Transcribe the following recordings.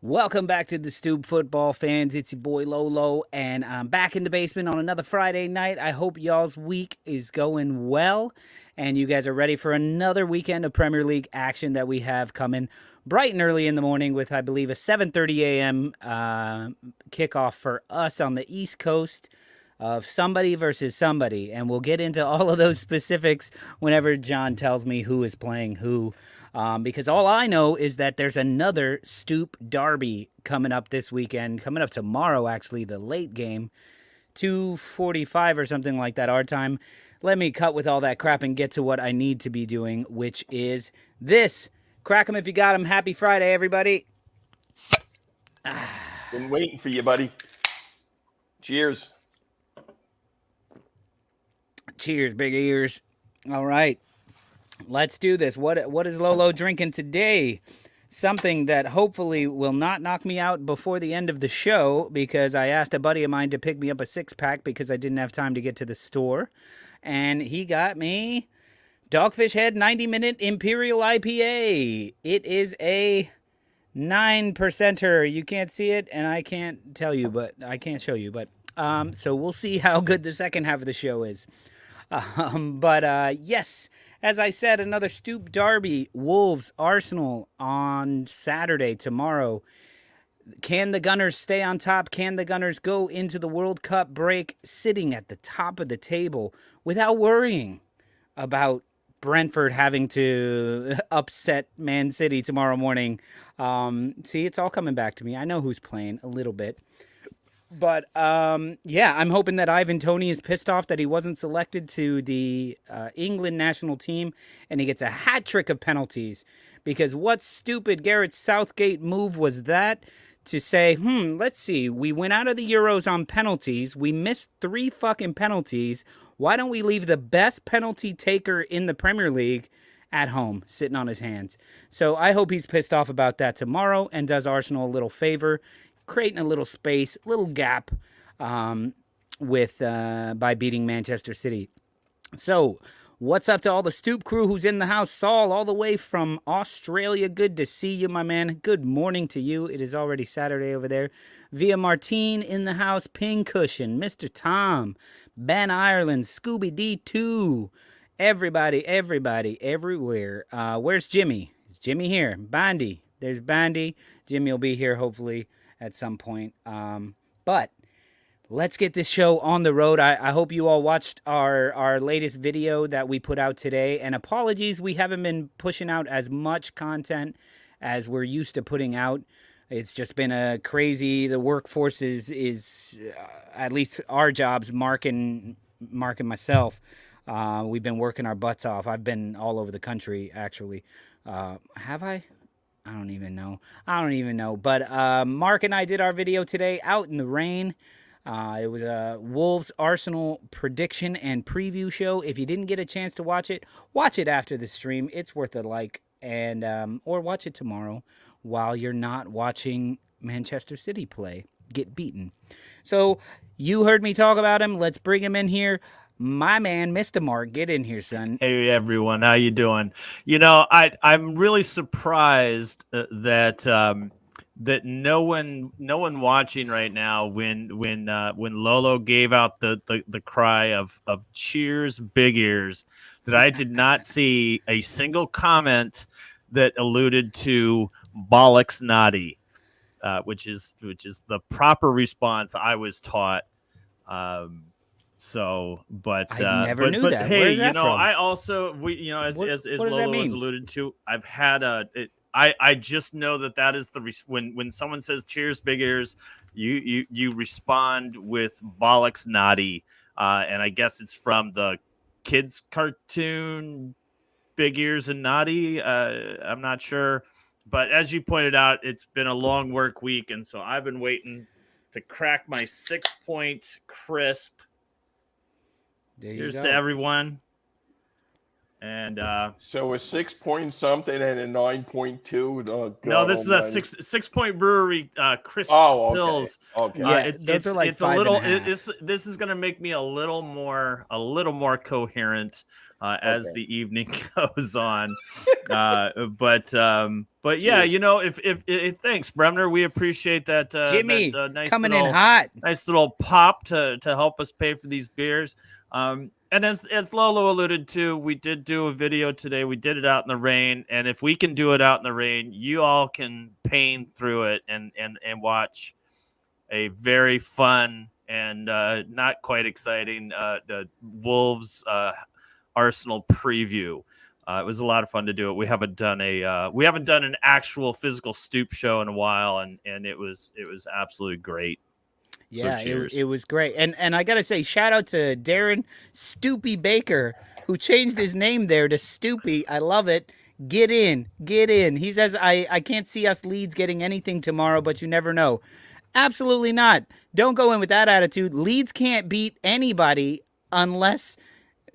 Welcome back to the Stoop football fans. It's your boy Lolo, and I'm back in the basement on another Friday night. I hope y'all's week is going well, and you guys are ready for another weekend of Premier League action that we have coming bright and early in the morning with, I believe, a 7:30 a.m. Kickoff for us on the East Coast of somebody versus somebody, and we'll get into all of those specifics whenever John tells me who is playing who. Because all I know is that there's another Stoop derby coming up this weekend, coming up tomorrow, actually, the late game, 2:45 or something like that, our time. Let me cut with all that crap and get to what I need to be doing, which is this. Crack 'em if you got 'em. Happy Friday, everybody. Been waiting for you, buddy. Cheers. Cheers, big ears. All right. Let's do this. What is Lolo drinking today? Something that hopefully will not knock me out before the end of the show, because I asked a buddy of mine to pick me up a 6-pack because I didn't have time to get to the store. And he got me Dogfish Head 90-minute Imperial IPA. It is a 9%er. You can't see it, and I can't tell you, but I can't show you. But so we'll see how good the second half of the show is. Yes, as I said, another Stoop derby, Wolves, Arsenal on Saturday, tomorrow. Can the Gunners stay on top? Can the Gunners go into the World Cup break sitting at the top of the table without worrying about Brentford having to upset Man City tomorrow morning? See, it's all coming back to me. I know who's playing a little bit. But, yeah, I'm hoping that Ivan Toney is pissed off that he wasn't selected to the England national team, and he gets a hat trick of penalties. Because what stupid Gareth Southgate move was that to say, let's see, we went out of the Euros on penalties, we missed 3 fucking penalties, why don't we leave the best penalty taker in the Premier League at home, sitting on his hands? So I hope he's pissed off about that tomorrow and does Arsenal a little favor, creating a little space, little gap with by beating Manchester City. So, what's up to all the Stoop crew who's in the house? Saul, all the way from Australia. Good to see you, my man. Good morning to you. It is already Saturday over there. Via Martine in the house. Ping Cushion, Mr. Tom, Ben Ireland, Scooby D2. Everybody, everywhere. Where's Jimmy? Is Jimmy here? Bandy. There's Bandy. Jimmy will be here, hopefully, at some point. But let's get this show on the road. I hope you all watched our latest video that we put out today. And apologies, we haven't been pushing out as much content as we're used to putting out. It's just been a crazy, the workforce is at least our jobs, Mark and myself. We've been working our butts off. I've been all over the country, actually. Have I? I don't even know. But Mark and I did our video today out in the rain. It was a Wolves Arsenal prediction and preview show. If you didn't get a chance to watch it after the stream. It's worth a like, and or watch it tomorrow while you're not watching Manchester City get beaten. So you heard me talk about him. Let's bring him in here. My man, Mr. Mark, get in here, son. Hey, everyone. How you doing? You know, I'm really surprised that no one watching right now when Lolo gave out the cry of cheers, big ears, that I did not see a single comment that alluded to bollocks naughty, which is the proper response I was taught. But I never knew that. Hey, Where's that you know, from? I also as what Lolo has alluded to, I've had I just know that is when someone says cheers, big ears, you respond with bollocks naughty, and I guess it's from the kids cartoon Big Ears and Naughty. I'm not sure, but as you pointed out, it's been a long work week, and so I've been waiting to crack my 6-point crisp. There you Here's go. to everyone. And So a 6 point something and a 9.2. Oh, God no, this almighty. is a 6 Point Brewery crisp Oh, okay. pills. Okay. Yeah, those are like it's a 5 little. and a half. This is gonna make me a little more coherent as the evening goes on. But yeah, Cheers. you know, if thanks, Bremner, we appreciate that. Jimmy, nice coming little, in hot. nice little pop to help us pay for these beers. And as Lolo alluded to, we did do a video today. We did it out in the rain, and if we can do it out in the rain, you all can pain through it and watch a very fun and not quite exciting the Wolves Arsenal preview. It was a lot of fun to do it. We haven't done an actual physical Stoop show in a while, and it was absolutely great. Yeah, So cheers. it was great. And I got to say, shout out to Darren Stoopy Baker, who changed his name there to Stoopy. I love it. Get in. He says, I can't see us Leeds getting anything tomorrow, but you never know. Absolutely not. Don't go in with that attitude. Leeds can't beat anybody unless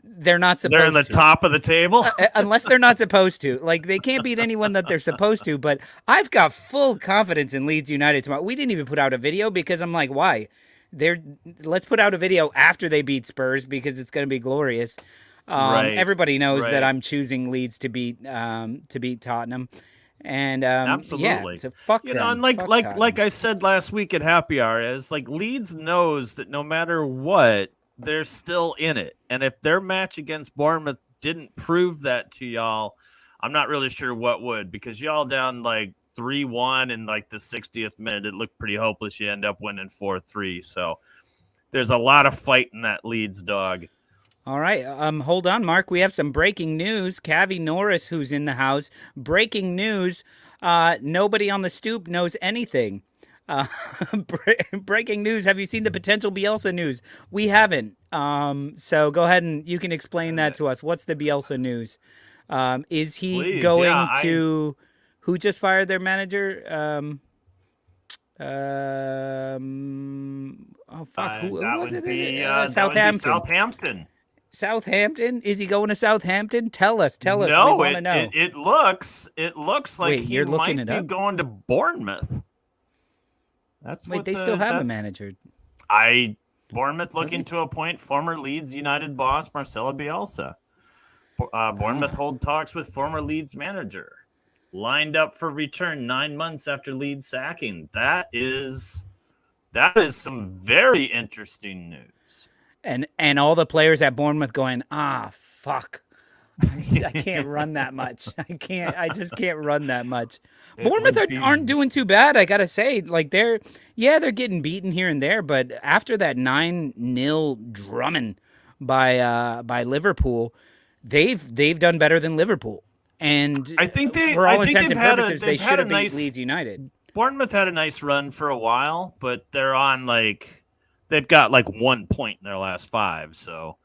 they're not supposed to. They're in the top of the table. Unless they're not supposed to. Like, they can't beat anyone that they're supposed to. But I've got full confidence in Leeds United tomorrow. We didn't even put out a video because I'm like, why? Let's put out a video after they beat Spurs because it's going to be glorious. Right. Everybody knows Right. that I'm choosing Leeds to beat Tottenham. And Absolutely. yeah, so fuck You them. know, and like Tottenham. I said last week at Happy Hour, is like Leeds knows that no matter what, they're still in it. And if their match against Bournemouth didn't prove that to y'all, I'm not really sure what would, because y'all down like 3-1 in like the 60th minute. It looked pretty hopeless. You end up winning 4-3. So there's a lot of fight in that Leeds dog. All right. Hold on, Mark. We have some breaking news. Cavi Norris, who's in the house. Breaking news. Nobody on the Stoop knows anything. Breaking news. Have you seen the potential Bielsa news? We haven't. So go ahead and you can explain that to us. What's the Bielsa news? Is he going to... Who just fired their manager? Oh, fuck. Who was it? Southampton. Southampton? Is he going to Southampton? Tell us. No, we want to know. It looks like Wait, he might be going to Bournemouth. They still have a manager. Bournemouth looking to appoint former Leeds United boss Marcelo Bielsa. Bournemouth hold talks with former Leeds manager. Lined up for return 9 months after Leeds sacking. That is some very interesting news. And all the players at Bournemouth going, fuck. I can't run that much. I just can't run that much. Bournemouth aren't doing too bad, I gotta say. Like they're getting beaten here and there, but after that 9-0 drumming by Liverpool, they've done better than Liverpool. And I think for all intents and purposes, they should have beat Leeds United. Bournemouth had a nice run for a while, but they're on they've got 1 point in their last 5. So,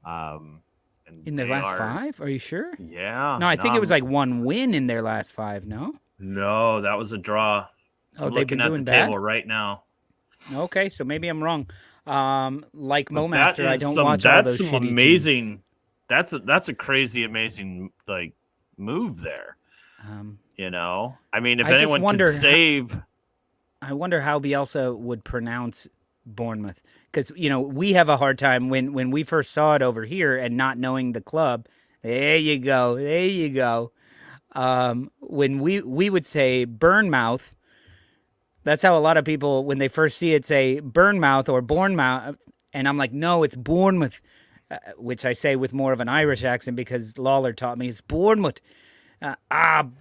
in their last 5? Are you sure? Yeah. No, I think it was 1 win in their last 5. No, that was a draw. Oh, I'm they've been looking doing at the bad? table right now. Okay, so maybe I'm wrong. Like But Momaster, I don't watch all those shitty amazing. teams. That's a crazy, amazing move there. I mean, if I just anyone wonder can save, I wonder how Bielsa would pronounce Bournemouth, because we have a hard time when we first saw it over here and not knowing the club. There you go. When we would say Burnmouth, that's how a lot of people when they first see it say Burnmouth or Bournemouth, and I'm like, no, it's Bournemouth, which I say with more of an Irish accent because Lawler taught me it's Bournemouth.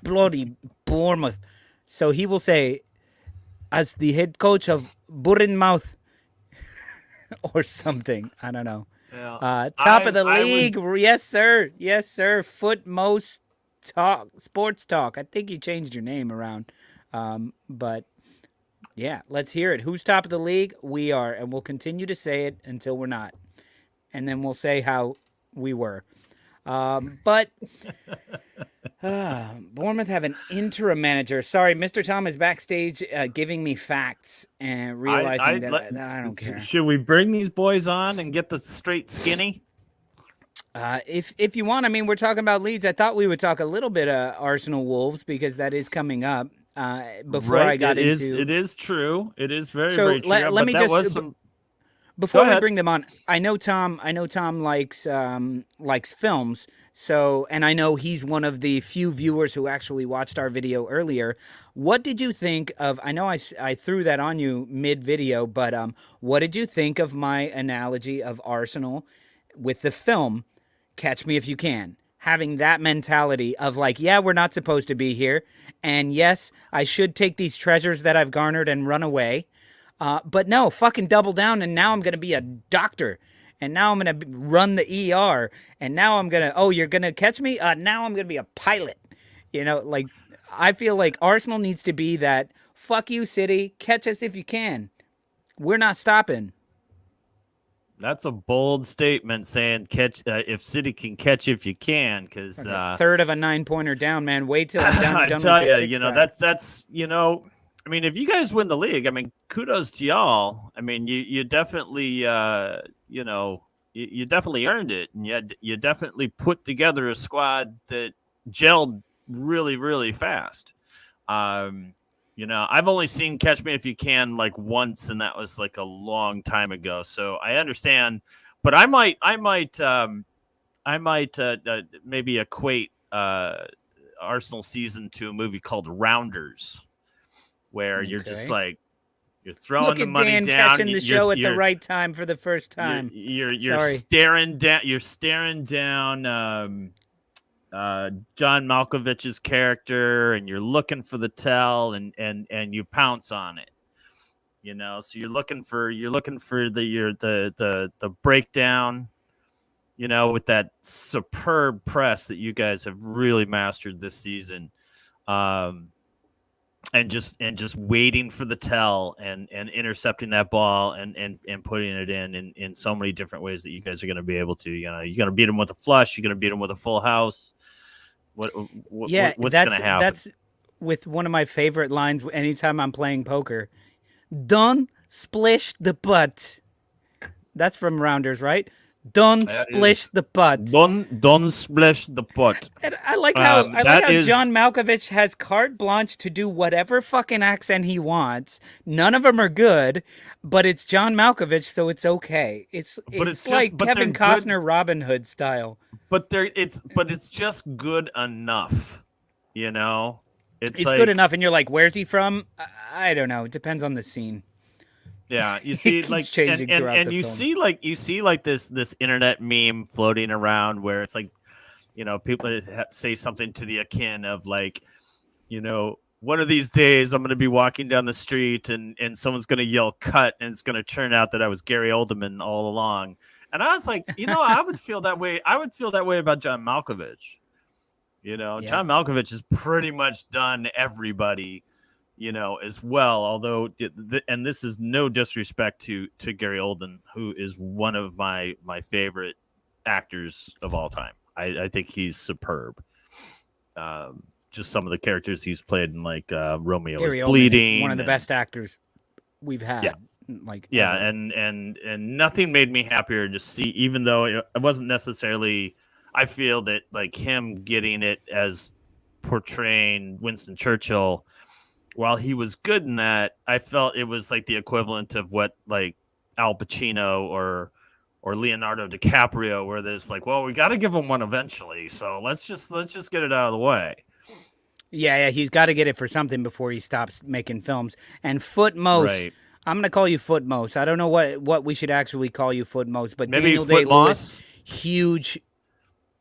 Bloody Bournemouth. So he will say, as the head coach of Bournemouth, or something. I don't know. Yeah. Top of the league. Yes, sir. Footmost Talk, Sports Talk. I think you changed your name around. But yeah, let's hear it. Who's top of the league? We are, and we'll continue to say it until we're not. And then we'll say how we were. But Bournemouth have an interim manager. Sorry, Mr. Tom is backstage giving me facts and realizing that I don't care. Should we bring these boys on and get the straight skinny? If you want, I mean, we're talking about Leeds. I thought we would talk a little bit Arsenal Wolves because that is coming up. Before Right. I got into, It is true. It is very, so very true. let But me that just was some. Go before we ahead. bring them on, I know Tom. I know Tom likes films. So, and I know he's one of the few viewers who actually watched our video earlier. What did you think of? I know I threw that on you mid video, but what did you think of my analogy of Arsenal with the film Catch Me If You Can? Having that mentality of like, yeah, we're not supposed to be here, and yes, I should take these treasures that I've garnered and run away. But no, fucking double down, and now I'm gonna be a doctor, and now I'm gonna run the ER, and now I'm gonna. Oh, you're gonna catch me? Now I'm gonna be a pilot. Like I feel like Arsenal needs to be that. Fuck you, City. Catch us if you can. We're not stopping. That's a bold statement saying catch if City can catch if you can, because Third of a 9-pointer down, man. Wait till I'm I done tell with the you, six-pack. that's I mean, if you guys win the league, I mean, kudos to y'all. I mean, you definitely you definitely earned it, and you definitely put together a squad that gelled really, really fast. I've only seen Catch Me If You Can like once, and that was like a long time ago. So I understand, but I might maybe equate Arsenal season to a movie called Rounders, where you're just like you're throwing Look the at money Dan down, catching the show at the right time for the first time. You're Sorry. staring down. You're staring down John Malkovich's character, and you're looking for the tell, and you pounce on it. So you're looking for the breakdown. With that superb press that you guys have really mastered this season, and just waiting for the tell and intercepting that ball and putting it in so many different ways that you guys are going to be able to. You're going to beat them with a flush. You're going to beat them with a full house. What's going to happen? That's with one of my favorite lines anytime I'm playing poker. Don't splish the butt. That's from Rounders, right? Don't splish the butt. Don't splish the butt. And I like how John Malkovich has carte blanche to do whatever fucking accent he wants. None of them are good, but it's John Malkovich, so it's okay. It's like Kevin Costner Robin Hood style. But it's just good enough, It's like, good enough, and you're like, where's he from? I don't know. It depends on the scene. Yeah, you see, like changing and you film. see like this internet meme floating around where it's like, people say something to the akin of like, one of these days I'm going to be walking down the street and someone's going to yell cut, and it's going to turn out that I was Gary Oldman all along. And I was like, I would feel that way. I would feel that way about John Malkovich. John Malkovich has pretty much done everybody. As well, although, and this is no disrespect to Gary Oldman, who is one of my favorite actors of all time. I think he's superb. Just some of the characters he's played in, like Romeo Gary is Oldman Bleeding, is one of the best actors we've had. Yeah, and nothing made me happier to see, even though it wasn't necessarily. I feel that like him getting it as portraying Winston Churchill. While he was good in that, I felt it was like the equivalent of what like Al Pacino or Leonardo DiCaprio, where there's like, well, we got to give him one eventually, so let's just get it out of the way. Yeah, he's got to get it for something before he stops making films. And Footmost, right. I'm gonna call you Footmost. I don't know what we should actually call you Footmost, but maybe Daniel Day-Lewis, huge.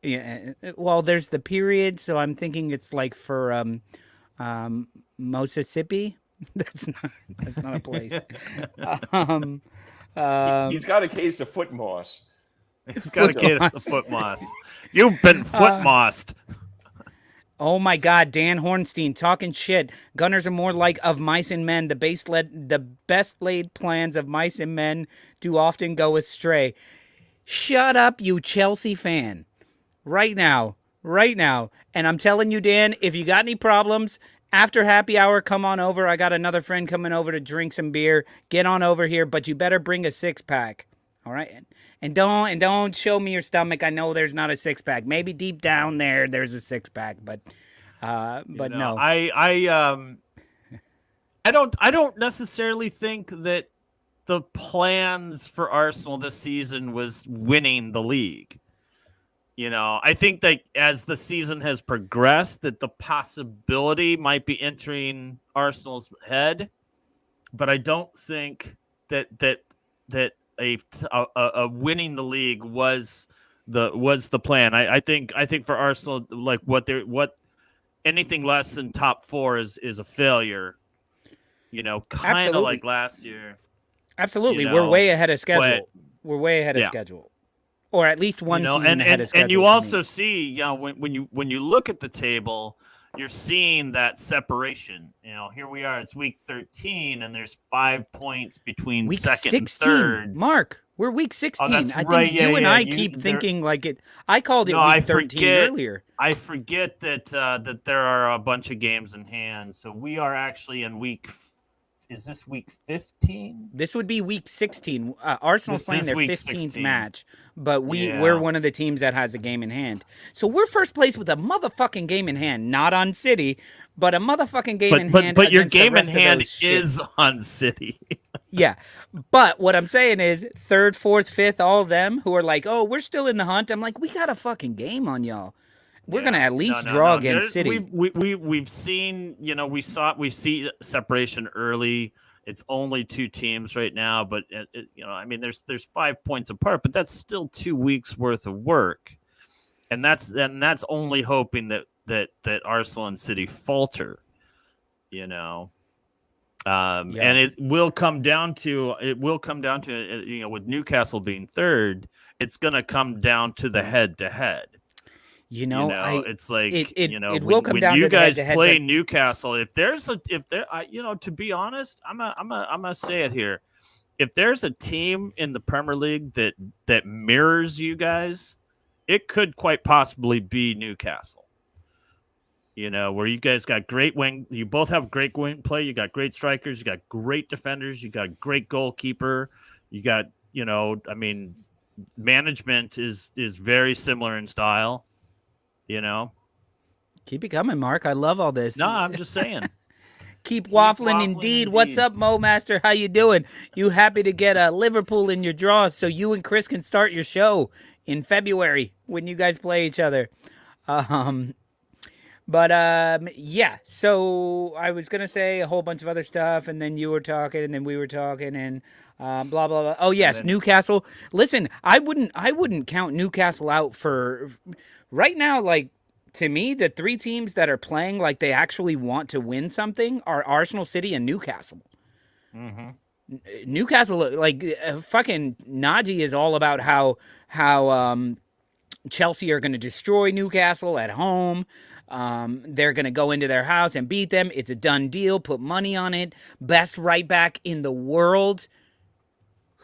Yeah, well, there's the period, so I'm thinking it's like for Mississippi. That's not a place. He's got a case of foot moss. He's got a case of foot moss. You've been foot mossed. Oh my God, Dan Hornstein talking shit. Gunners are more like of mice and men. The best laid plans of mice and men do often go astray. Shut up, you Chelsea fan. Right now. And I'm telling you, Dan, if you got any problems, after happy hour, come on over. I got another friend coming over to drink some beer. Get on over here, but you better bring a 6-pack. All right? And don't show me your stomach. I know there's not a six pack. Maybe deep down there's a six pack, but no. I don't necessarily think that the plans for Arsenal this season was winning the league. I think that as the season has progressed, that the possibility might be entering Arsenal's head, but I don't think that a winning the league was the plan. I think for Arsenal, like what anything less than top 4 is a failure. Kind of like last year. Absolutely, we're way ahead of schedule. We're way ahead of schedule. Or at least one season ahead of schedule. And you also see, when you look at the table, you're seeing that separation. Here we are. It's week 13, and there's 5 points between week second 16. and third. Mark, we're week 16. That's I think right. you and I keep thinking like it. I called it week 13 earlier. I forget that there are a bunch of games in hand. So we are actually in week. Is this week 15? This would be week 16. Arsenal's playing their 15th 16. match, but we're one of the teams that has a game in hand. So we're first place with a motherfucking game in hand, not on City, but a motherfucking game in hand. But your game in hand is on City. Yeah, but what I'm saying is 3rd, 4th, 5th, all of them who are like, oh, we're still in the hunt. I'm like, we got a fucking game on y'all. We're gonna at least draw against City. We've seen, we see separation early. It's only 2 teams right now, but there's 5 points apart, but that's still 2 weeks worth of work, and that's only hoping that Arsenal and City falter, and it will come down to with Newcastle being 3rd, it's gonna come down to the head to head. It's like it will come down when you to guys head-to-head, play Newcastle. If there, to be honest, I'm gonna say it here. If there's a team in the Premier League that mirrors you guys, it could quite possibly be Newcastle. Where you guys got great wing, you both have great wing play. You got great strikers. You got great defenders. You got great goalkeeper. You got management is very similar in style. Keep it coming, Mark. I love all this. No, I'm just saying. Keep waffling indeed. What's up, Mo Master? How you doing? You happy to get Liverpool in your draws so you and Chris can start your show in February when you guys play each other. Yeah. So I was gonna say a whole bunch of other stuff, and then you were talking, and then we were talking, and blah blah blah. Oh yes, Newcastle. Listen, I wouldn't count Newcastle out for right now. Like, to me, the 3 teams that are playing like they actually want to win something are Arsenal, City, and Newcastle. Mm-hmm. Newcastle, like fucking Najee is all about how Chelsea are going to destroy Newcastle at home. They're going to go into their house and beat them. It's a done deal. Put money on it. Best right back in the world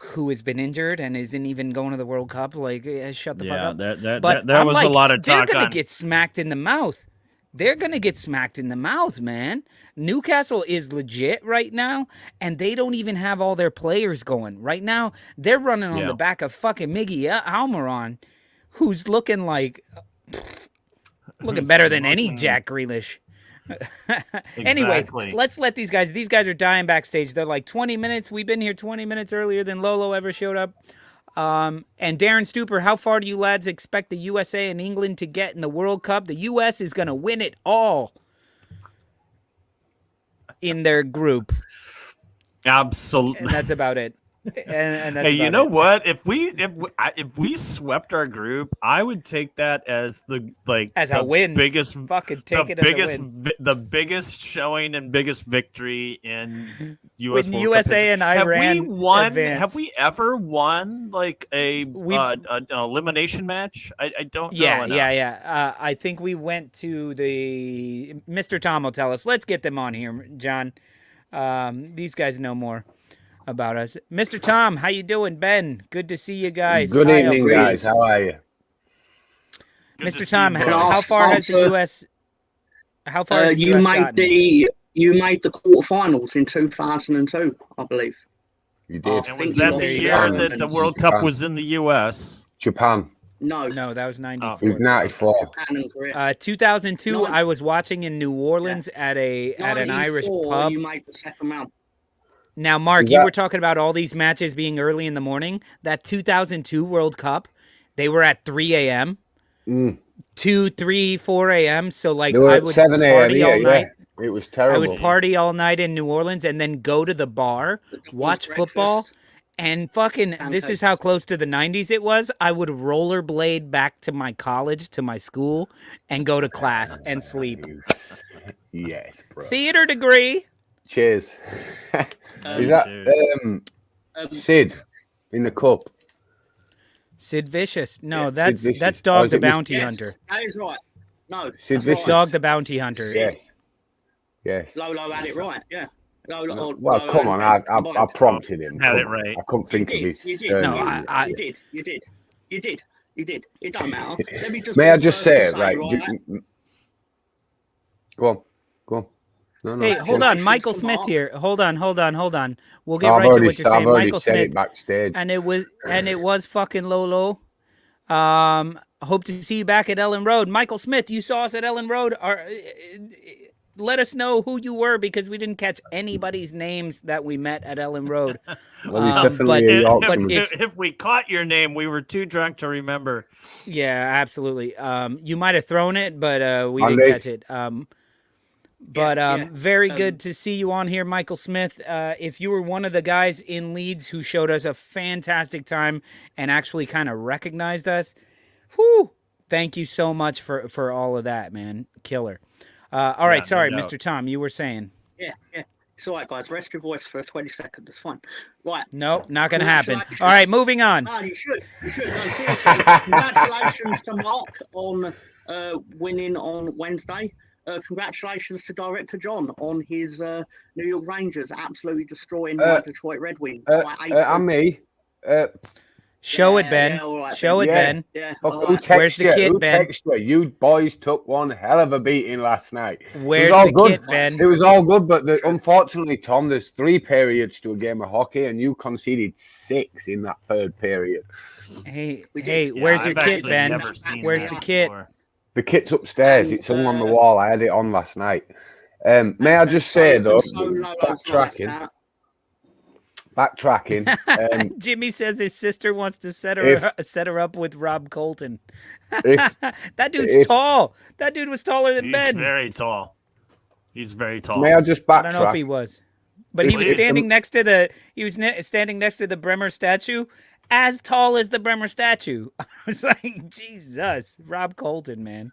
who has been injured and isn't even going to the World Cup. Like, shut the fuck up. That was a lot of talk. They're going to get smacked in the mouth. They're going to get smacked in the mouth, man. Newcastle is legit right now, and they don't even have all their players going. Right now, they're running on the back of fucking Miggy Almiron, who's looking like... looking better than any Jack Grealish. Anyway, let's let these guys are dying backstage. They're like 20 minutes. We've been here 20 minutes earlier than Lolo ever showed up. And Darren Stooper, how far do you lads expect the USA and England to get in the World Cup? The US is going to win it all in their group. Absolutely. And that's about it. And that's hey, you know what? If we swept our group, I would take that as a win. Biggest fucking take it biggest, as a win. The biggest showing and biggest victory in US With World USA Cup. and Iran. Have we ever won like an elimination match? I don't know. Yeah. I think we went to the Mr. Tom will tell us. Let's get them on here, John. These guys know more about us. Mr. Tom, how you doing? Ben, good to see you guys. Good evening, guys. How are you? Mr. Tom, how far has the US? How far has the US gotten? You made the quarterfinals in 2002, I believe. You did. And was that the year that the World Cup was in the U.S.? Japan. No, that was 94. It was 94. Japan and Korea. 2002, I was watching in New Orleans at an Irish 94, pub. You made the second round. Now, Mark, you were talking about all these matches being early in the morning. That 2002 World Cup, they were at 3 a.m., 2, 3, 4 a.m. So, like, I would 7 party all night. It was terrible. I would party all night in New Orleans and then go to the bar, watch football, and fucking, this is how close to the 90s it was. I would rollerblade back to my college, to my school, and go to class and sleep. Yes, bro. Theater degree. Cheers. Is that Sid in the cup? Sid Vicious. No, Yeah, that's Dog the Bounty Hunter. That is right. No, Sid Vicious. Dog the Bounty Hunter. Yes. Lolo had it right. Yeah. Well, come on. I prompted him. Had it right. I couldn't think of his You did. It don't matter. Let me just. May I just say it, right? Go on. No, hey, hold on. Michael Smith here. Hold on. We'll get I've right to already what you're saying. Michael said Smith. it backstage. And it was fucking Lolo. Hope to see you back at Ellen Road. Michael Smith, you saw us at Ellen Road. Let us know who you were because we didn't catch anybody's names that we met at Ellen Road. Well, he's definitely a Yorkshireman. If we caught your name, we were too drunk to remember. Yeah, absolutely. You might have thrown it, but we didn't catch it. Very good to see you on here, Michael Smith. If you were one of the guys in Leeds who showed us a fantastic time and actually kind of recognized us, thank you so much for all of that, man. Killer. All right, sorry, Mr. Tom, you were saying. Yeah. It's all right, guys. Rest your voice for 20 seconds. It's fine. Right. Nope, not going to happen. All right, moving on. No, you should. No, seriously. Congratulations to Mark on winning on Wednesday. Congratulations to Director John on his New York Rangers absolutely destroying my Detroit Red Wings. And me. Show it, Ben. Right, Show it, Ben. Yeah. Where's the kit, Ben? You boys took one hell of a beating last night. Where's the kit, Ben? It was all good, but unfortunately, Tom, there's 3 periods to a game of hockey, and you conceded 6 in that 3rd period. Hey, where's your kit, Ben? Where's the kit? The kit's upstairs. It's hung on the wall. I had it on last night. May I just say, though, backtracking. Jimmy says his sister wants to set her up with Rob Colton. That dude's tall. That dude was taller than Ben. He's very tall. He's very tall. May I just backtrack? I don't know if he was, but he was standing next to the Bremer statue, as tall as the Bremer statue. I was like, Jesus, Rob Colton, man.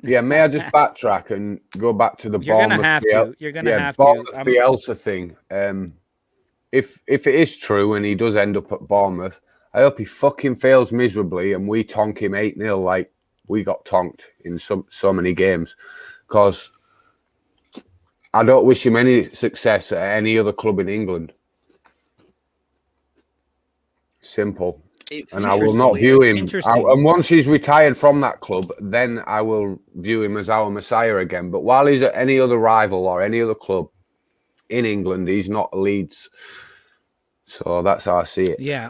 Yeah, may I just backtrack and go back to the Bournemouth Bielsa thing? If it is true and he does end up at Bournemouth, I hope he fucking fails miserably and we tonk him 8-0 like we got tonked in so many games. Because I don't wish him any success at any other club in England. Simple. And I will not view him. And once he's retired from that club, then I will view him as our messiah again. But while he's at any other rival or any other club in England, he's not Leeds. So that's how I see it. Yeah.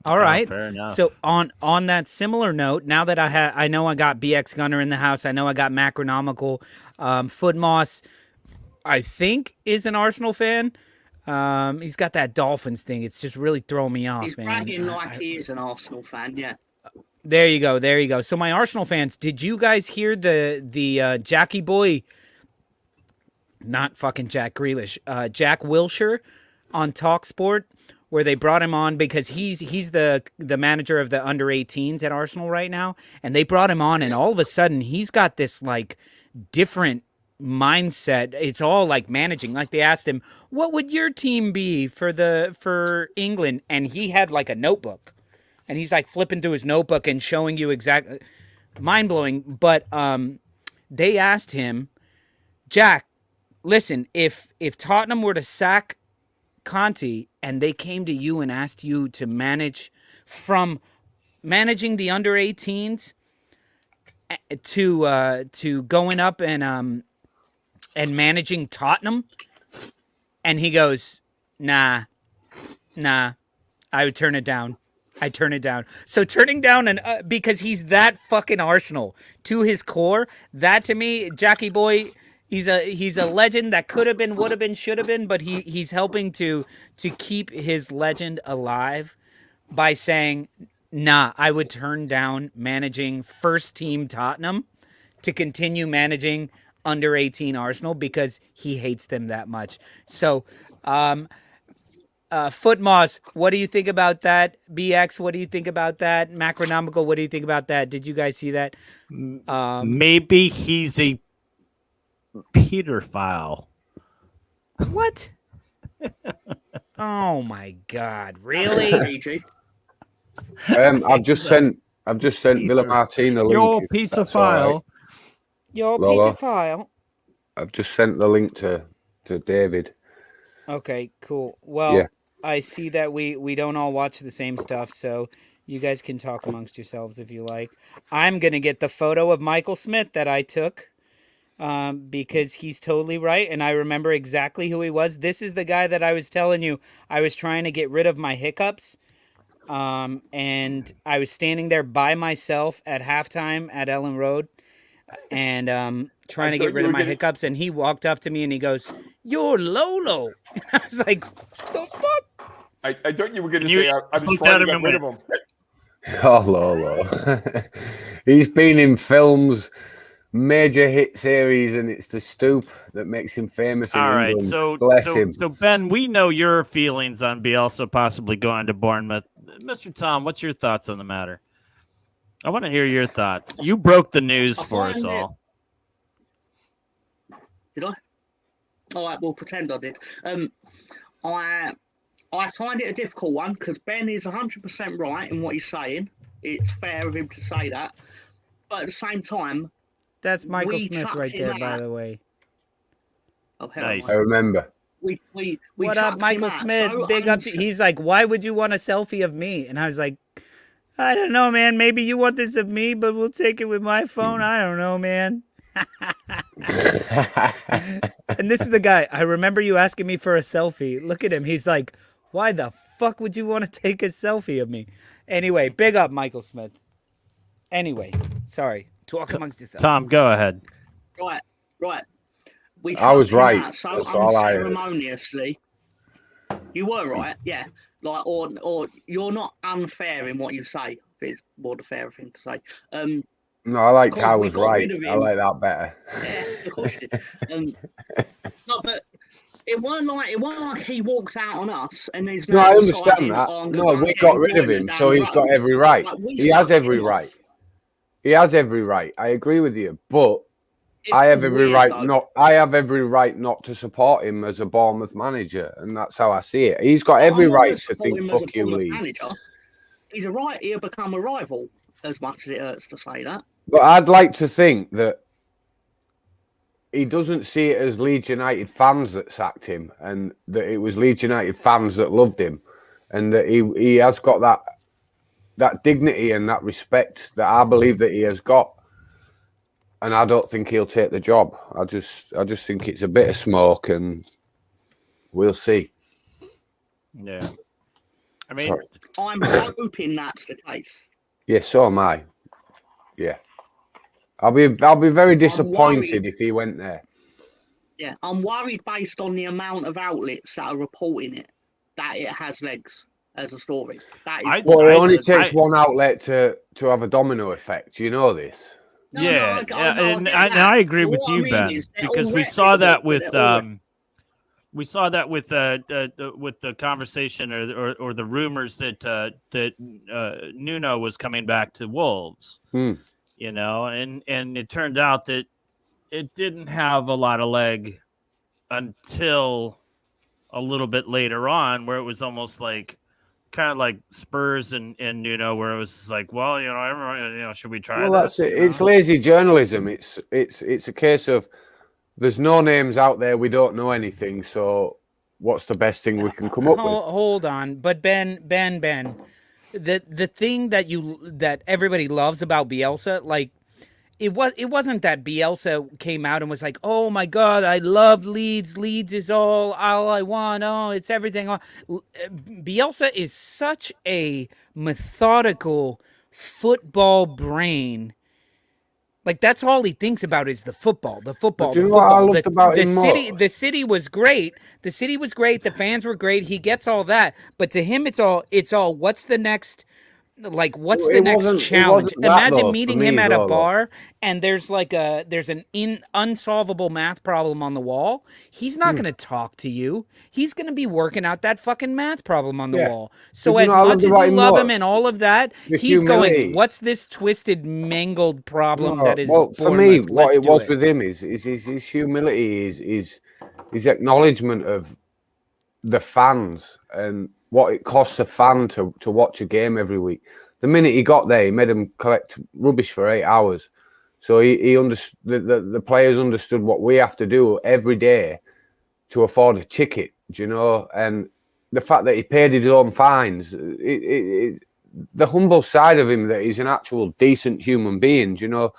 All right. Fair enough. So on that similar note, now that I know I got BX Gunner in the house, I know I got Macronomical, Footmoss, I think is an Arsenal fan. He's got that Dolphins thing. It's just really throwing me off, He's man. bragging like he is an Arsenal fan, yeah. There you go. So my Arsenal fans, did you guys hear the Jackie Boy, not fucking Jack Grealish, Jack Wilshere on TalkSport, where they brought him on because he's the manager of the under-18s at Arsenal right now, and they brought him on, and all of a sudden he's got this like different mindset. It's all like managing. Like they asked him, "What would your team be for England?" And he had like a notebook, and he's like flipping through his notebook and showing you exactly, mind blowing. But they asked him, Jack, listen, if Tottenham were to sack Conte and they came to you and asked you to manage from managing the under 18s to going up and managing Tottenham, and he goes, nah, Nah, I would turn it down. I turn it down. So turning down because he's that fucking Arsenal to his core. That to me, Jackie Boy, he's a legend that could have been, would have been, should have been, but he's helping to keep his legend alive by saying, nah, I would turn down managing first team Tottenham to continue managing under 18 Arsenal because he hates them that much. So, Footmoss, what do you think about that? BX, what do you think about that? Macronomical, what do you think about that? Did you guys see that? Maybe he's a pedophile. What? Oh my God! Really? PG. I've just sent Villa Martin the link. Yo, if pizza that's all file. right. Your Lolo. pizza file. I've just sent the link to David. Okay, cool. Well, Yeah. I see that we don't all watch the same stuff, so you guys can talk amongst yourselves if you like. I'm gonna get the photo of Michael Smith that I took. Because he's totally right, and I remember exactly who he was. This is the guy that I was telling you I was trying to get rid of my hiccups, and I was standing there by myself at halftime at Ellen Road, and trying to get rid of my hiccups. And he walked up to me and he goes, "You're Lolo," and I was like, "The fuck?" I thought you were going to You say I was looked trying at to him get and rid of him. Oh, Lolo. He's been in films, major hit series, and it's the Stoop that makes him famous in All right, England. so Bless him. so Ben, we know your feelings on Bielsa possibly going to Bournemouth. Mr. Tom, what's your thoughts on the matter? I want to hear your thoughts. You broke the news for us all. Did I? All right, we'll pretend I did. I find it a difficult one because Ben is 100% right in what he's saying. It's fair of him to say that, but at the same time, That's Michael we Smith chucked right him there, by out. the way. Oh, hell Nice. I remember. we What up, chucked Michael him out Smith? so Big up to he's like, why would you want a selfie of me? And I was like, I don't know, man. Maybe you want this of me, but we'll take it with my phone. I don't know, man. And this is the guy. I remember you asking me for a selfie. Look at him. He's like, why the fuck would you want to take a selfie of me? Anyway, big up, Michael Smith. Anyway, sorry. Talk amongst yourselves. Tom, go ahead. Right. We I was chucked him right. out so That's all I heard. unceremoniously. You were right, yeah. Like, or you're not unfair in what you say. If it's more the fair thing to say. No, I liked Because I we was got right. rid of I him. like that better. Yeah, of course you did. No, but it wasn't like he walked out on us and there's No, I understand that. "Oh, I'm No, gonna we get got rid of employment him, down so the he's got road." every right. Like, we He has sucked every him off. right. He has every right. I agree with you, but It's I have every weird, right though. not. I have every right not to support him as a Bournemouth manager, and that's how I see it. He's got every I'm not right gonna to support think, him as a "Fuck you, Bournemouth leave." manager. He's a right. He'll become a rival, as much as it hurts to say that. But I'd like to think that he doesn't see it as Leeds United fans that sacked him, and that it was Leeds United fans that loved him, and that he has got that dignity and that respect that I believe that he has got. And I don't think he'll take the job. I just think it's a bit of smoke, and we'll see. Yeah. I mean, Sorry. I'm hoping that's the case. Yeah, so am I. Yeah, I'll be very disappointed worried. if he went there. Yeah, I'm worried based on the amount of outlets that are reporting it that it has legs as a story. That is Well, it only I- takes one outlet to have a domino effect. You know this. No, yeah, no, I and get I that. agree But with what I you, mean Ben, is they're because all we saw that reputable, with they're all the conversation or the rumors that Nuno was coming back to Wolves. You know, and it turned out that it didn't have a lot of leg until a little bit later on, where it was almost like kind of like Spurs and Nuno, where it was like, well, you know, everyone, should we try Well, this? that's it. You It's know? lazy journalism. It's a case of there's no names out there. We don't know anything. So what's the best thing we can come up with? Hold on, but Ben, the thing that everybody loves about Bielsa, like, it wasn't that Bielsa came out and was like, "Oh my God, I love Leeds. Leeds is all I want. Oh, it's everything." Bielsa is such a methodical football brain. Like that's all he thinks about is the football, the football, do you the know what I football. loved about him city, more? the city was great. The city was great. The fans were great. He gets all that, but to him, it's all. What's the next? Like, what's the next challenge? wasn't that, Imagine though, meeting for me, him at a Lolo. bar and there's an unsolvable math problem on the wall. He's not going to talk to you. He's going to be working out that fucking math problem on the Yeah. wall. So But you as know what I much loved as about you him love more? him and all of that, The he's going, humility. what's this twisted, mangled problem No, that is well, for me, Bournemouth? what Let's it do was it. with him is his humility, is his acknowledgement of the fans and what it costs a fan to watch a game every week. The minute he got there, he made them collect rubbish for 8 hours. So he understood, the players understood what we have to do every day to afford a ticket, do you know? And the fact that he paid his own fines, the humble side of him, that he's an actual decent human being, do you know?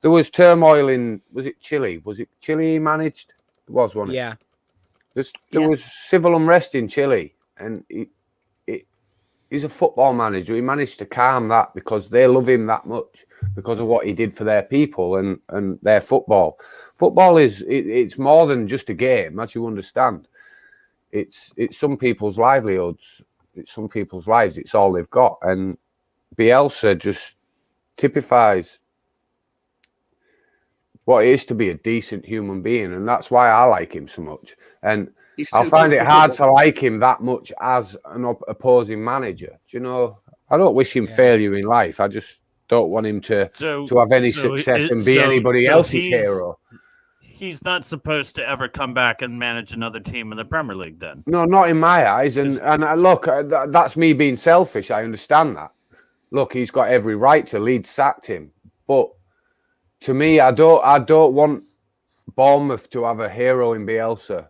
There was turmoil in, was it Chile? Was it Chile he managed? It was, wasn't it? Yeah. There was civil unrest in Chile, and he's a football manager. He managed to calm that because they love him that much because of what he did for their people and their football. Football it's more than just a game, as you understand. It's some people's livelihoods. It's some people's lives. It's all they've got. And Bielsa just typifies what it is to be a decent human being, and that's why I like him so much. And I find it hard to like him that much as an opposing manager. Do you know? I don't wish him failure in life. I just don't want him to have any success and be anybody else's hero. He's not supposed to ever come back and manage another team in the Premier League then. No, not in my eyes. And look, that's me being selfish. I understand that. Look, he's got every right to. Leeds sacked him. But to me, I don't want Bournemouth to have a hero in Bielsa.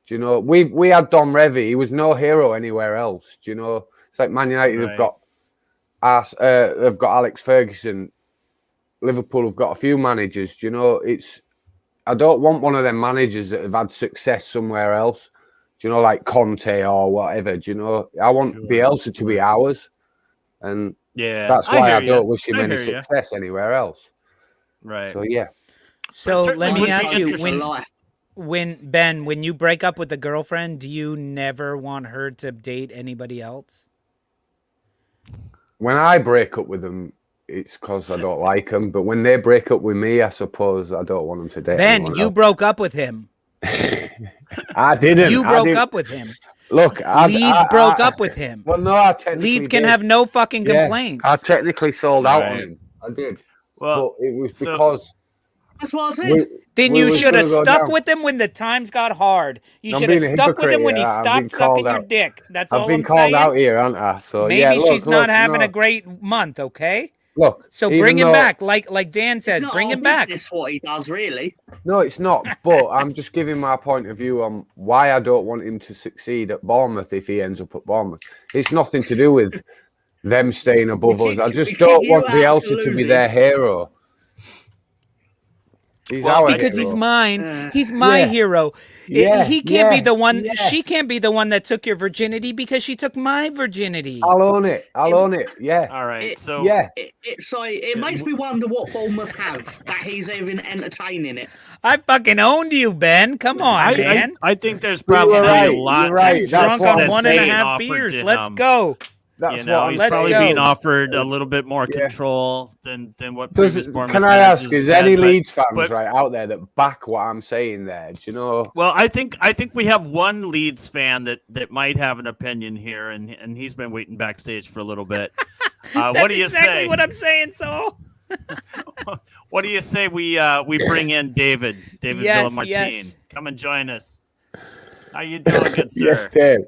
Do you know? We had Don Revie. He was no hero anywhere else. Do you know? It's like Man United have got Alex Ferguson. Liverpool have got a few managers. Do you know? I don't want one of them managers that have had success somewhere else. Do you know, like Conte or whatever? Do you know? I want Bielsa to be ours, and that's why I don't wish him any success anywhere else. Right. So yeah. So let me ask you, when you break up with a girlfriend, do you never want her to date anybody else? When I break up with them, it's because I don't like them. But when they break up with me, I suppose I don't want them to date. Ben, you broke up with him. I didn't. You broke up with him. Look, Leeds broke up with him. Well, no, I technically Leeds can have no fucking complaints. I technically sold out on him. I did. Well, but it was because that's what I said. Then you should have stuck with him when the times got hard. You should have stuck with him when he stopped sucking your dick. That's all I'm saying. I've been called out here, haven't I? So maybe she's not having a great month. Okay. Look. So bring him back, like Dan says. Bring him back. That's what he does, really. No, it's not. But I'm just giving my point of view on why I don't want him to succeed at Bournemouth if he ends up at Bournemouth. It's nothing to do with them staying above us. I just don't want Bielsa to be their hero. Because he's mine. He's my hero. He can't be the one. She can't be the one that took your virginity because she took my virginity. I'll own it. Yeah. All right. It makes me wonder what Bournemouth have that he's even entertaining it. I fucking owned you, Ben. Come on, man. I think there's probably a lot. Right. Drunk on 1.5 beers. Let's go. That's he's probably being offered a little bit more control than what previous Bournemouth. Can I ask, is any Leeds fans out there that back what I'm saying there? Do you know? Well, I think we have one Leeds fan that might have an opinion here, and he's been waiting backstage for a little bit. What do you say? Exactly what I'm saying, Saul. What do you say we bring in David Villamartin? Yes. Come and join us. How you doing, good sir? Yes, Dave.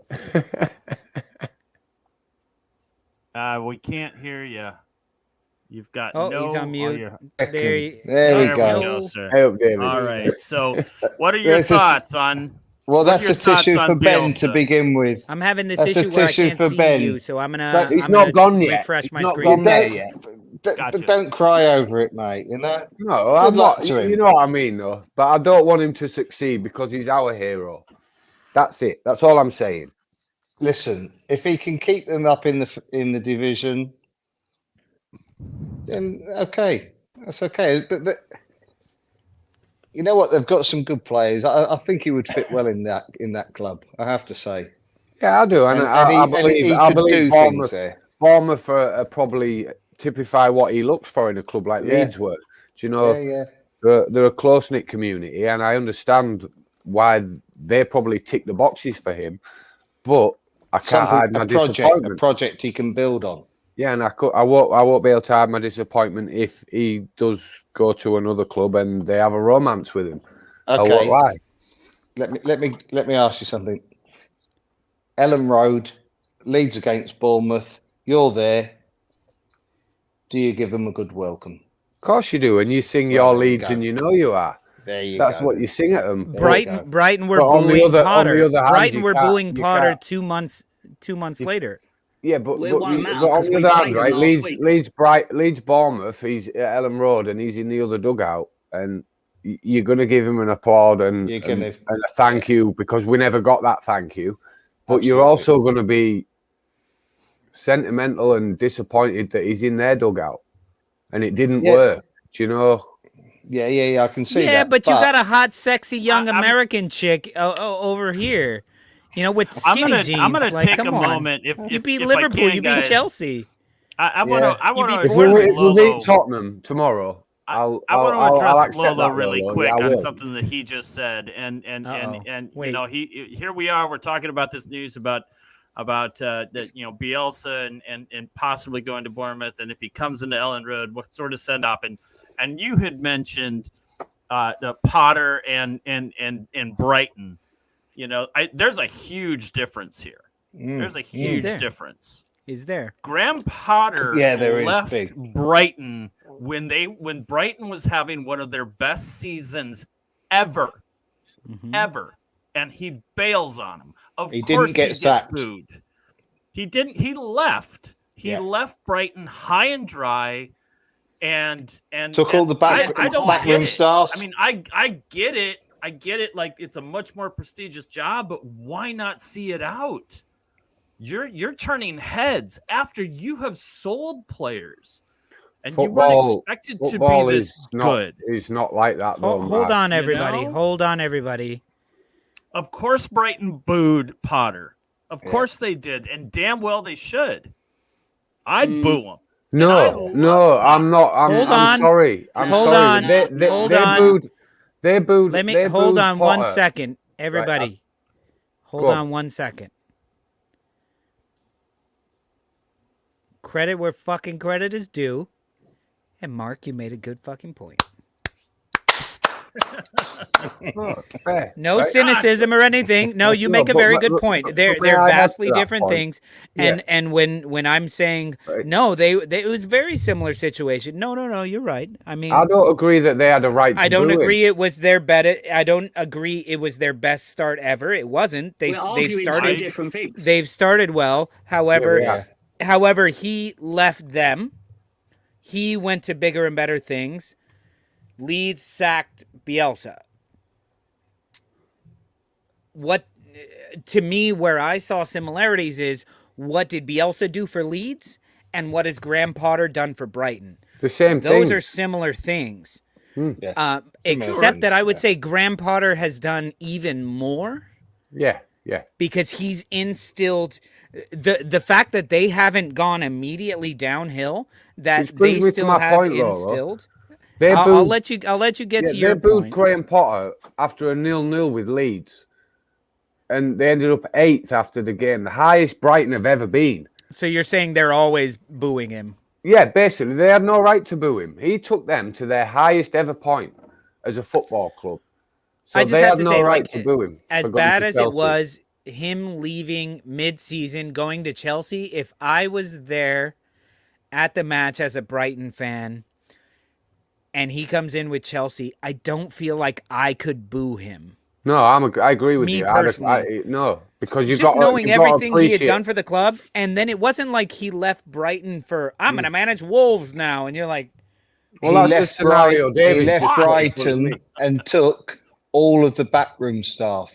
We can't hear you. You've got he's on mute. There we go. Sir. Hey, David. All right. So, what are your thoughts on? Well, that's a tissue for Ben to begin with. I'm having this issue where I can't see you, so I'm gonna. He's not gone yet. Refresh my not screen. gone there yet. Gotcha. But don't cry over it, mate. You know. No, I'm luck not. to him. You know what I mean, though. But I don't want him to succeed because he's our hero. That's it. That's all I'm saying. Listen, if he can keep them up in the division, then okay, that's okay. But you know what? They've got some good players. I think he would fit well in that club. I have to say. Yeah, I do, and I believe Bournemouth probably typify what he looks for in a club like Leeds were. Do you know? Yeah. They're a close knit community, and I understand why they probably tick the boxes for him. But I can't hide my disappointment. A project he can build on. Yeah, and I won't be able to hide my disappointment if he does go to another club and they have a romance with him. Okay. I won't lie. Let me ask you something. Ellen Road, Leeds against Bournemouth. You're there. Do you give them a good welcome? Of course you do, and you sing your Leeds, and you know you are. There you That's go. what you sing at them. Brighton were booing Potter. Brighton were booing Potter 2 months later. Yeah, but on the other hand, right? Leeds Bournemouth. He's at Ellen Road, and he's in the other dugout, and you're going to give him an applaud and a thank you because we never got that thank you. But you're also going to be sentimental and disappointed that he's in their dugout and it didn't work. Do you know? Yeah, I can see that. Yeah, but you got a hot, sexy young American chick over here, you know, with skinny jeans. I'm gonna take a moment. You beat Liverpool, you beat Chelsea. I want to if we beat Tottenham tomorrow, I want to address Lolo that, really Lolo. quick on something that he just said, and you know, here we are. We're talking about this news about that, you know, Bielsa and possibly going to Bournemouth, and if he comes into Ellen Road, what sort of send off? And you had mentioned the Potter and Brighton. You know, there's a huge difference here. There's a huge difference. Is there? Graham Potter left Brighton when Brighton was having one of their best seasons ever, and he bails on him. Of course, he gets booed. He didn't. He left. He left Brighton high and dry, and took all the backroom staff. I mean, I get it. I get it. Like, it's a much more prestigious job, but why not see it out? You're turning heads after you have sold players, and you weren't expected to be this good. It's not like that, though. Hold on, everybody. You know? Hold on, everybody. Of course, Brighton booed Potter. Of course they did, and damn well they should. I'd boo him. No, I'm not. I'm sorry. Hold on. They booed. Let me hold on Potter. 1 second, everybody. Right, hold on 1 second. Credit where fucking credit is due. And Mark, you made a good fucking point. No cynicism or anything. No, you make a very good point. They're vastly different things. And when I'm saying no, it was a very similar situation. No, you're right. I mean, I don't agree that they had a right to I don't agree it was their better. I don't agree it was their best start ever. It wasn't. They've started well. However, he left them. He went to bigger and better things. Leeds sacked Bielsa. What, to me, where I saw similarities is what did Bielsa do for Leeds and what has Graham Potter done for Brighton? The same thing. Those are similar things. Except that I would say Graham Potter has done even more. Yeah. Because he's instilled the fact that they haven't gone immediately downhill, that they still have instilled. I'll let you get to your point. They booed Graham Potter after a 0-0 with Leeds, and they ended up 8th after the game, the highest Brighton have ever been. So you're saying they're always booing him? Yeah, basically they had no right to boo him. He took them to their highest ever point as a football club. So they had no right to boo him. As bad as it was, him leaving mid-season, going to Chelsea, if I was there at the match as a Brighton fan and he comes in with Chelsea, I don't feel like I could boo him. No, I agree with Me you. personally. No, because you've Just got knowing you've got to everything he had appreciate- done for the club, and then it wasn't like he left Brighton for I'm going to manage Wolves now, and you're like, Well, he that's the left scenario. David He left just put in front of Brighton me. and took all of the backroom staff.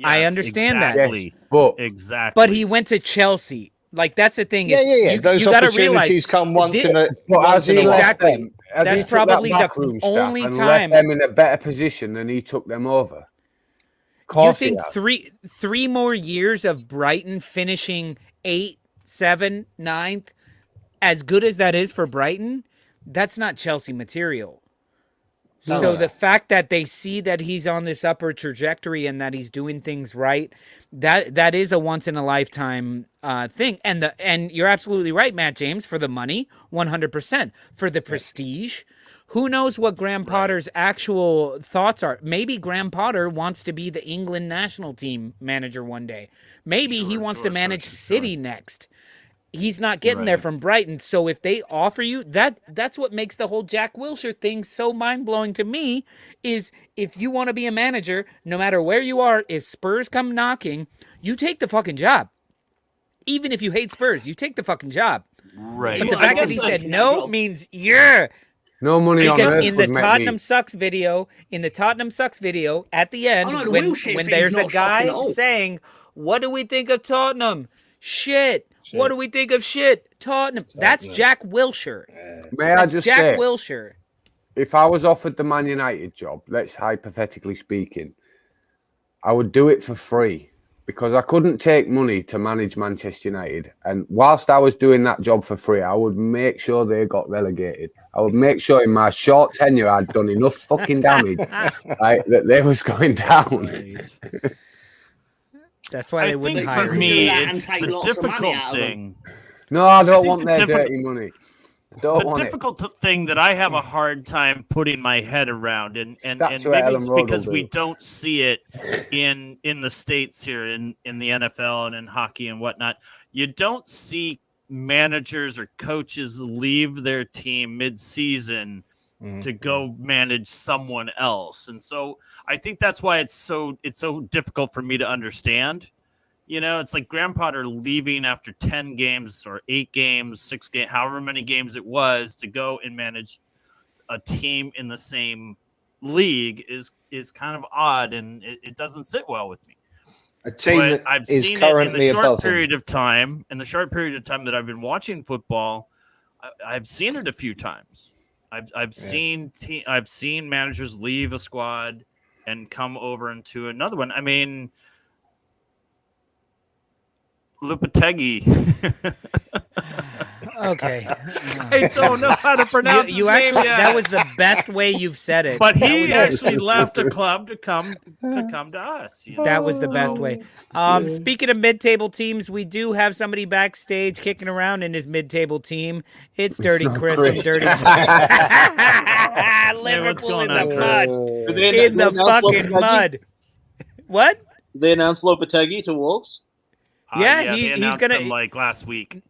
I Yes, understand that. exactly. Yes, but Exactly. but he went to Chelsea. Like that's the thing. Yeah, Is yeah, yeah. You, Those you got to realize opportunities come once thi- in a But once as in he a while. left Exactly. them, as That's he took probably that the backroom staff only and time- left them in a better position than he took them over. Of You course he think has. three more years of Brighton finishing 8th, 7th, 9th, as good as that is for Brighton, that's not Chelsea material. No. So the fact that they see that he's on this upward trajectory and that he's doing things right, that is a once in a lifetime thing. And you're absolutely right, Matt James, for the money, 100%. For the prestige, who knows what Graham Potter's actual thoughts are? Maybe Graham Potter wants to be the England national team manager one day. Maybe he wants to manage City next. He's not getting there from Brighton. So if they offer you that's what makes the whole Jack Wilshere thing so mind-blowing to me, is if you want to be a manager, no matter where you are, if Spurs come knocking, you take the fucking job. Even if you hate Spurs, you take the fucking job. Right. But the I fact that guess he that's- said no means yeah. No money on Because earth in would the make Tottenham me. Sucks video, at the end, Oh, no, the when Wilshere there's thing's a not shocking guy at all. saying, "What do we think of Tottenham? Shit. What do we think of shit? Tottenham." That's Jack Wilshere. May I That's just Jack say, Wilshere. if I was offered the Man United job, let's hypothetically speaking, I would do it for free because I couldn't take money to manage Manchester United. And whilst I was doing that job for free, I would make sure they got relegated. I would make sure in my short tenure I'd done enough fucking damage right, that they was going down. That's why I they wouldn't think hire for him. me, that and it's take the lots of money difficult out of them. thing. No, I don't think want the their difficult- dirty money. I don't The want it. difficult thing that I have a hard time putting my head around, and Statue maybe at Ellen it's Road because will we do. don't see it in the States here in the NFL and in hockey and whatnot. You don't see managers or coaches leave their team mid-season to go manage someone else, and so I think that's why it's so difficult for me to understand. You know, it's like Graham Potter leaving after 10 games or 8 games, 6 games, however many games it was, to go and manage a team in the same league is kind of odd, and it doesn't sit well with me. A team But that I've is seen it in currently the short above period him. of time. In the short period of time that I've been watching football, I've seen it a few times. I've seen managers leave a squad and come over into another one. I mean, Lopetegui. Okay. I don't know how to pronounce You his name actually yet. that was the best way you've said it. But That he was- actually left a club to come to us. You know? That was the best way. Speaking of mid-table teams, we do have somebody backstage kicking around in his mid-table team. It's Dirty not Chris from Chris. Dirty Hey, what's Liverpool going in the on, mud. Chris? Did they In the announce fucking Lopetegui? mud. What? Did they announced Lopetegui to Wolves? Yeah, they he's announced gonna- him like last week.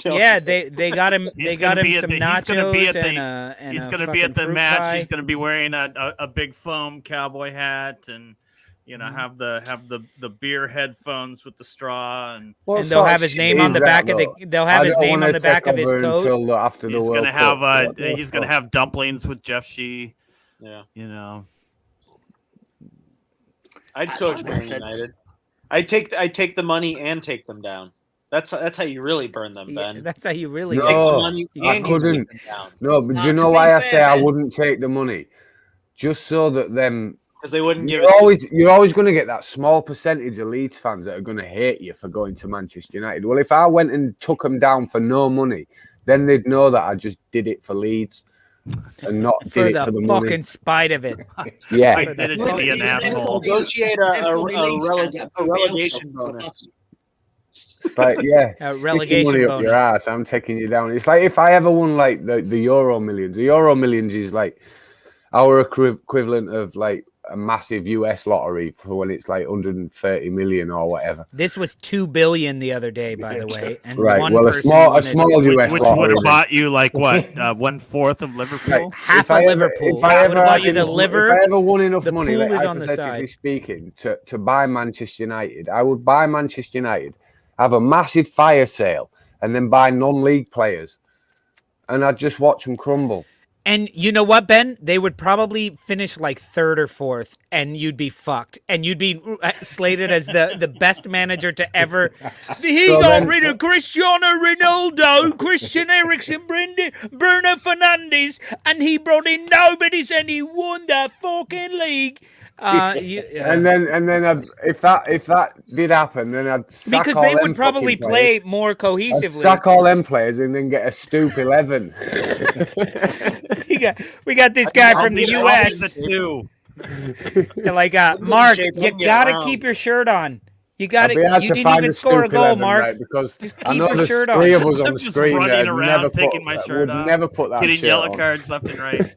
Yeah, they got him. He's They got gonna him be at some the- he's gonna be nachos at the- and He's a going to be at the fucking fruit match. pie. He's going to be wearing a big foam cowboy hat and have the beer headphones with the straw, and And they'll have his name on the back of the. They'll have his name on the back of his coat. until after the he's World going to have Cup. What the he's going to fuck? have dumplings with Jeff Shee. Yeah, You know, I'd coach Man United. I'd take the money and take them down. That's how you really burn them, Yeah, Ben. that's how you really. No, Take the Oh, money I and you couldn't. take them down No, but Now, do you to know be why I fair, say I Ben- wouldn't take the money? Just so that then because they wouldn't give you're it. you're always going to get that small percentage of Leeds fans that are going to hate you for going to Manchester United. Well, if I went and took them down for no money, then they'd know that I just did it for Leeds and not For did it the for the fucking money. spite of it. Yeah, I did it to be an Well, asshole. Negotiate a relegation bonus. it's like yeah, A stick your relegation money up your bonus. ass. I'm taking you down. It's like if I ever won like the Euro Millions. The Euro Millions is like our equivalent of like a massive US lottery for when it's like 130 million or whatever. This was $2 billion the other day, by the way, and Right. one Well, a person small wanted US Which lottery. would have then. bought you like what, 1/4 of Liverpool? half If I of ever- Liverpool. If I That would ever have had bought you the enough- liver. if I ever won enough the money, pool like, is on the hypothetically side. speaking, to buy Manchester United, I would buy Manchester United, have a massive fire sale, and then buy non-league players, and I'd just watch them crumble. And you know what, Ben? They would probably finish like 3rd or 4th, and you'd be fucked. And you'd be slated as the best manager to ever. He So got then- rid of Cristiano Ronaldo, Christian Eriksen, Bruno Fernandes, and he brought in nobody, and he won the fucking league. And then if that did happen, then I'd sack Because all they them would probably fucking play players. more I'd cohesively. sack all them players and then get a Stoop 11. We got this guy from the I'll be U.S. the two. They're like, Mark, shape, you let me get gotta around. keep your shirt on. You I'd gotta. be hard You to didn't find even a score a Stoop goal, 11, Mark. right? Because Just I keep know your there's shirt 3 on. of us on I'm the just screen running that around, never taking put, my would shirt off, never put that getting shirt yellow on. cards left and right.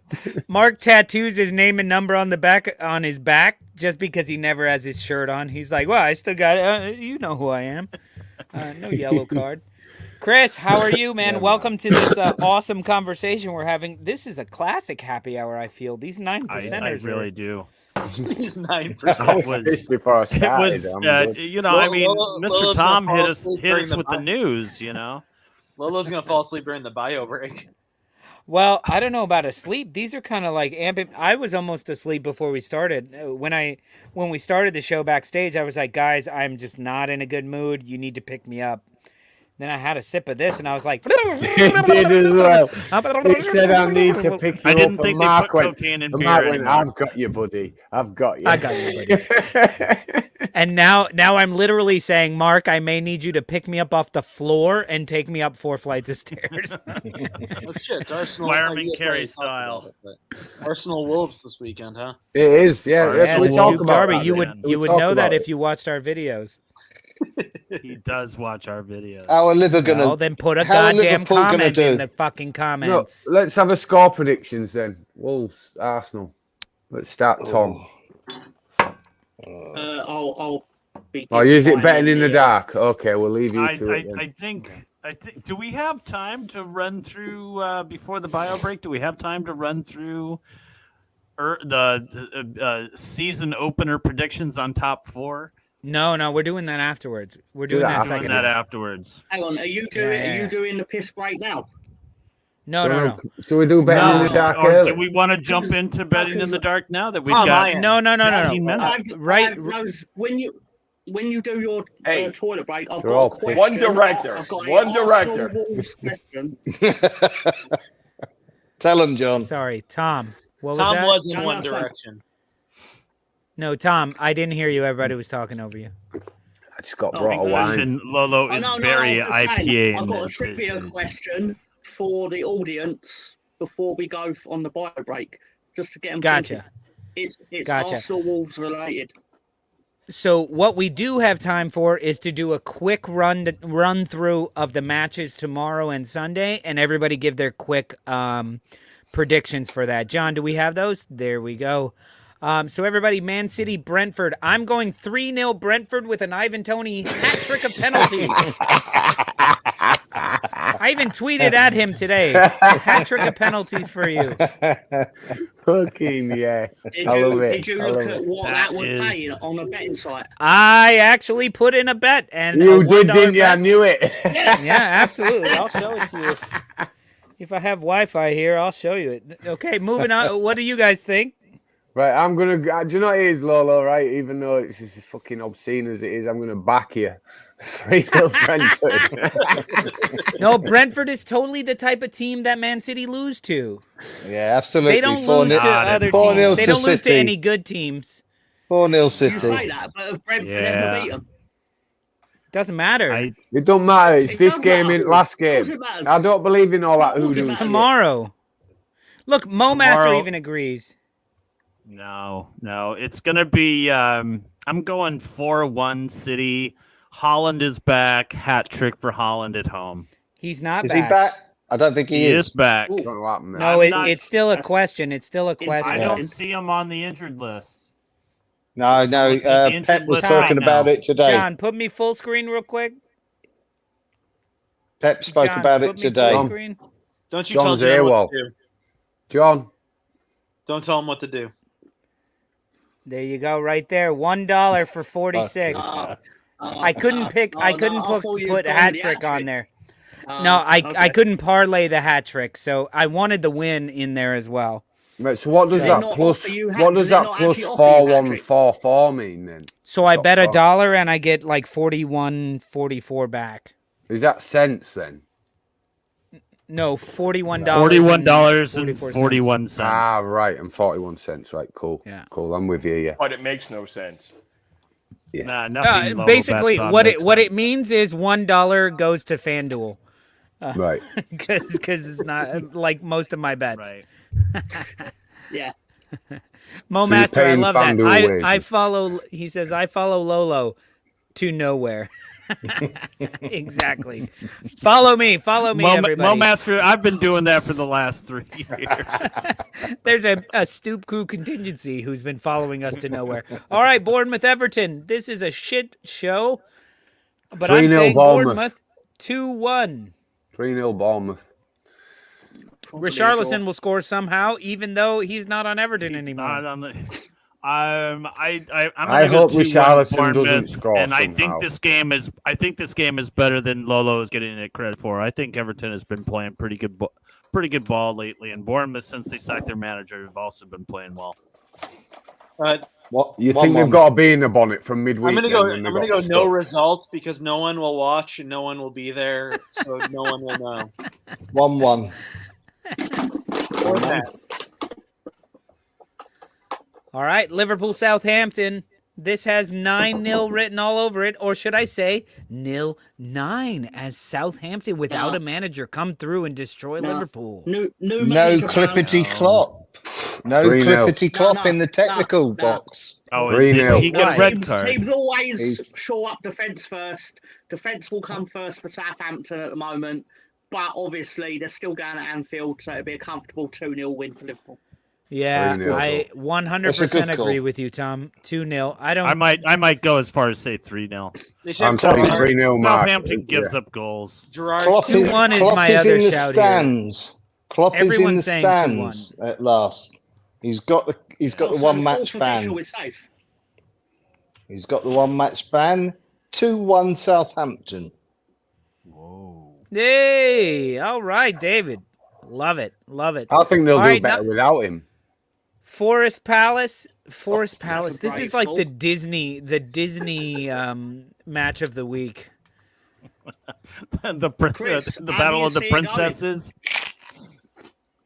Mark tattoos his name and number on the back on his back just because he never has his shirt on. He's like, well, I still got it. You know who I am. No yellow card. Chris, how are you, man? Welcome to this awesome conversation we're having. This is a classic happy hour, I feel. These 9%ers I really do. He's 9%. I was was- pissed before I It started. was, I'm good. I mean, Lolo's Mr. gonna Tom fall hit us asleep during the with the bio. news, you know. Lolo's gonna fall asleep during the bio break. Well, I don't know about asleep. These are kind of like amping. I was almost asleep before we started. When we started the show backstage, I was like, guys, I'm just not in a good mood. You need to pick me up. Then I had a sip of this, and I was like, It did as well. He said, I need to pick you I didn't up. think and they Mark put went, cocaine in and beer Mark went, anymore. I've got you, buddy. I've got you. I got you, buddy. And now I'm literally saying, Mark, I may need you to pick me up off the floor and take me up 4 flights of stairs. Oh shit, it's Arsenal. Fireman you guys Carey already talked style. about it, but Arsenal Wolves this weekend, huh? It is, yeah. Yeah, That's what we the talk Stoop about. Darby, that, you man. would talk know that about if it. you watched our videos. He does watch our videos. How are Liverpool Well, gonna? then put a how are goddamn Liverpool gonna comment do? in the fucking No, comments. let's have a score predictions then. Wolves, Arsenal. Let's start, Tom. I'll be. Oh, is it fine betting in the here. dark? Okay, we'll leave you to it. Then. I think. Do we have time to run through before the bio break? Do we have time to run through the season opener predictions on top 4? No, we're doing that afterwards. We're Do doing that that after. Doing second. that half. afterwards. Hang on, are you doing the piss break now? No. Should we do betting in No, the dark Or early? do we want to jump into betting in the dark now that we've Oh, got? my No. 15 minutes. Right. When you do your Hey, toilet break, I've they're got all a question. One director. I've got a One Arsenal director. Wolves question. Tell him, John. Sorry, Tom. What was Tom that? was in No, One that's fine. Direction. No, Tom, I didn't hear you. Everybody was talking over you. I just got Oh, brought a wine. Listen, Lolo Oh, is no, I very was just saying, IPA. I've in got a this. trivia question for the audience before we go on the bio break, just to get them Gotcha. thinking. It's Gotcha. Arsenal Wolves related. So what we do have time for is to do a quick run through of the matches tomorrow and Sunday, and everybody give their quick predictions for that. John, do we have those? There we go. So everybody, Man City, Brentford. I'm going 3-0 Brentford with an Ivan Toney hat trick of penalties. I even tweeted at him today. Hat trick of penalties for you. Fucking yes. Did I love you, it. did you I look love at it. what That that would is- pay on a betting site? I actually put in a bet, and You a did, $1 didn't you? I bet- knew it. Yeah, absolutely. I'll show it to you. If I have Wi-Fi here, I'll show you it. Okay, moving on. What do you guys think? Right, I'm gonna. Do you know what it is, Lolo? Right, even though it's as fucking obscene as it is, I'm gonna back you. 3-0 Brentford. No, Brentford is totally the type of team that Man City lose to. Yeah, absolutely. They don't 4-0 lose to Got it. other 4-0 teams. They to don't lose to City. any good teams. 4-0 You City. say that, but have Brentford Yeah. ever beat them? Doesn't matter. It don't matter. It's It this does game matter. in last Of game. course it matters. I don't believe in all that Of course it hoodoo. matters. shit. Tomorrow. Look, Mo Master Tomorrow- even agrees. No. It's gonna be. I'm going 4-1 City. Holland is back. Hat trick for Holland at home. He's not Is back. he back? I don't think he He is. is back. Ooh. Don't know what happened there. No, I'm not- it's still a That's- question. It's still a question. I Yeah. don't see him on the injured list. No. Looking at the Pep instant was list talking right about now. it today. John, put me full screen real quick. Pep spoke John, about put it me today. full screen. Don't you John's tell John what AWOL. to do. John, Don't tell him what to do. There you go, right there. $1 for 46. I couldn't pick. I couldn't put hat trick on there. No, I couldn't parlay the hat trick, so I wanted the win in there as well. right, so what does They that not plus? offer you What does they that not plus actually offer you hat-trick? 4144 mean then? So I Top bet off. $1 and I get like 41.44 back. Is that cents then? No, $41. $41.41. Ah, right, and 41 cents. Right, cool. Yeah. Cool. I'm with you. Yeah. But it makes no sense. Nah, nothing Lolo Basically, bets on what makes it sense. means is $1 goes to FanDuel Right. because it's not like most of my bets. Right. Yeah. Mo So you're Master, I paying love that. FanDuel I wages. follow. He says I follow Lolo to nowhere. Exactly. Follow me, everybody. Mo Master, I've been doing that for the last 3 years. There's a Stoop crew contingency who's been following us to nowhere. All right, Bournemouth Everton. This is a shit show, but I'm 3-0 saying Bournemouth. 2-1. 3-0 Bournemouth. Probably a Richarlison draw. will score somehow, even though he's not on Everton He's anymore. not on the. I'm I gonna go hope 2-1 Richarlison Bournemouth, doesn't score and I somehow. think this game is. I think this game is better than Lolo is getting it credit for. I think Everton has been playing pretty good ball lately, and Bournemouth, since they sacked their manager, have also been playing well. What You one think they've one. got to be in the bonnet from midweek? I'm gonna then go. when I'm they gonna got go stuffed? no result because no one will watch and no one will be there, so no one will know. 1-1. Or that. All right, Liverpool Southampton. This has 9-0 written all over it, or should I say 0-9, as Southampton, without a manager, come through and destroy Liverpool. No No manager clippity found. clop. No 3-0. clippity clop No, in the technical no. box. Oh, 3-0. did he get a red Teams, card? teams always He's- shore up defence first. Defence will come first for Southampton at the moment, but obviously they're still going to Anfield, so it'll be a comfortable 2-0 win for Liverpool. Yeah, 3-0. I That's a 100% good call. agree with you, Tom. 2-0. I might go as far as say 3-0. They should I'm have saying Gerard, 3-0 Mark. Southampton gives up goals. Gerard Klopp is, 2-1 is Klopp my is other in the shout here. stands. Klopp is in Everyone's the saying stands at last. He's got the Also, one match fourth ban. official is safe. He's got the one match ban. 2-1 Southampton. Hey, all right, David. Love it. Love it. I think they'll All do right, better now- without him. Forest Palace. Forest that's Palace. a This is brave like call. the Disney match of the week. the how battle do of the you see it going? princesses.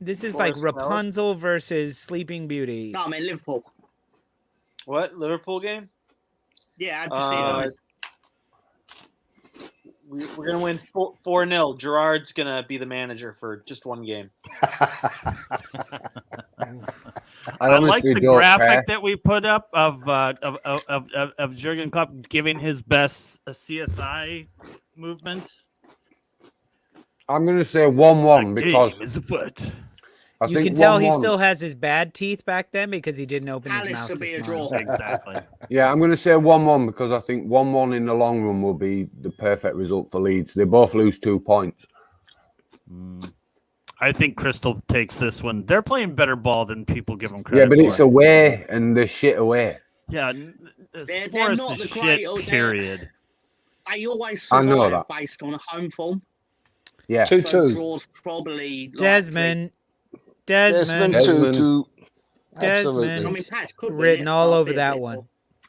This is like Forest Palace? Rapunzel versus Sleeping Beauty. No, I mean Liverpool. What Liverpool game? Yeah, how'd you see it going? We're gonna win 4-0. Gerard's gonna be the manager for just one game. I I like honestly the don't graphic care. that we put up of Jurgen Klopp giving his best CSI movement. I'm going to say 1-1 The because game is afoot. I You think can tell 1-1. he still has his bad teeth back then because he didn't open his Palace mouth will to be a smile. draw. Exactly. Yeah, I'm going to say 1-1 because I think 1-1 in the long run will be the perfect result for Leeds. They both lose 2 points. I think Crystal takes this one. They're playing better ball than people give them Yeah, credit but for. it's away and they're shit away. Yeah, They're Forest not is the shit, great- they're- period. They always I know survive that. based on a home form. Yeah. So 2-2. draws probably likely. Desmond. Desmond Desmond. 2-2. Desmond. Absolutely. I mean, Pats could Written win it, all but over it'd be that a bit one. more.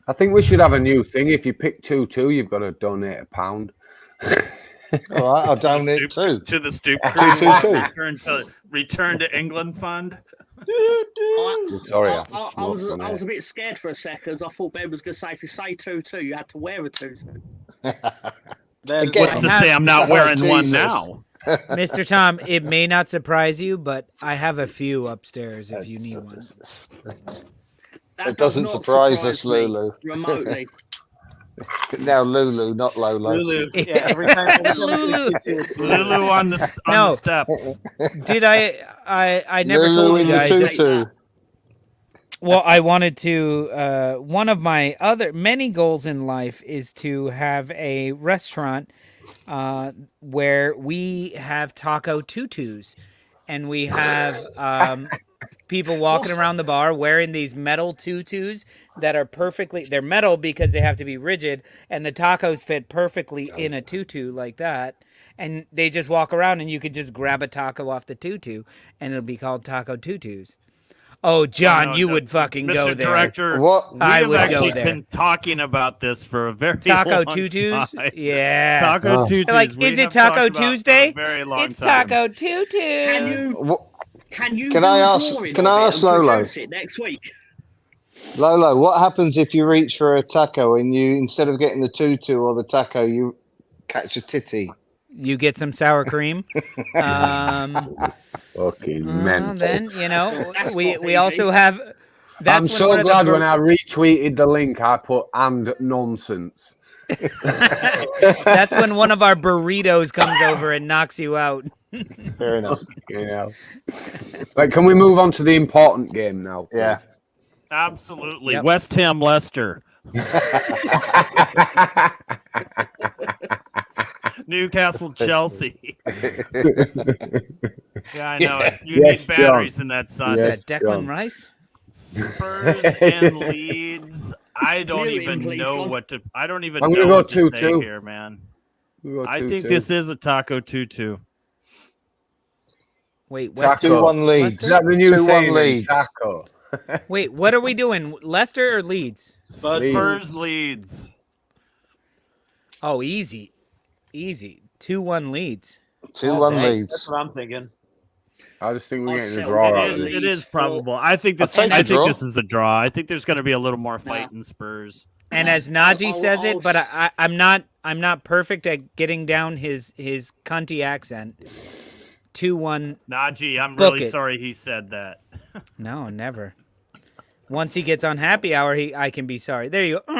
I think we should have a new thing. If you pick 2-2, you've got to donate £1. All right, I'll donate too. To the Stoop 2-2. Return to England fund. Sorry, I smoked on was air. a bit scared for a second. I thought Ben was going to say if you say 2-2, you had to wear a 2-2. That is Again. What's to say I'm not wearing one Jesus. now? Mr. Tom, it may not surprise you, but I have a few upstairs if you need one. That It doesn't does not surprise us, me Lulu. remotely. Now Lulu, not Lolo. Lulu. Yeah, every time. Lulu. Lulu on the No. the steps. Did I never Lulu told in you the guys. 2-2. Well, I wanted to. One of my many goals in life is to have a restaurant where we have taco tutus, and we have people walking around the bar wearing these metal tutus that are they're metal because they have to be rigid, and the tacos fit perfectly in a tutu like that. And they just walk around, and you could just grab a taco off the tutu, and it'll be called taco tutus. Oh, John, no, you no, would fucking Mr. go there. Director, What? we I have would go actually there. been talking about this for a very Taco long tutus? time. Yeah. Taco Oh. tutus. They're like, we is it have talked Taco about for a Tuesday? very long It's time. Taco Tutus. Can you Can do I a ask- drawing can of I it ask and Lolo? produce it next week? Lolo, what happens if you reach for a taco and you, instead of getting the tutu or the taco, you catch a titty? You get some sour cream. Fucking mental. Then, That's we not also PG. have... That's I'm when so one of the glad when I retweeted the link, I put "and nonsense." That's when one of our burritos comes over and knocks you out. Fair enough. Right, can we move on to the important game now? Please? Yeah. Absolutely. Yep. West Ham Leicester. Newcastle Chelsea. Yeah, I know. You Yes, need batteries John. in that sun. Yes. Is that Declan John. Rice? Spurs and Leeds. I don't Knew him, even please, know John. what to. I don't even I'm know gonna go what to say 2-2. here, man. We go I 2-2. think this is a taco tutu. Wait, Taco. West... 2-1 Leeds. Is that the new 2-1 saying? Leeds. Taco. Wait, what are we doing? Leicester or Leeds? Spurs Leeds. Oh, easy. 2-1 Leeds. 2-1 day. Leeds. That's what I'm thinking. I just think we're I'll getting a settle draw for out of Leeds. this. It is for- probable. I think this. I'll take I a think draw. this is a draw. I think there's going to be a little more fight in Spurs. And as Najee I'll- says I'll- it, but I'm not perfect at getting down his cunty accent. 2-1. Najee, I'm Book really it. sorry he said that. No, never. Once he gets on Happy Hour, I can be sorry. There you go.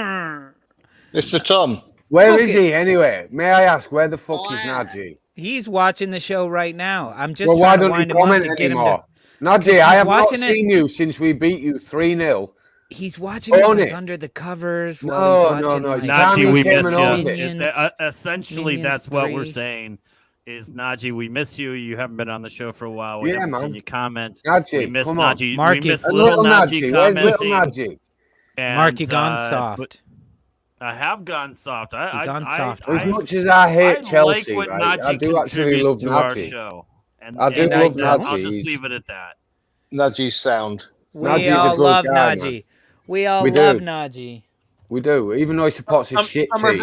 Mr. Tom. Where is he anyway? May I ask where the fuck is Oh, Najee? He's watching the show right now. I'm just Well, why trying to don't wind you him up comment to get him anymore? to. Najee, I he's have not watching it. seen you since we beat you 3-0. He's watching it Own like it. under the covers No, while he's no, watching. no, it's like, time Najee, he we came miss and owned you. it. Minions. Essentially, Minions that's what we're 3. saying. Is Najee, we miss you. You haven't been on the show for a while. We Yeah, haven't man. seen you comment. Najee, We miss come on. Najee. Marky. We miss And little Najee Where's commenting. little Najee? And, Mark, you gone soft. but I have gone soft. You gone soft. As much as I hate I Chelsea, like what right, I Najee do actually love contributes to our Najee. show. And, I do and love I'll Najee. just He's- leave it at that. Najee's sound. We Najee's a all good love guy, Najee. We all We do. love Najee. We do, even though he supports his shit team.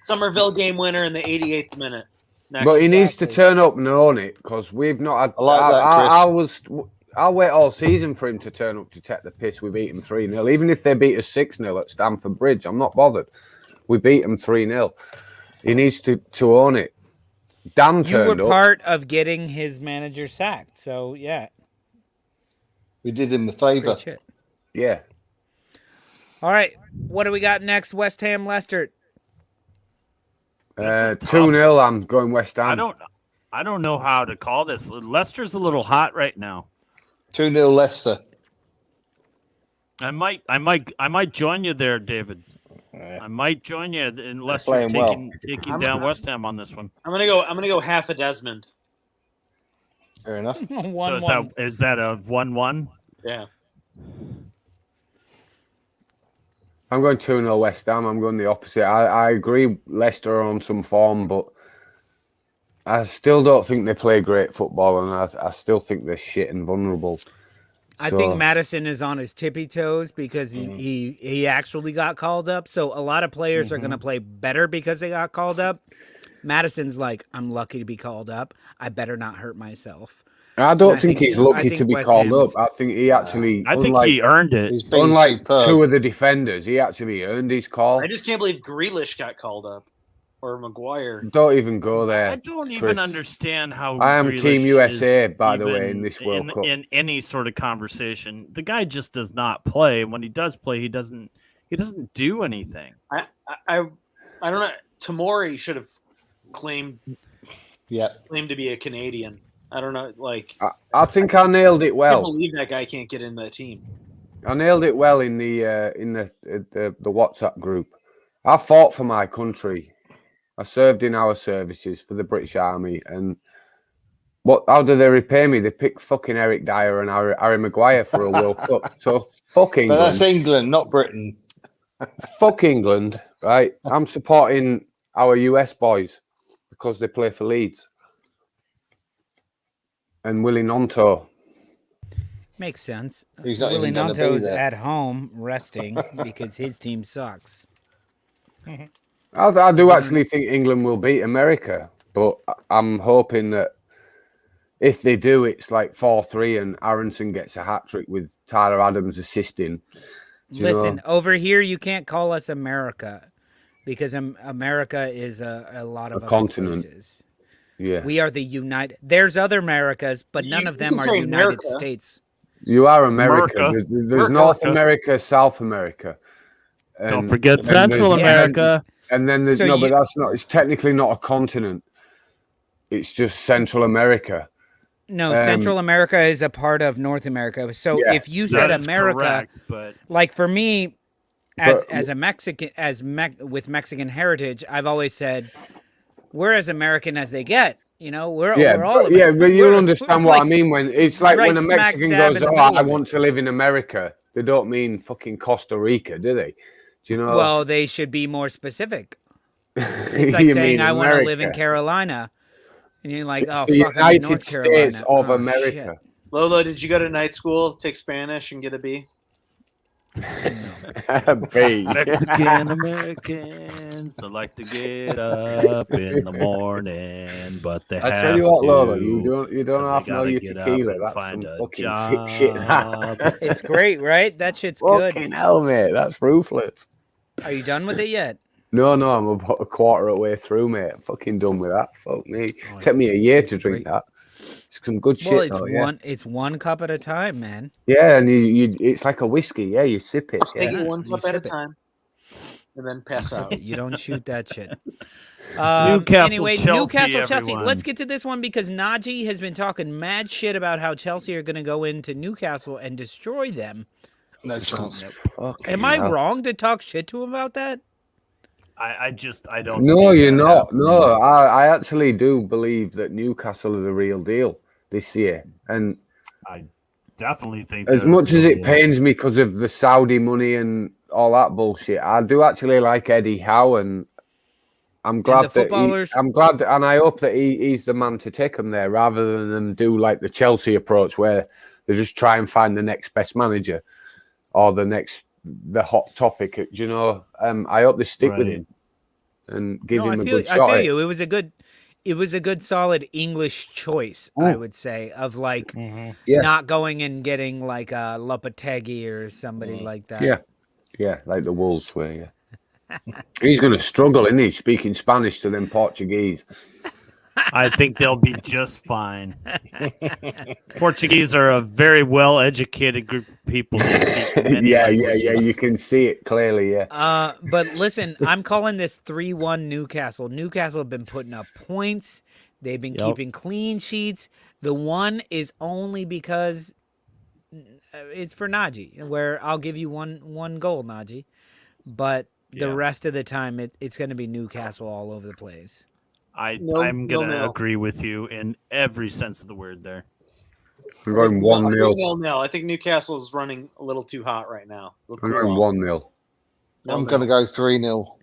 Somerville game winner in the 88th minute. Next. But he needs to Exactly. turn up and own it because we've not had. I like that, Chris. I'll wait all season for him to turn up to take the piss. We beat him 3-0. Even if they beat us 6-0 at Stamford Bridge, I'm not bothered. We beat him 3-0. He needs to own it. Dan You turned were up. part of getting his manager sacked. So, yeah. We did him a favour. Great shit. Yeah. All right. What do we got next? West Ham, Leicester. This is tough. 2-0. I'm going West Ham. I don't know how to call this. Leicester's a little hot right now. 2-0 Leicester. I might join you there, David. Yeah. I might join you in Leicester playing well. taking down West Ham on this one. I'm gonna go half a Desmond. Fair enough. 1-1. So is that a 1-1? Yeah. I'm going 2-0 West Ham. I'm going the opposite. I agree Leicester are on some form, but I still don't think they play great football, and I still think they're shit and vulnerable. I So- think Madison is on his tippy toes because he actually got called up. So a lot of players are going to play better because they got called up. Madison's like, I'm lucky to be called up. I better not hurt myself. I don't I think think- he's lucky I to think be West called Ham's- up. I think he actually, I think he earned it. He's been unlike superb. two of the defenders, he actually earned his call. I just can't believe Grealish got called up or Maguire. Don't even go there. I don't even Chris. understand how I am Grealish Team USA, is by the way, even in this World Cup. in any sort of conversation. The guy just does not play. And when he does play, he doesn't do anything. I don't know. Tamori should have claimed Yeah. to be a Canadian. I don't know. Like, I think I nailed it I can't well. believe that guy can't get in the team. I nailed it well in the WhatsApp group. I fought for my country. I served in our services for the British Army, and how do they repay me? They pick fucking Eric Dyer and Harry Maguire for a World Cup. So fuck England. But that's England, not Britain. Fuck England, right? I'm supporting our US boys because they play for Leeds. And Willie Nonto. Makes sense. He's not Willie even gonna be Nonto's there. at home resting because his team sucks. I do actually think England will beat America, but I'm hoping that if they do, it's like 4-3 and Aronson gets a hat-trick with Tyler Adams assisting. Listen, over here, you can't call us America because America is a lot of A other continent. places. Yeah. We are the United. There's other Americas, but none of them can are say United America. States. You are America. America. There's North America, South America. Don't forget and Central there's- America. And then there's So but you- that's not. It's technically not a continent. It's just Central America. No, Central America is a part of North America. So Yeah, if you said That is America, correct, but like for me, as But- a Mexican, with Mexican heritage, I've always said we're as American as they get. You know, we're all but American. you'll understand what I like- mean when it's like right when a smack Mexican dab goes, in the "Oh, middle I of it." want to live in America." They don't mean fucking Costa Rica, do they? Do you know? Well, they should be more specific. It's like You saying mean I want to live in America. Carolina, and you're like, It's oh the fuck, I'm in United North Carolina. States of Oh, America. Lolo, did you go to night school, take Spanish, and get a B? B. Mexican Americans they like to get up in the morning, but they I have tell you what, to. Lola, you don't 'cause have they to know gotta your get up tequila. and That's find some a fucking sick shit. job. It's great, right? That shit's good. Fucking hell, mate. That's ruthless. Are you done with it yet? No, I'm about a quarter of the way through, mate. I'm fucking done with that. Fuck me. Oh, Take me a year it's to drink great. that. It's some good Well, shit, it's though, yeah. it's one cup at a time, man. Yeah, and it's like a whiskey. Yeah, you sip it. Take Yeah. it one you cup at a sip it. time, and then pass out. You don't shoot that shit. Newcastle, Anyway, Chelsea, Newcastle, Chelsea. everyone. Let's get to this one because Najee has been talking mad shit about how Chelsea are going to go into Newcastle and destroy them. No chance. Fucking Am I hell. wrong to talk shit to him about that? I don't. No, see you're that not. happening. No, I actually do believe that Newcastle are the real deal this year. And I definitely think as they're much the as real it deal. pains me because of the Saudi money and all that bullshit, I do actually like Eddie Howe, and I'm glad the that footballers- I'm glad, and I hope that he's the man to take them there rather than them do like the Chelsea approach where they just try and find the next best manager or the hot topic. Do you know? I hope they stick with Right. him and give No, him I a feel good shot. at it. you. It was a good solid English choice, I would say, of like Yeah. not going and getting like a Lopetegui or somebody like that. Yeah, like the Wolves were. Yeah. He's going to struggle, isn't he? Speaking Spanish to them Portuguese. I think they'll be just fine. Portuguese are a very well-educated group of people. Who speak many Yeah. languages. You can see it clearly. Yeah. But listen, I'm calling this 3-1 Newcastle. Newcastle have been putting up points. They've been keeping clean sheets. The one is only because it's for Najee, where I'll give you one goal, Najee. But the rest of the time, it's going to be Newcastle all over the place. I'm Nil, gonna nil. agree with you in every sense of the word there. I'm going 1-0. 0-0. I think Newcastle is running a little too hot right now. I'm going 1-0. I'm going to go 3-0.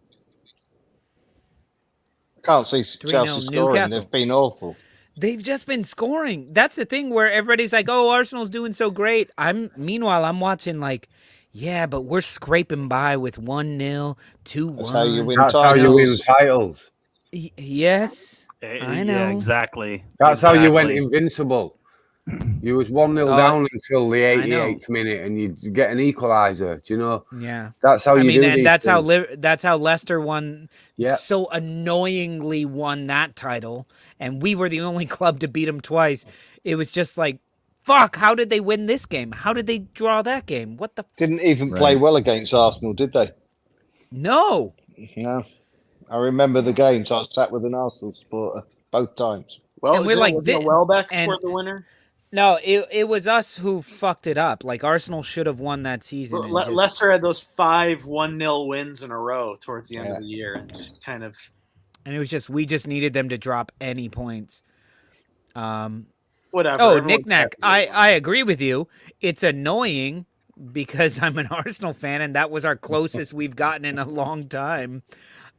I can't see 3-0 Chelsea scoring. Newcastle. They've been awful. They've just been scoring. That's the thing where everybody's like, "Oh, Arsenal's doing so great." Meanwhile, I'm watching like, yeah, but we're scraping by with 1-0, 2-1. That's how you win That's titles. how you win titles. Yes, I know. Yeah, exactly. That's how you went Exactly. invincible. You was 1-0 Oh, down until the I know. 88th minute, and you get an equaliser. Do you know? Yeah. That's how I you mean, do and these that's how Leicester won. Yeah. So annoyingly won that title, and we were the only club to beat them twice. It was just like, fuck. How did they win this game? How did they draw that game? What the? Didn't even play well against Arsenal, did they? No. No. I remember the games. I sat with an Arsenal supporter both times. Well, And we're like wasn't thi- Welbeck and- scored the winner. No, it was us who fucked it up. Like Arsenal should have won that season. And just, Leicester had those 5 1-0 wins in a row towards the end of the year, and just kind of. and it was just we just needed them to drop any points. Whatever. Oh, everyone's knick-knack. happy. I agree with you. It's annoying because I'm an Arsenal fan, and that was our closest we've gotten in a long time.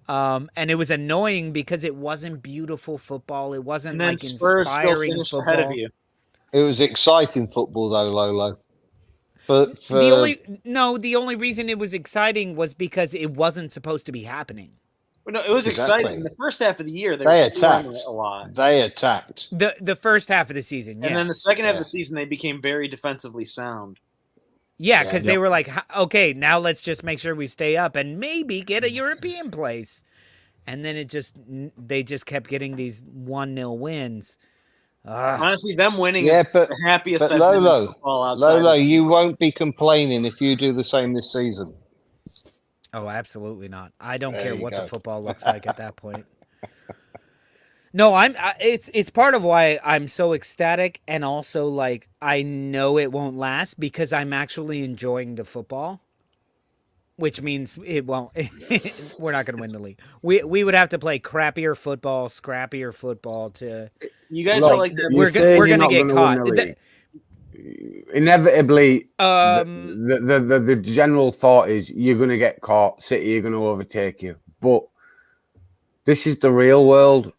And it was annoying because it wasn't beautiful football. It wasn't And then like Spurs still inspiring finished football. ahead of you. It was exciting football, though, Lolo. For The only reason it was exciting was because it wasn't supposed to be happening. Well, no, it was Exactly. exciting. In the first half of the year, they they were scoring attacked a lot. They attacked. The first half of the season, And then the yes. second half Yeah. of the season, they became very defensively sound. Yeah, because Yeah. they were like, okay, now let's just make sure we stay up and maybe get a European place. And then they just kept getting these 1-0 wins. Honestly, them winning Yeah, is but the happiest but I've been in Lolo, football outside. Lolo, you won't be complaining if you do the same this season. Oh, absolutely not. I don't There care you what go. the football looks like at that point. No, it's part of why I'm so ecstatic, and also like I know it won't last because I'm actually enjoying the football, which means it won't. We're not going to win the league. We would have to play crappier football, scrappier football to. You guys Look, are like that. you We're say we're you're gonna not get gonna win caught. the league. Inevitably, Um, the general thought is you're going to get caught. City are going to overtake you. But this is the real world.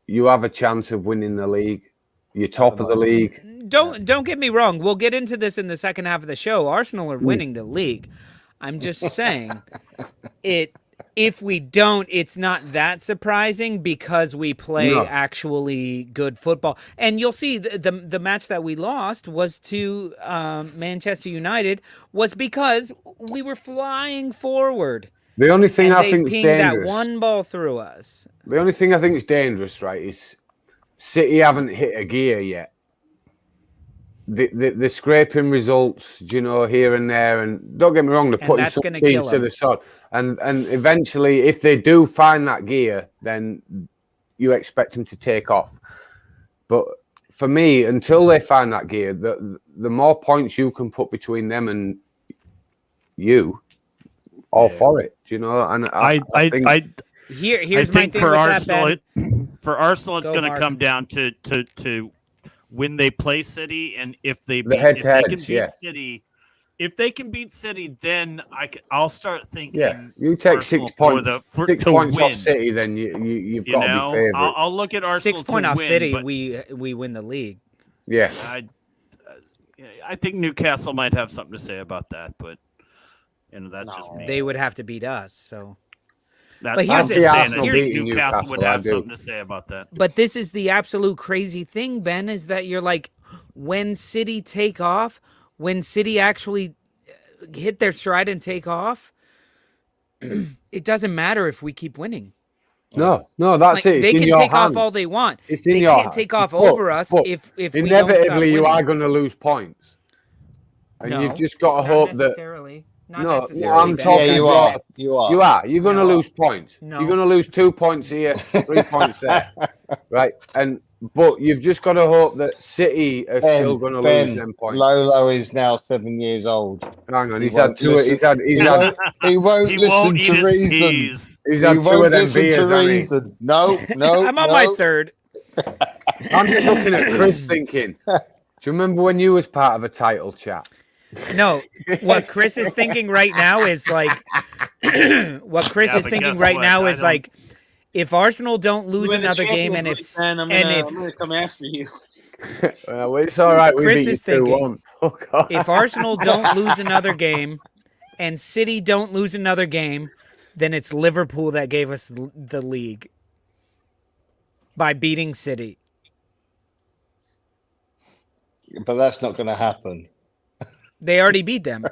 You have a chance of winning the league. You're top of the league. Don't get me wrong. We'll get into this in the second half of the show. Arsenal are winning the league. I'm just saying if we don't, it's not that surprising because we play No. actually good football. And you'll see the match that we lost was to Manchester United was because we were flying forward. The only thing And I they think is pinged that dangerous. one ball through us. The only thing I think is dangerous, right, is City haven't hit a gear yet. The scraping results, here and there, and don't get me wrong, they're putting that's some gonna teams kill to 'em. the side, and eventually, if they do find that gear, then you expect them to take off. But for me, until they find that gear, the more points you can put between them and you, all for it. And I think Here's I my think thing for with Arsenal, that, Ben. for Arsenal, it's Go, going to Mark. come down to when they play City, and if they The beat, if they head-to-heads, can beat yeah. City, if they can beat City, then I'll start thinking. yeah, you take Arsenal 6 points, to 6 points win. off City, then you've You got to know, be favourites. I'll look at Arsenal 6 point to off win, City, but we win the league. Yeah, I think Newcastle might have something to say about that, but that's just me. They would have to beat us. So, But But here's here's it. it. Arsenal Here's- beating Newcastle would Newcastle, I have do. something to say about that. but this is the absolute crazy thing, Ben, is that you're like, when City take off, when City actually hit their stride and take off, it doesn't matter if we keep winning. no, that's Like, it. It's they in can your take hand. off all they want. It's in They your can't hand. take off But- over us but if we don't stop inevitably you winning. are going to lose points, and No, you've just got to not hope that necessarily. Not No, necessarily. I'm Ben. talking Yeah, you about- are. You are. you are. You're going to No. lose points. No. You're going to lose 2 points here, 3 points there, right? But you've just got to hope that City are still going to lose them points. Lolo is now 7 years old. Hang on, He he's had won't two. listen. He's had He won't He listen won't eat to his reason. peas. he's He had 2 of won't them listen beers, to hasn't he? reason. No. I'm on my third. I'm just looking at Chris thinking, do you remember when you was part of a title chat? No, what Chris is thinking right now is like, what Chris Yeah, is but thinking guess right what? now I is don't- like, if Arsenal don't lose Win the another game and Champions if League, Ben, I'm gonna come after you. Well, it's all right. We Chris beat is you 2-1. thinking, Fuck off. if Arsenal don't lose another game and City don't lose another game, then it's Liverpool that gave us the league by beating City. But that's not going to happen. They already beat them.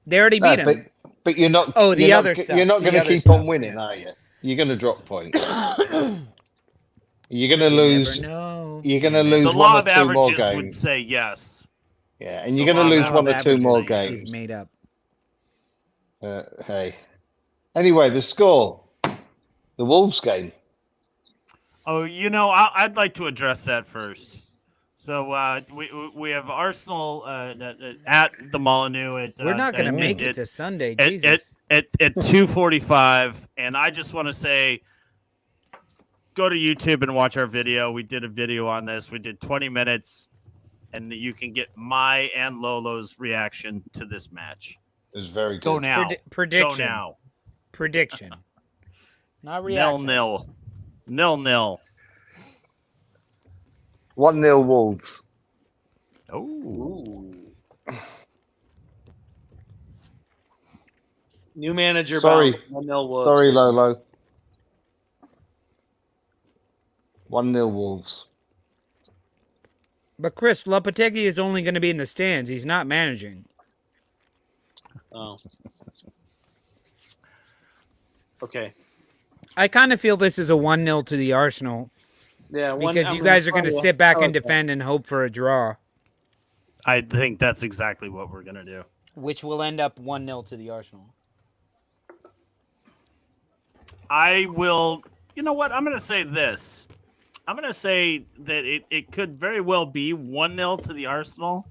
They already beat them. But you're not. Oh, the you're other not, stuff. You're not The going to other keep stuff, on winning, yeah. are you? You're going to drop points. You're going to You lose. never know. You're going to lose The one law or of two more averages would games. say yes. Yeah, and you're the going to law lose of one or two more Averages is games. made up. Hey. Anyway, the score. The Wolves game. Oh, I'd like to address that first. So we have Arsenal at the Molyneux at We're not going to make it to Sunday. Jesus. At 2:45, and I just want to say, go to YouTube and watch our video. We did a video on this. We did 20 minutes, and you can get my and Lolo's reaction to this match. It was very good. Go now. Prediction. Go now. Prediction. Not reaction. 0-0. 0-0. 1-0 Wolves. Oh. New manager. Sorry. Bounce, 1-0 Wolves. Sorry, Lolo. 1-0 Wolves. But Chris, Lopetegui is only going to be in the stands. He's not managing. Oh. Okay. I kind of feel this is a 1-0 to the Arsenal Yeah. because you guys are going to sit back and defend and hope for a draw, I think that's exactly what we're going to do. which will end up 1-0 to the Arsenal. I will. You know what? I'm going to say this. I'm going to say that it could very well be 1-0 to the Arsenal,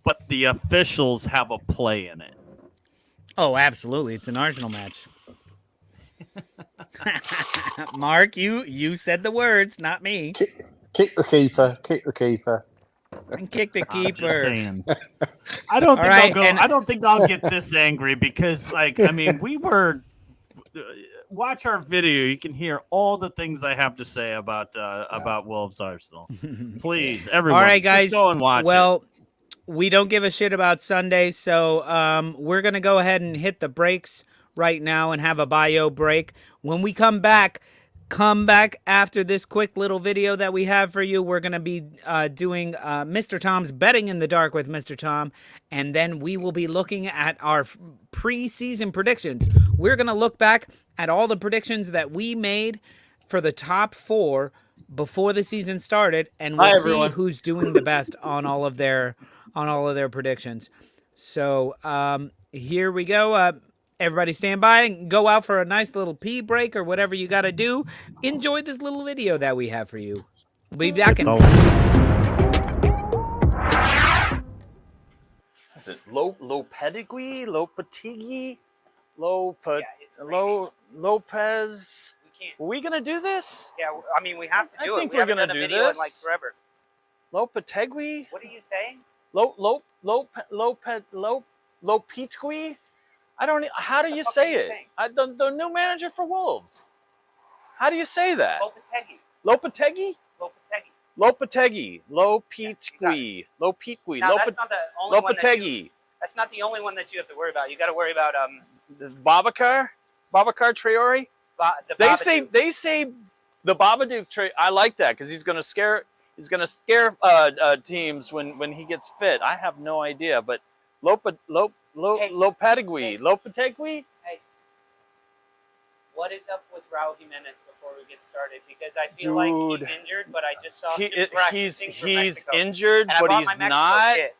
but the officials have a play in it. Oh, absolutely. It's an Arsenal match. Mark, you said the words, not me. Kick the keeper. Kick the keeper. Kick the I'm keeper. just saying. I don't think right, I'll go. and- I don't think I'll get this angry because, like, I mean, we were. Watch our video. You can hear all the things I have to say about Wolves Arsenal. Please, everyone. All right, guys. just go and watch Well, we don't give a shit about Sunday, so we're going to go ahead and hit the brakes right now and have a bio break. When we come back after this quick little video that we have for you. We're going to be doing Mr. Tom's Betting in the Dark with Mr. Tom, and then we will be looking at our preseason predictions. We're going to look back at all the predictions that we made for the top 4 before the season started, and we'll see who's doing the best on all of their predictions. So here we go. Everybody stand by and go out for a nice little pee break or whatever you got to do. Enjoy this little video that we have for you. We'll be back in. Is it Lopetegui? Lopez? Are we gonna do this? Yeah, I mean, we have to do it. Think we we're gonna do this. Forever. Lopetegui? What are you saying? Lopetegui? I don't. How do you say it? The new manager for Wolves. How do you say that? Lopetegui. Lopetegui. Lopetegui. Lopetegui. Now, that's not the only one Lopetegui. that's not the only one that you have to worry about. You got to worry about Babacar Traore. They say the Babadook. I like that because he's going to scare teams when he gets fit. I have no idea, but Lopetegui. Hey, what is up with Raul Jimenez before we get started? Because I feel like he's injured, but I just saw him practicing for he's Mexico. injured, And but I bought he's my Mexico not. kit.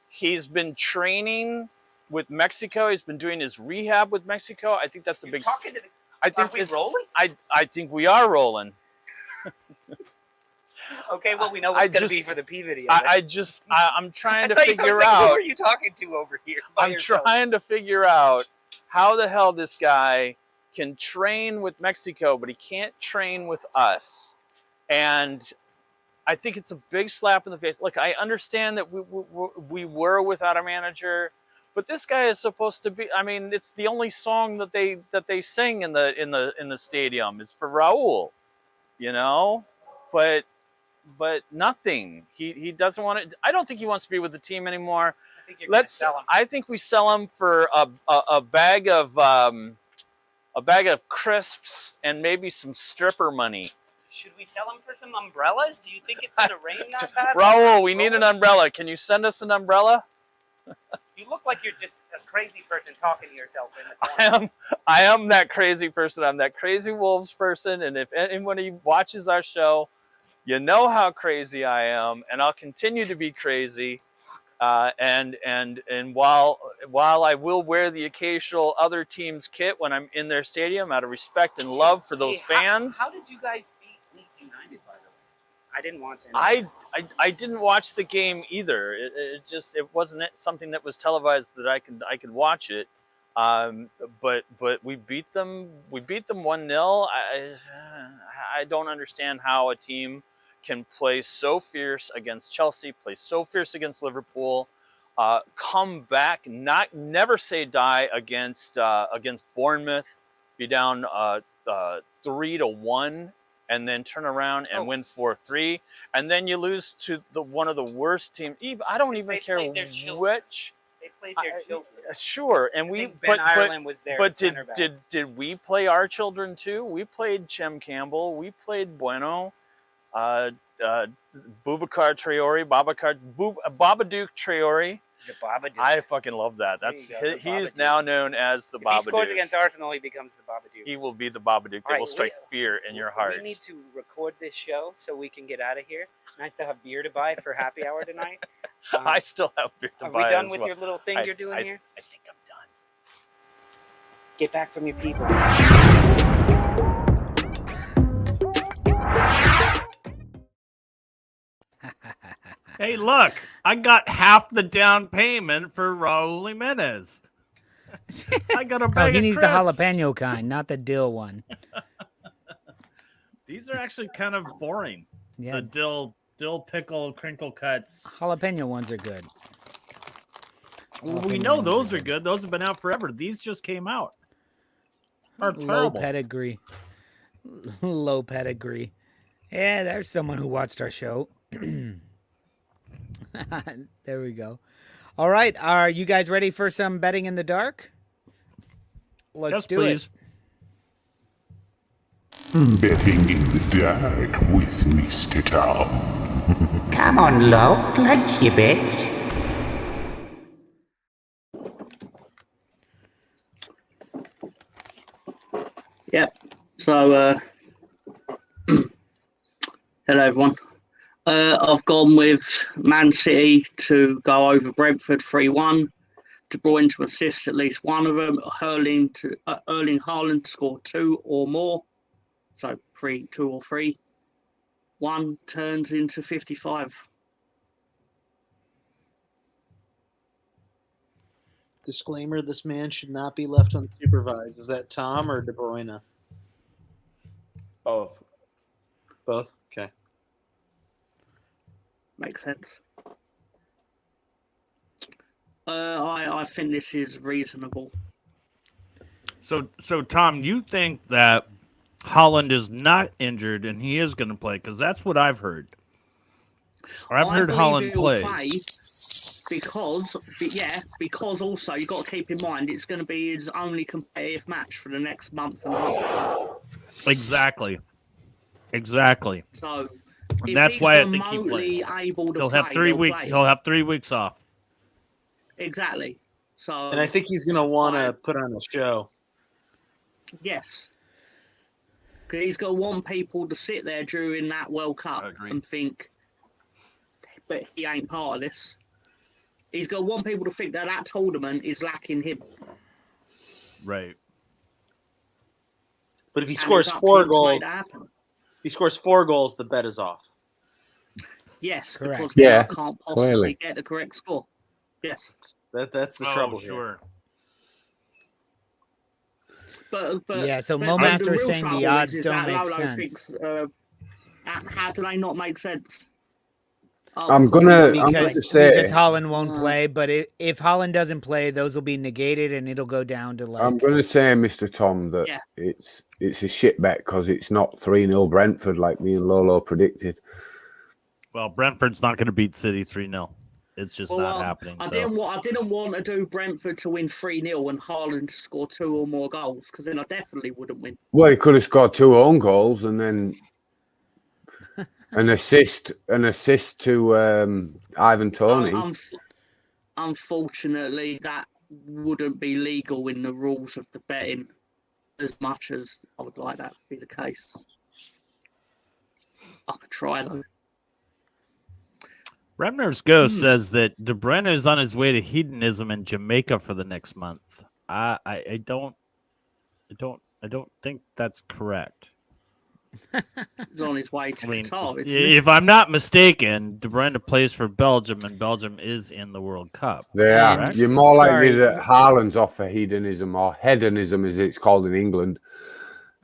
He's been training with Mexico. He's been doing his rehab with Mexico. I think that's a big. Talking to the, I think are we rolling? I think we are rolling. Okay, well, we know what's going to be for the P video. I'm trying to Who figure out. are you talking to over here? I'm trying to figure out how the hell this guy can train with Mexico, but he can't train with us. And I think it's a big slap in the face. Look, I understand that we were without a manager, but this guy is supposed to be. I mean, it's the only song that they sing in the stadium is for Raul, you know, but nothing. He doesn't want to. I don't think he wants to be with the team anymore. I think you're gonna sell him. I think we sell him for a bag of crisps and maybe some stripper money. Should we sell him for some umbrellas? Do you think it's going to rain that bad? Raul, we need an umbrella. Can you send us an umbrella? You look like you're just a crazy person talking to yourself in the corner. I am that crazy person. I'm that crazy Wolves person. And if anybody watches our show, you know how crazy I am, and I'll continue to be crazy. And while I will wear the occasional other team's kit when I'm in their stadium out of respect and love for those fans. How did you guys beat Leeds United, by the way? I didn't watch any. I didn't watch the game either. It wasn't something that was televised that I could watch it. But we beat them. We beat them 1-0. I don't understand how a team can play so fierce against Chelsea, play so fierce against Liverpool, come back, never say die against Bournemouth, be down 3-1. And then turn around and win 4-3, and then you lose to one of the worst teams. I don't even care which. They played their children. Sure, and Ben Ireland was there. But did we play our children too? We played Chem Campbell. We played Bueno, Boubacar Traore, Babadook Traore. The Babadook. I fucking love that. He is now known as the Babadook. If he scores against Arsenal, he becomes the Babadook. He will be the Babadook that will strike fear in your heart. We need to record this show so we can get out of here. Nice to have beer to buy for happy hour tonight. I still have beer to buy. Are we done as with well. your little thing you're doing here? I think I'm done. Get back from your people. Hey, look, I got half the down payment for Raul Jimenez. I got a bag he of needs the crisps. jalapeno kind, not the dill one. These are actually kind of boring. Yeah, The dill pickle crinkle cuts. jalapeno ones are good. We know those are good. Those have been out forever. These just came out. Are Low terrible. pedigree. Low pedigree. Yeah, there's someone who watched our show. There we go. All right. Are you guys ready for some betting in the dark? Let's do it. Betting in the dark with Mr. Tom. Come on, love, place your bets. Yep. So, hello everyone. I've gone with Man City to go over Brentford 3-1. De Bruyne to assist at least one of them. Erling Haaland to score 2 or more. So 2 or 3. 1 turns into 55. Disclaimer: this man should not be left unsupervised. Is that Tom or De Bruyne? Both. Both. Okay. Makes sense. I think this is reasonable. So Tom, you think that Haaland is not injured and he is going to play? Because that's what I've heard. I've heard Haaland plays. Play because also you've got to keep in mind it's going to be his only competitive match for the next month and a half. Exactly. So and that's why I think he plays. He'll have 3 weeks. He'll have 3 weeks off. Exactly. So, And I think he's going to want to put on a show. Yes. Because he's going to want people to sit there during that World Cup and think, but he ain't part of this. He's going to want people to think that that tournament is lacking him. Right. But if he scores 4 goals, the bet is off. Yes, Correct. because Yeah, I can't possibly clearly. get the correct score. Yes. That's the trouble sure. But Yeah, so but Mo the Master is real saying the trouble odds is don't that make Lolo sense. thinks, how do they not make sense? I'm gonna Because say Haaland won't play, but if Haaland doesn't play, those will be negated, and it'll go down to like. I'm gonna say, Mr. Tom, that it's a shit bet because it's not 3-0 Brentford like me and Lolo predicted. Well, Brentford's not going to beat City 3-0. It's just not happening. I didn't want to do Brentford to win 3-0 and Haaland to score 2 or more goals because then I definitely wouldn't win. Well, he could have scored 2 own goals and then an assist to Ivan Toney. Unfortunately, that wouldn't be legal in the rules of the betting as much as I would like that to be the case. I could try though. Remner's Ghost says that De Bruyne is on his way to hedonism in Jamaica for the next month. I don't think that's correct. He's on his way to Qatar, isn't he? if I'm not mistaken, De Bruyne plays for Belgium, and Belgium is in the World Cup. Yeah, And- you're more likely sorry. that Haaland's off for hedonism or hedonism, as it's called in England.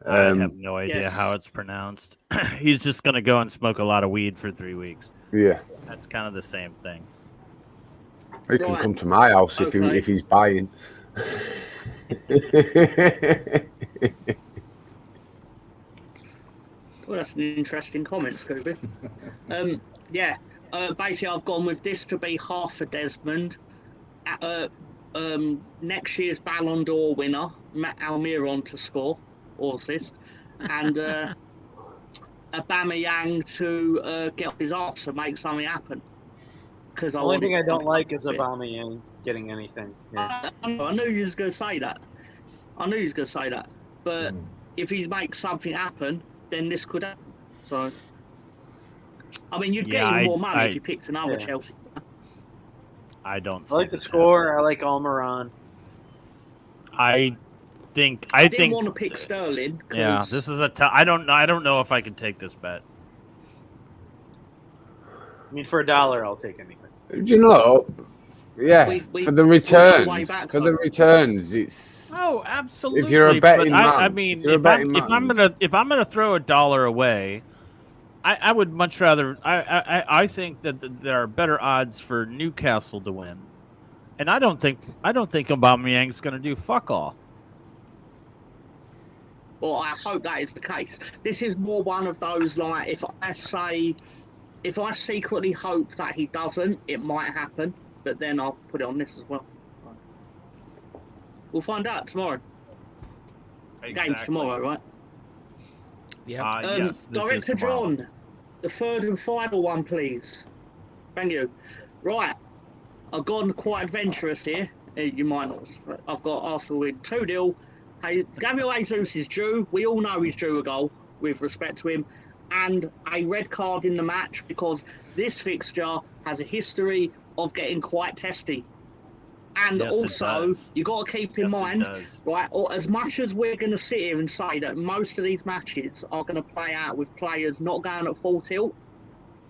I have no idea yes. how it's pronounced. He's just going to go and smoke a lot of weed for 3 weeks. Yeah, That's kind of the same thing. he can Right. come to my house Okay. if he's buying. Well, that's an interesting comment, Scooby. Yeah, basically, I've gone with this to be half for Desmond. Next year's Ballon d'Or winner, Matt Almiron to score or assist, and Aubameyang to get off his arse and make something happen. Because The only thing I don't like is Aubameyang getting anything. Yeah. I knew you was going to say that. But if he makes something happen, then this could happen. So, I mean, you'd get even more money if you picked another Chelsea. I don't I see like the this score. I like Almiron. happening. I didn't want to pick Sterling. Yeah, this is I don't know if I can take this bet. I mean, for $1, I'll take anything. Do you know? Yeah, for the returns. For the returns, it's. Oh, absolutely. If you're a betting man, I mean, if I'm gonna throw $1 away, I would much rather. I think that there are better odds for Newcastle to win, and I don't think Aubameyang's gonna do fuck all. Well, I hope that is the case. This is more one of those, like, if I secretly hope that he doesn't, it might happen, but then I'll put it on this as well. We'll find out tomorrow. The game's tomorrow, right? Yeah. Yes, this is Director tomorrow. John, the third and final one, please. Thank you. Right, I've gone quite adventurous here. You might not. I've got Arsenal win 2-0. Hey, Gabriel Jesus is due. We all know he's due a goal with respect to him, and a red card in the match because this fixture has a history of getting quite testy. And Yes, it also, does. you got to keep in Yes, it mind, does. right? Or as much as we're going to sit here and say that most of these matches are going to play out with players not going at full tilt,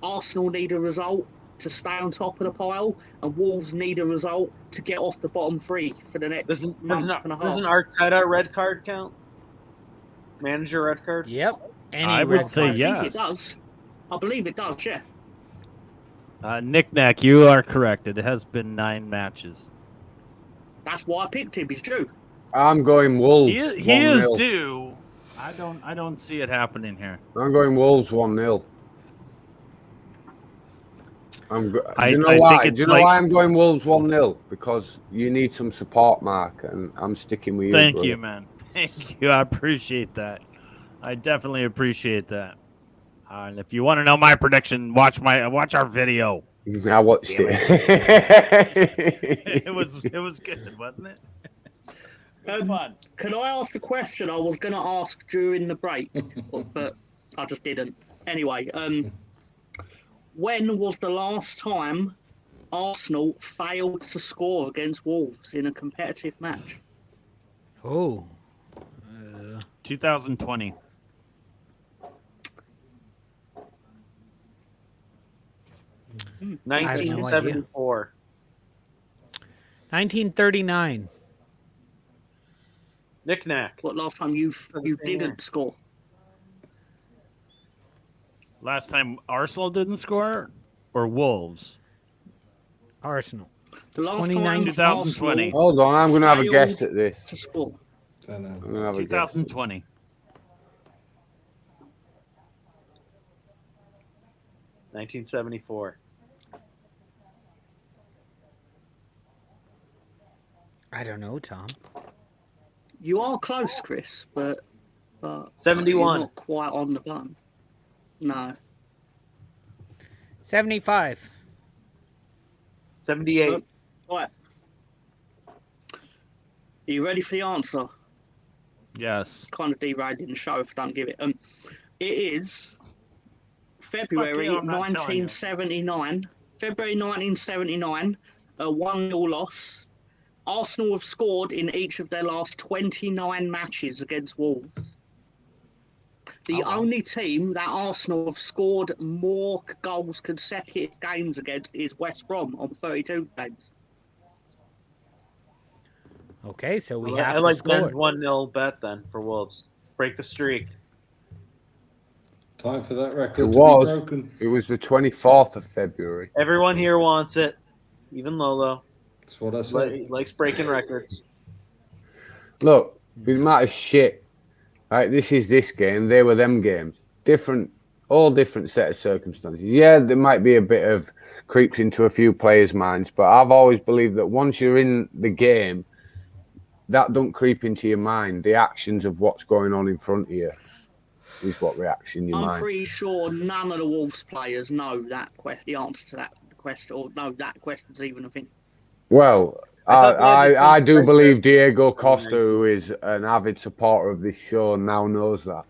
Arsenal need a result to stay on top of the pile, and Wolves need a result to get off the bottom three for the next month and a half. Doesn't Arteta red card count? Manager red card? Yep. I would say I think yes. it does. I believe it does, yeah. Knick-knack, you are correct. It has been 9 matches. That's why I picked him. He's due. I'm going Wolves. He is 1-0. due. I don't see it happening here. I'm going Wolves 1-0. Do I you know think why? it's Do you know like- why I'm going Wolves 1-0? Because you need some support, Mark, and I'm sticking with you. Thank brother. you, man. Thank you. I appreciate that. I definitely appreciate that. And if you want to know my prediction, watch our video. I watched it. It was good, wasn't it? It was fun. Can I ask the question I was going to ask during the break, but I just didn't. Anyway, when was the last time Arsenal failed to score against Wolves in a competitive match? Oh. 2020. I have no 1974. 1939. Knick-knack. What last time you didn't score? Last time Arsenal didn't score, or Wolves? Arsenal. The last 2019. 2020. Hold on, I'm going to have a guess at this. To score. I'm going to have a guess. 2020. $1974. I don't know, Tom. You are close, Chris, but 71. you're not quite on the button. No. 75. 78. Right. Are you ready for the answer? Yes. Kind of derailed the show if I don't give it. It is February you, I'm not telling you. 1979. February 1979, a 1-0 loss. Arsenal have scored in each of their last 29 matches against Wolves. The only team that Arsenal have scored more goals consecutive games against is West Brom on 32 games. Okay, so we I have to like score. Ben's 1-0 bet then for Wolves. Break the streak. Time for that It record to be was. broken. It was the 24th of February. Everyone here wants it, even Lolo. That's what I said. He likes breaking records. Look, it matters shit. Right, this is this game. They were them games. All different set of circumstances. Yeah, there might be a bit of creeps into a few players' minds, but I've always believed that once you're in the game, that don't creep into your mind. The actions of what's going on in front of you is what reacts in your I'm mind. pretty sure none of the Wolves players know the answer to that question, or know that question's even a thing. Well, I do believe Diego Costa, who is an avid supporter of this show, now knows that.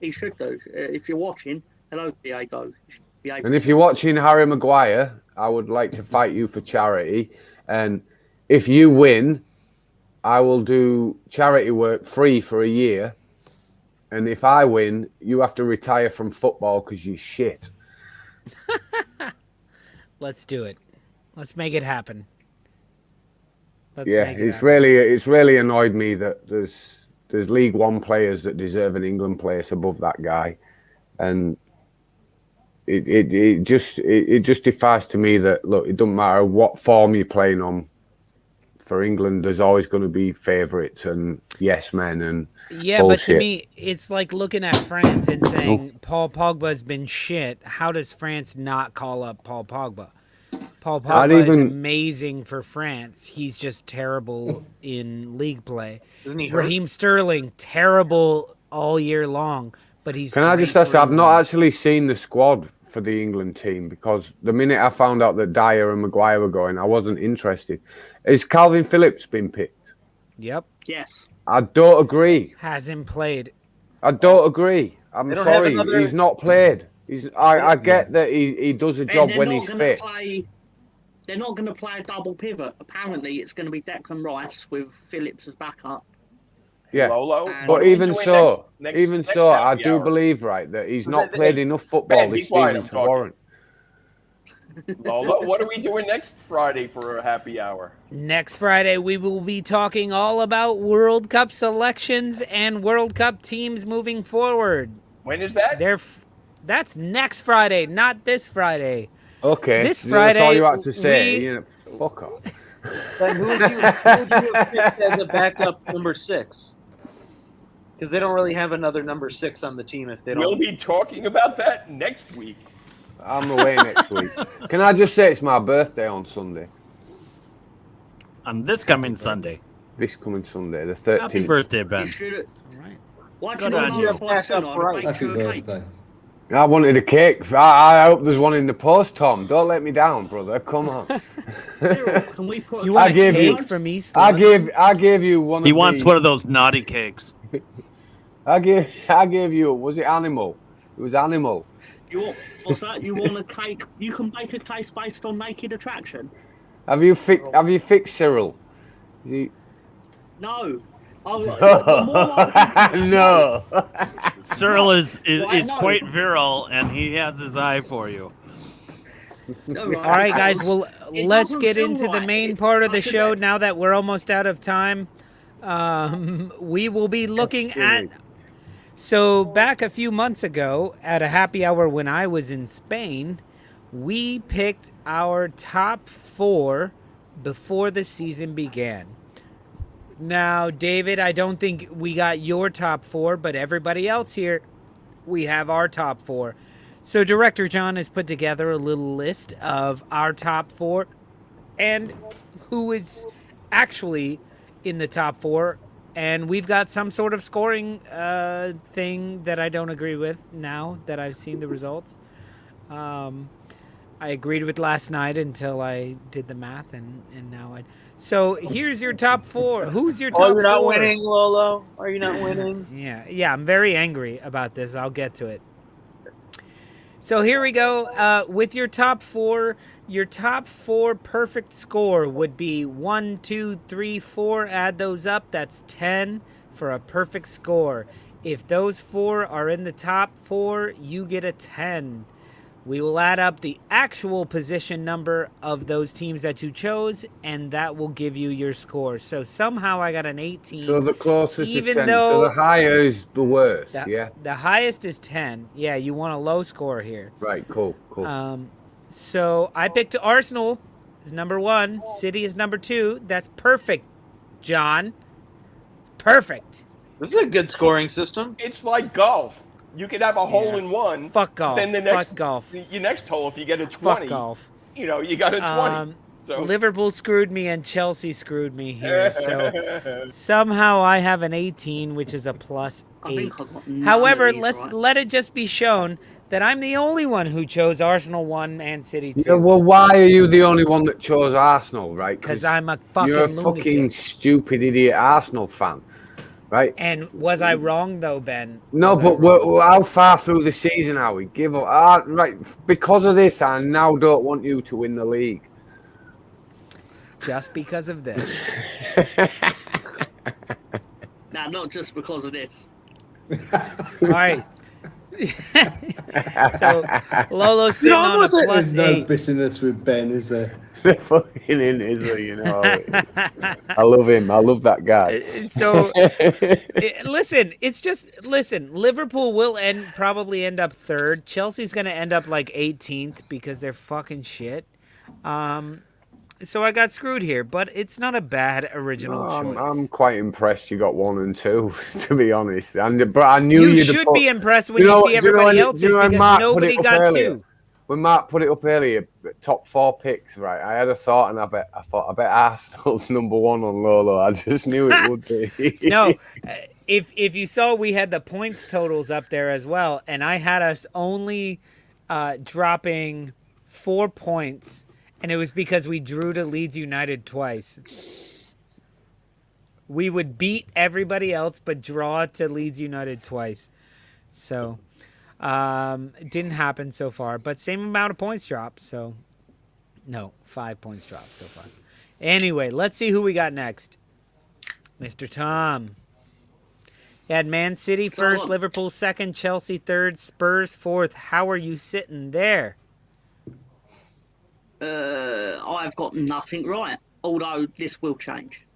He should do. If you're watching, hello, Diego. And if you're watching Harry Maguire, I would like to fight you for charity. And if you win, I will do charity work free for a year. And if I win, you have to retire from football because you're shit. Let's do it. Let's make it happen. It's really annoyed me that there's League One players that deserve an England place above that guy, and it just defies to me that, look, it doesn't matter what form you're playing on. For England, there's always going to be favourites and yes men and bullshit. But to me, it's like looking at France and saying Paul Pogba's been shit. How does France not call up Paul Pogba? Paul Pogba is amazing for France. He's just terrible in league play. Isn't he hurt? Raheem Sterling, terrible all year long, but he's. Can I just ask? I've not actually seen the squad for the England team because the minute I found out that Dyer and Maguire were going, I wasn't interested. Has Calvin Phillips been picked? Yep. Yes. I don't agree. Hasn't played. I don't agree. I'm sorry. He's not played. I get that he does a job when he's fit. They're not going to play a double pivot. Apparently, it's going to be Declan Rice with Phillips as backup. Yeah, Lolo, but even so, I do hour? believe, right, that he's not played enough football this season to warrant. Lolo, what are we doing next Friday for a happy hour? Next Friday, we will be talking all about World Cup selections and World Cup teams moving forward. When is that? That's next Friday, not this Friday. Okay, this Friday, that's all you had to say. Fuck off. Then who would you have picked as a backup number 6? Because they don't really have another number 6 on the team if they don't. We'll be talking about that next week. I'm away next week. Can I just say it's my birthday on Sunday? On this coming Sunday. This coming Sunday, the 13th. Happy birthday, Ben. You should. All right. Why do you not notify Sonny? Happy birthday. I wanted a cake. I hope there's one in the post, Tom. Don't let me down, brother. Come on. Can we put? You want a cake from East? I gave you one. He wants one of those naughty cakes. I gave you. Was it Animal? It was Animal. What's that? You want a cake? You can make a case based on Naked Attraction. Have you fixed Cyril? No. No. Cyril is quite virile, and he has his eye for you. All right, guys. Well, let's get into the main part of the show now that we're almost out of time. We will be looking at. So back a few months ago at a happy hour when I was in Spain, we picked our top 4 before the season began. Now, David, I don't think we got your top 4, but everybody else here, we have our top 4. So Director John has put together a little list of our top 4 and who is actually in the top 4. And we've got some sort of scoring thing that I don't agree with now that I've seen the results. I agreed with last night until I did the math, and now I... So here's your top 4. Who's your top 4? Oh, you're not winning, Lolo? Are you not winning? Yeah, I'm very angry about this. I'll get to it. So here we go. With your top 4, your top 4 perfect score would be 1, 2, 3, 4. Add those up. That's 10 for a perfect score. If those 4 are in the top 4, you get a 10. We will add up the actual position number of those teams that you chose, and that will give you your score. So somehow I got an 18. So the closest even is 10. though So the higher is the worst, yeah? The highest is 10. Yeah, you want a low score here. Right, cool. So I picked Arsenal as number 1. City is number 2. That's perfect, John. It's perfect. This is a good scoring system. It's like golf. You could have a hole in one. Fuck golf. Then the next Fuck golf. Your next hole, if you get a 20, Fuck golf. you got a 20. So Liverpool screwed me and Chelsea screwed me here. So somehow I have an 18, which is a plus 8. However, let it just be shown that I'm the only one who chose Arsenal 1 and City 2. Yeah, well, why are you the only one that chose Arsenal, right? Because I'm a fucking You're a lunatic. fucking stupid idiot Arsenal fan, right? And was I wrong, though, Ben? No, but we're how far through the season are we? Give up. Right, because of this, I now don't want you to win the league. Just because of this. Nah, not just because of this. All right. So Lolo's sitting on a plus There's no 8. bitterness with Ben, is there? Fucking in, is there? You know, I love him. I love that guy. So listen. Liverpool will probably end up 3rd. Chelsea's gonna end up like 18th because they're fucking shit. So I got screwed here, but it's not a bad original choice. I'm quite impressed you got 1 and 2, to be honest. But I knew you should be impressed when you see everybody else's because nobody got 2. When Mark put it up earlier, top 4 picks, right? I had a thought, and I bet Arsenal's number 1 on Lolo. I just knew it would be. No, if you saw, we had the points totals up there as well, and I had us only dropping 4 points. And it was because we drew to Leeds United twice. We would beat everybody else, but draw to Leeds United twice. So, it didn't happen so far. But same amount of points dropped. So, no, 5 points dropped so far. Anyway, let's see who we got next. Mr. Tom. You had Man City first, Liverpool second, Chelsea third, Spurs fourth. How are you sitting there? I've got nothing right, although this will change.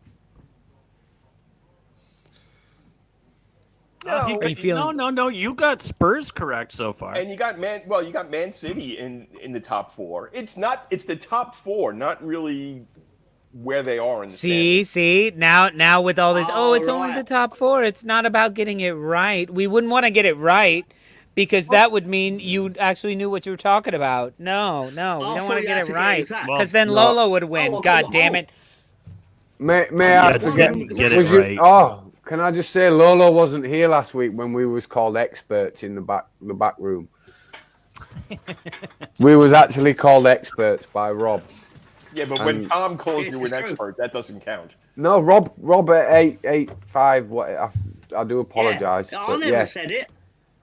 No. You got Spurs correct so far, and you got Man City in the top 4. It's the top 4, not really where they are in the standings. See, now with all this, it's only the top 4. It's not about getting it right. We wouldn't want to get it right. Because that would mean you actually knew what you were talking about. No, we don't want to get it right. Because then Lolo would win. God damn it. May I get it right? Can I just say Lolo wasn't here last week when we was called experts in the back room. We was actually called experts by Rob. Yeah, but when Tom calls you an expert, that doesn't count. No, Rob at 885. I do apologise. I never said it.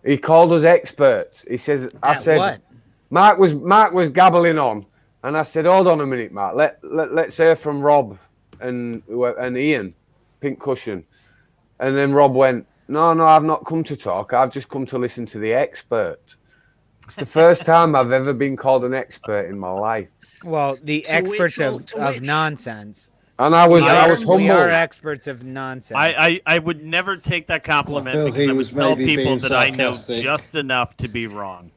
He called us experts. He says, I said, what? Mark was gabbling on, and I said, hold on a minute, Mark. Let's hear from Rob and Ian, Pink Cushion. And then Rob went, no, I've not come to talk. I've just come to listen to the expert. It's the first time I've ever been called an expert in my life. Well, the experts of nonsense. And I was humble. We are experts of nonsense. I would never take that compliment because I would tell people that I know just enough to be wrong.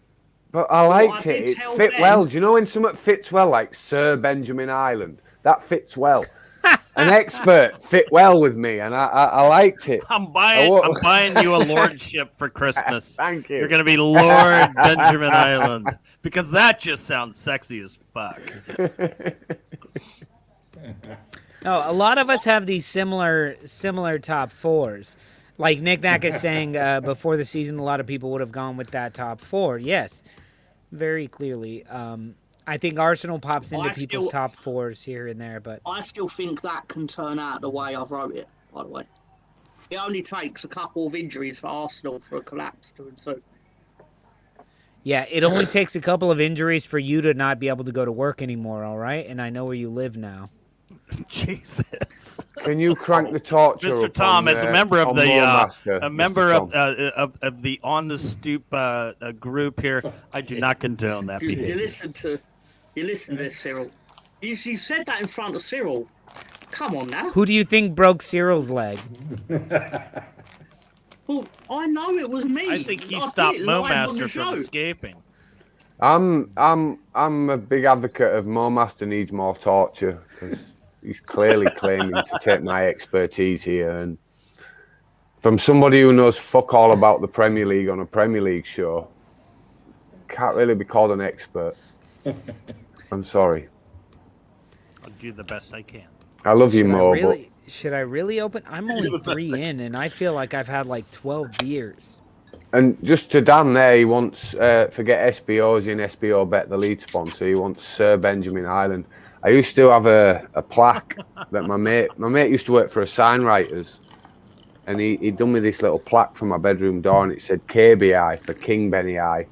But I liked it. It fit well. Do you know when something fits well, like Sir Benjamin Island? That fits well. An expert fit well with me, and I liked it. I'm buying you a lordship for Christmas. Thank you. You're going to be Lord Benjamin Island because that just sounds sexy as fuck. No, a lot of us have these similar top 4s. Like Nick Knack is saying, before the season, a lot of people would have gone with that top 4. Yes, very clearly. I think Arsenal pops into people's top 4s here and there, but I still think that can turn out the way I've wrote it. By the way, it only takes a couple of injuries for Arsenal for a collapse to ensue. Yeah, it only takes a couple of injuries for you to not be able to go to work anymore. All right, and I know where you live now. Jesus. Can you crank the torch? Mr. Tom, as a member of the of the on the stoop group here, I do not condone that You behavior. listen to this, Cyril. You said that in front of Cyril. Come on now. Who do you think broke Cyril's leg? Well, I know it was me. I think he I stopped put it live on the Momaster from show. escaping. I'm a big advocate of Momaster needs more torture because he's clearly claiming to take my expertise here, and from somebody who knows fuck all about the Premier League on a Premier League show, can't really be called an expert. I'm sorry. I'll do the best I can. I love you, Mo. Should I really open? I'm only 3 in, and I feel like I've had like 12 beers. And just to Dan there, he wants, forget SBOs in SBO Bet, the lead sponsor. He wants Sir Benjamin Island. I used to have a plaque that my mate used to work for a signwriters, and he'd done me this little plaque for my bedroom door, and it said KBI for King Benny I,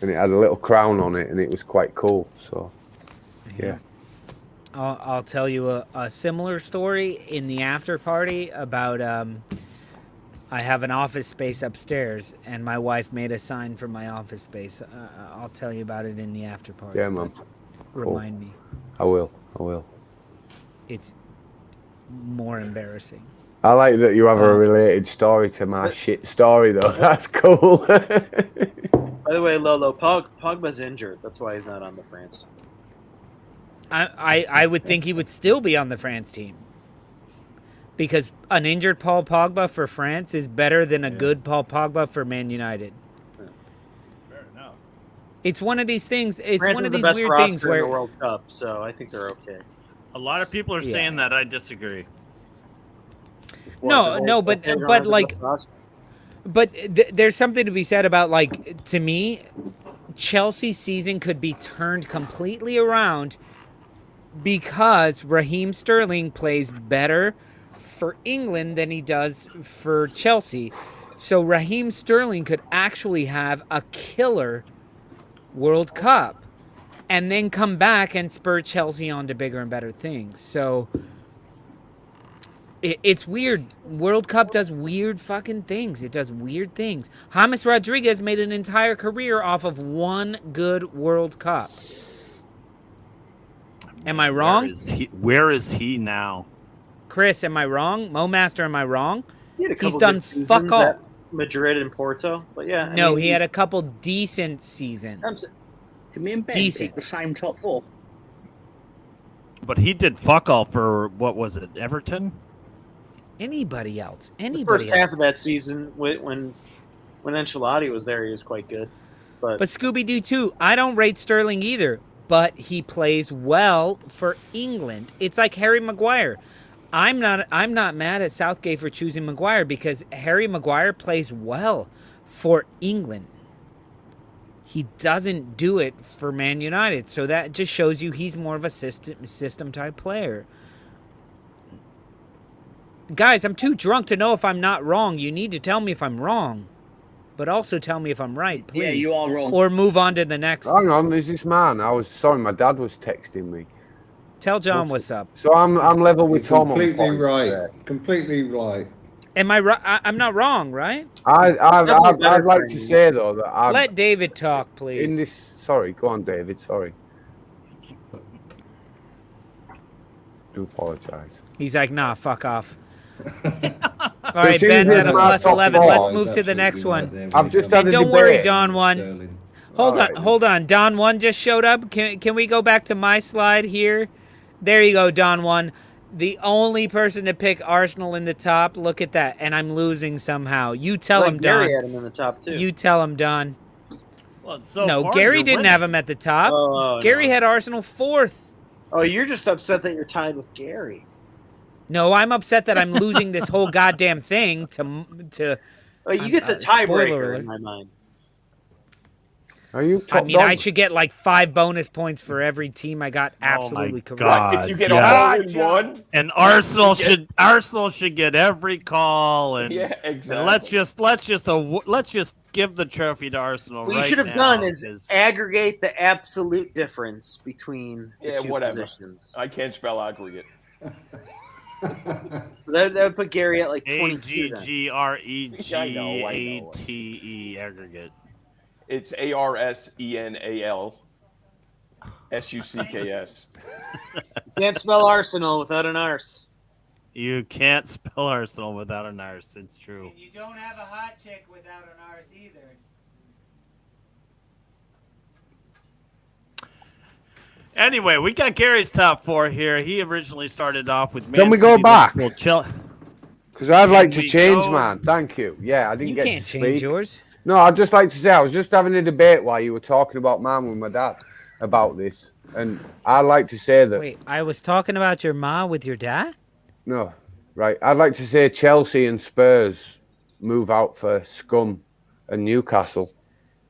and it had a little crown on it, and it was quite cool. So, yeah. I'll tell you a similar story in the after party about I have an office space upstairs, and my wife made a sign for my office space. I'll tell you about it in the after party. Yeah, man. Remind me. I will. It's more embarrassing. I like that you have a related story to my shit story, though. That's cool. By the way, Lolo, Pogba's injured. That's why he's not on the France team. I would think he would still be on the France team. Because an injured Paul Pogba for France is better than a good Paul Pogba for Man United. Fair enough. It's one of these things. It's France one is of the these best weird roster things in where the World Cup, so I think they're okay. A lot of people are saying that. I disagree. There's something to be said about, like, to me, Chelsea's season could be turned completely around because Raheem Sterling plays better for England than he does for Chelsea. So Raheem Sterling could actually have a killer World Cup and then come back and spur Chelsea on to bigger and better things. So it's weird. World Cup does weird fucking things. It does weird things. James Rodriguez made an entire career off of one good World Cup. Am I wrong? Where is he now? Chris, am I wrong? Momaster, am I wrong? He's done fuck all. At Madrid and Porto, but yeah. No, he had a couple decent seasons. Did me and Ben Decent. pick the same top 4? But he did fuck all for, what was it, Everton? Anybody else? The first half of that season, when Ancelotti was there, he was quite good. But Scooby-Doo too. I don't rate Sterling either, but he plays well for England. It's like Harry Maguire. I'm not mad at Southgate for choosing Maguire because Harry Maguire plays well for England. He doesn't do it for Man United, so that just shows you he's more of a system type player. Guys, I'm too drunk to know if I'm not wrong. You need to tell me if I'm wrong, but also tell me if I'm right, please. Yeah, you are wrong. Or move on to the next. Hang on, there's this man. Sorry, my dad was texting me. Tell John what's up. So I'm level with Tom. Completely right. Completely right. Am I right? I'm not wrong, right? I'd like to say though that let David talk, please. In this, sorry, go on, David. Sorry. Do apologize. He's like, nah, fuck off. All right, Ben's at a plus 11. Let's move to the next one. I've just had a don't debate. worry, Don 1. Hold on. Don 1 just showed up. Can we go back to my slide here? There you go, Don 1. The only person to pick Arsenal in the top. Look at that. And I'm losing somehow. You tell him, Don. Gary had him in the top too. You tell him, Don. Well, so no, far, Gary you're didn't winning. have him at the top. Oh, Gary no. had Arsenal 4th. Oh, you're just upset that you're tied with Gary. No, I'm upset that I'm losing this whole goddamn thing to Oh, you get the tiebreaker in my mind. Are you I top mean, I dog? should get like 5 bonus points for every team I got absolutely correct. God, If you get yes. all in one, And Arsenal should get every call, and yeah, exactly. let's just give the trophy to Arsenal. What you right should have now, done is 'cause- aggregate the absolute difference between the two whatever. positions. I can't spell aggregate. So that would put Gary at like 22. then. AGGREGATE aggregate. It's ARSENALSUCKS. Can't spell Arsenal without an arse. You can't spell Arsenal without an arse. It's true. You don't have a hot chick without an arse either. Anyway, we got Gary's top 4 here. He originally started off with Man Can we go City, back? Liverpool, Because I'd like Can to we change, go? man. Thank you. Yeah, I didn't You get can't to change speak. yours. No, I'd just like to say I was just having a debate while you were talking about mine with my dad about this, and I'd like to say that. Wait, I was talking about your ma with your dad? No, right. I'd like to say Chelsea and Spurs move out for Scum and Newcastle.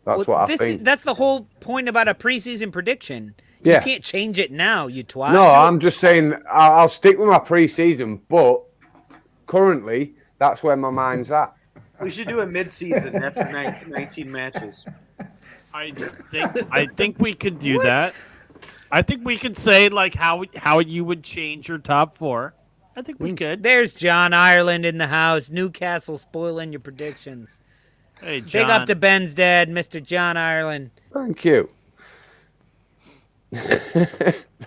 That's what I think. That's the whole point about a preseason prediction. Yeah. You can't change it now, you twat. No, I'm just saying I'll stick with my pre-season, but currently that's where my mind's at. We should do a mid-season after 19 matches. I think we could do that. I think we could say like how you would change your top 4. I think we could. There's John Ireland in the house. Newcastle spoiling your predictions. Hey, John. Big up to Ben's dad, Mr. John Ireland. Thank you.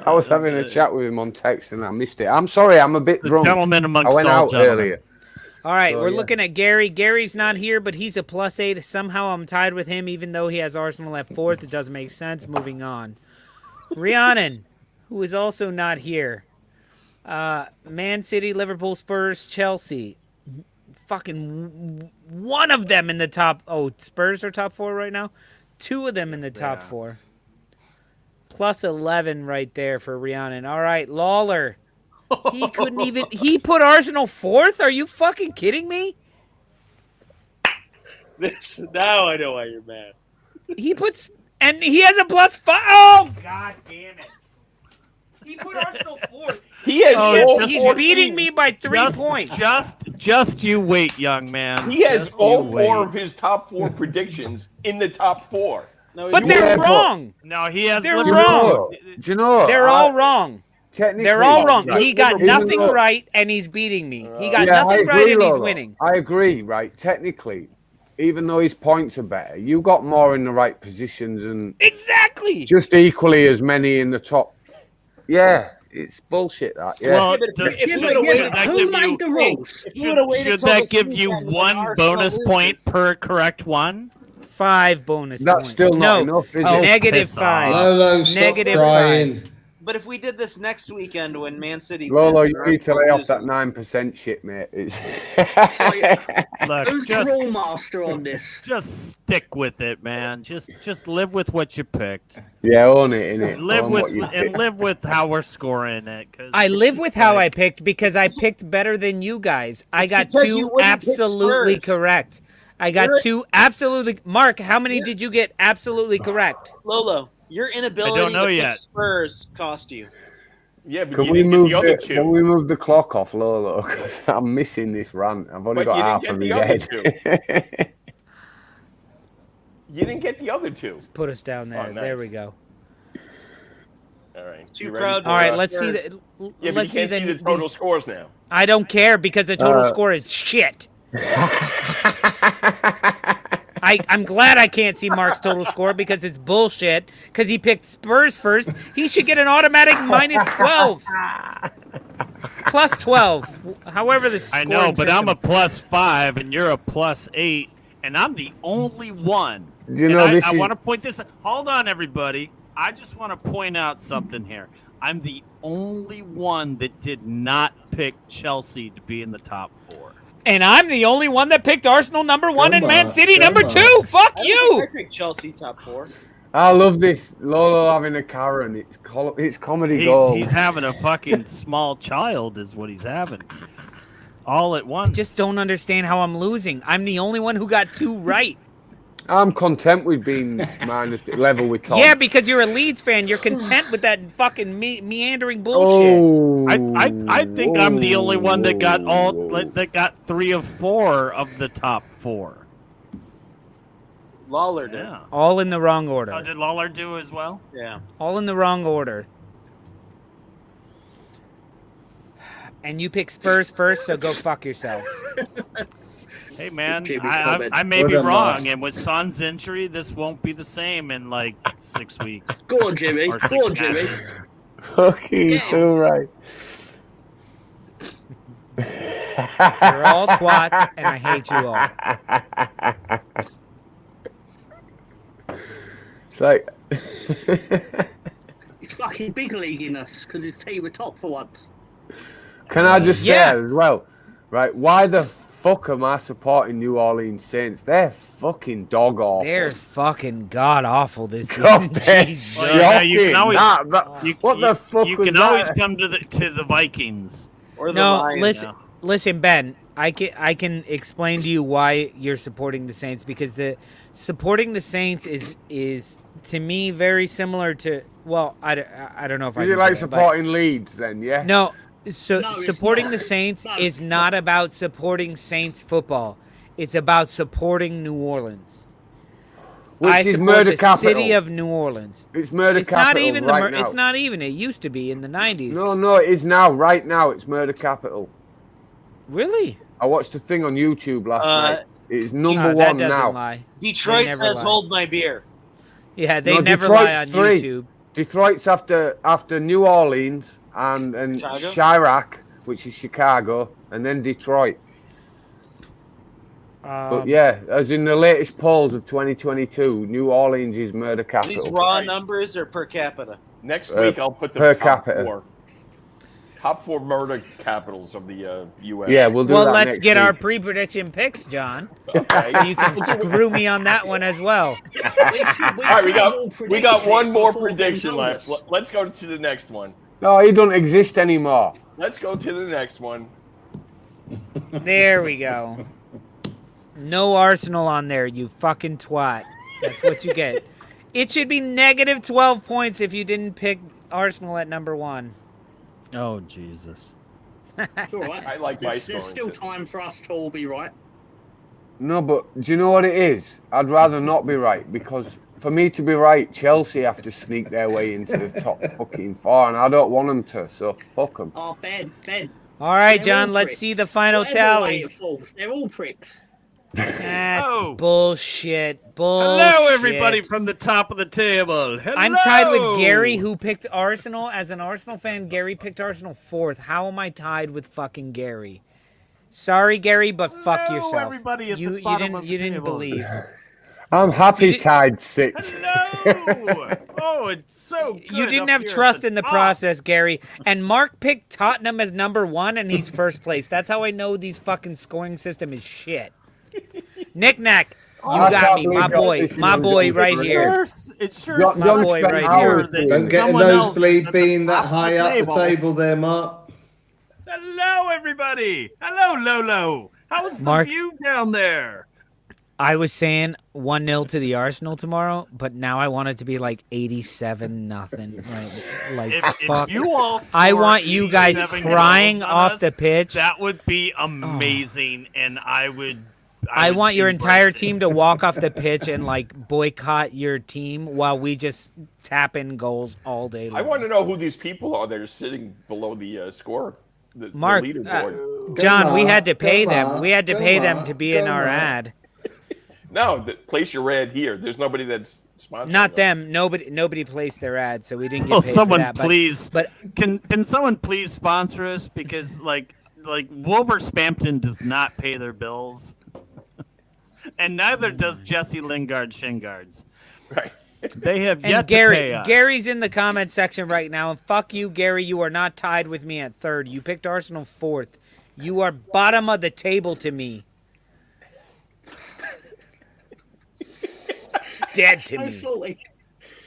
I was having a chat with him on text and I missed it. I'm sorry, I'm a bit drunk. Gentleman amongst I went all out gentlemen. earlier. All right, So, we're yeah. looking at Gary. Gary's not here, but he's a +8. Somehow I'm tied with him, even though he has Arsenal at 4th. It doesn't make sense. Moving on. Rhiannon, who is also not here. Man City, Liverpool, Spurs, Chelsea. Fucking one of them in the top. Oh, Spurs are top 4 right now. 2 of them in the top 4. +11 right there for Rhiannon. All right, Lawler. He couldn't even. He put Arsenal 4th? Are you fucking kidding me? Now I know why you're mad. He puts. And he has a +5. Oh, god damn it. He put Arsenal 4th. He has all He's 14. beating me by 3 points. Just you wait, young man. He has Just all you 4 wait. of his top 4 predictions in the top 4. No, But you- they're Yeah, but- wrong. No, he has. They're Liverpool. wrong. Do you know? They're all wrong. Technically, They're all wrong. right, He got even nothing though- right, and he's beating me. He got Yeah, I nothing right, agree, and he's Lolo. winning. I agree, right? Technically, even though his points are better, you got more in the right positions and Exactly. just equally as many in the top. Yeah, it's bullshit that. Yeah. Well, but does, if you should, would've should waited- that Who give made you? the rules? If you would've waited Should till that this give you weekend when 1 Arsenal bonus loses- point per correct one? 5 bonus That's points. still not no, enough, is Oh, it? negative piss 5. off. Lolo, stop Negative crying. But if we did this next weekend when Man City Lolo, wins you and need to Arsenal lay off that loses- 9% shit, mate. It's Look, Who's the just rule master on this? stick with it, man. Just live with what you picked. yeah, own it, innit? Live Own with what you and picked. live with how we're scoring it. 'Cause I live with how I picked because I picked better than you guys. I It's got because you 2 wouldn't pick absolutely Spurs. correct. I got You're- 2 absolutely. Mark, how many did you get absolutely correct? Lolo, your inability know to yet. pick Spurs cost you. Yeah, but Can you we didn't get move the other 2. Can we move the clock off, Lolo? Because I'm missing this rant. I've only But you got didn't half get of the his other head. You didn't get the other 2. Put us down there. Oh, nice. There we go. All right. Too You ready? proud to All right, Spurs. let's see the. Yeah, but you let's can't see the total these- scores now. I don't care because the total score is shit. I'm glad I can't see Mark's total score because it's bullshit. Because he picked Spurs first. He should get an automatic -12. +12. However, the I know, but I'm a +5 and you're a +8, and I'm the only one. Do you And know I, this I is want to point this. Hold on, everybody. I just want to point out something here. I'm the only one that did not pick Chelsea to be in the top 4. And I'm the only one that picked Arsenal #1 and Come Man on, City come #2. Fuck I you. picked Chelsea top 4. I love this Lolo having a Karen. It's comedy gold. He's having a fucking small child, is what he's having. All at once. Just don't understand how I'm losing. I'm the only one who got 2 right. I'm content with being minus level with Tom. Yeah, because you're a Leeds fan. You're content with that fucking meandering bullshit. Oh, I think I'm the only one that got 3 of 4 of the top 4. Lawler did. Yeah. All in the wrong order. Oh, did Lawler do as well? Yeah. All in the wrong order. And you pick Spurs first, so go fuck yourself. Hey, man, Jimmy's I comment. may be Well done, wrong, Mark. and with Son's injury, this won't be the same in like 6 weeks. Go on, Jimmy. Or 6 Go on, Jimmy. matches. Fucking Yeah. too right. You're all twats, and I hate you all. It's like He's fucking big leaguing us because his team were top for once. Can I just say Yeah. as well, right? Why the fuck am I supporting New Orleans Saints? They're fucking dog awful. They're fucking god awful this God, season. they're Jesus. Well, yeah, you can shocking. always- What the fuck You was can that? always come to the Vikings. Or the No, Lions. listen, Ben. I can explain to you why you're supporting the Saints, because the supporting the Saints is to me very similar to, well, I don't know if I Is can it like say that, but- supporting Leeds then? Yeah. No, so No, it's supporting not. the Saints No, is it's not about supporting Saints football. It's about supporting New Orleans. Which I is support murder the capital. city of New Orleans. It's murder It's capital not even right now. It's not even. It used to be in the 90s. No, it is now. Right now, it's murder capital. Really? I watched a thing on YouTube last night. It's number that one doesn't now. lie. Detroit never says lie. hold my beer. Yeah, they No, never Detroit's lie on 3. YouTube. Detroit's after New Orleans and Chicago? Chirac, which is Chicago, and then Detroit. But Um, yeah, as in the latest polls of 2022, New Orleans is murder These capital. raw numbers are per capita. Next Uh, week, I'll put the per top capita. 4. Top 4 murder capitals of the U.S. Yeah, we'll do well, that let's next get our week. pre-prediction picks, John. Okay. So you can screw me on that one as well. All right, we got one more prediction left. Let's go to the next one. No, he doesn't exist anymore. Let's go to the next one. There we go. No Arsenal on there, you fucking twat. That's what you get. It should be negative 12 points if you didn't pick Arsenal at number 1. Oh, Jesus. It's all right. I like my There's scoring still too. time for us to all be right. No, but do you know what it is? I'd rather not be right, because for me to be right, Chelsea have to sneak their way into the top fucking 4, and I don't want them to, so fuck them. Oh, Ben. All right, They're John, all let's pricks. see the final Whatever way tally. it falls, they're all pricks. That's Oh. bullshit. Bullshit. Hello, everybody from the top of the table. Hello. I'm tied with Gary, who picked Arsenal. As an Arsenal fan, Gary picked Arsenal 4th. How am I tied with fucking Gary? Sorry, Gary, but fuck Hello, yourself. everybody at you the bottom of the didn't table. believe. I'm happy did- tied 6. Hello. Oh, it's so good. You didn't up have here at trust the in the top. process, Gary. And Mark picked Tottenham as number 1, and he's first place. That's how I know these fucking scoring system is shit. Nick Nack, you I got can't me, believe my that boy, this my is boy John's right favorite here. It sure John- sucks John boy spent right hours here that Don't get in someone else those is at the being that top of high up the table there, Mark. Hello, everybody. Hello, Lolo. How's the Mark- view down there? I was saying 1-0 to the Arsenal tomorrow, but now I want it to be like 87-0. Like If fuck. you all I score want you guys 87 crying goals on off us, the pitch. That would be amazing, and I would. I would want your entire embrace it. team to walk off the pitch and like boycott your team while we just tap in goals all day long. I want to know who these people are that are sitting below the score, the Mark, leaderboard. John, we had to Go pay Mark, them. We had to go pay them Mark, to be go in our Mark. ad. No, place your ad here. There's nobody that's sponsoring. Not them. Nobody placed their ad, so we didn't get Oh, paid someone for that. please! But Can someone please sponsor us, because like Wolverhampton does not pay their bills, and neither does Jesse Lingard Shingards. Right. They have and yet Gary, to pay us. Gary's in the comment section right now, and fuck you, Gary. You are not tied with me at 3rd. You picked Arsenal 4th. You are bottom of the table to me. Dead to So me. salty.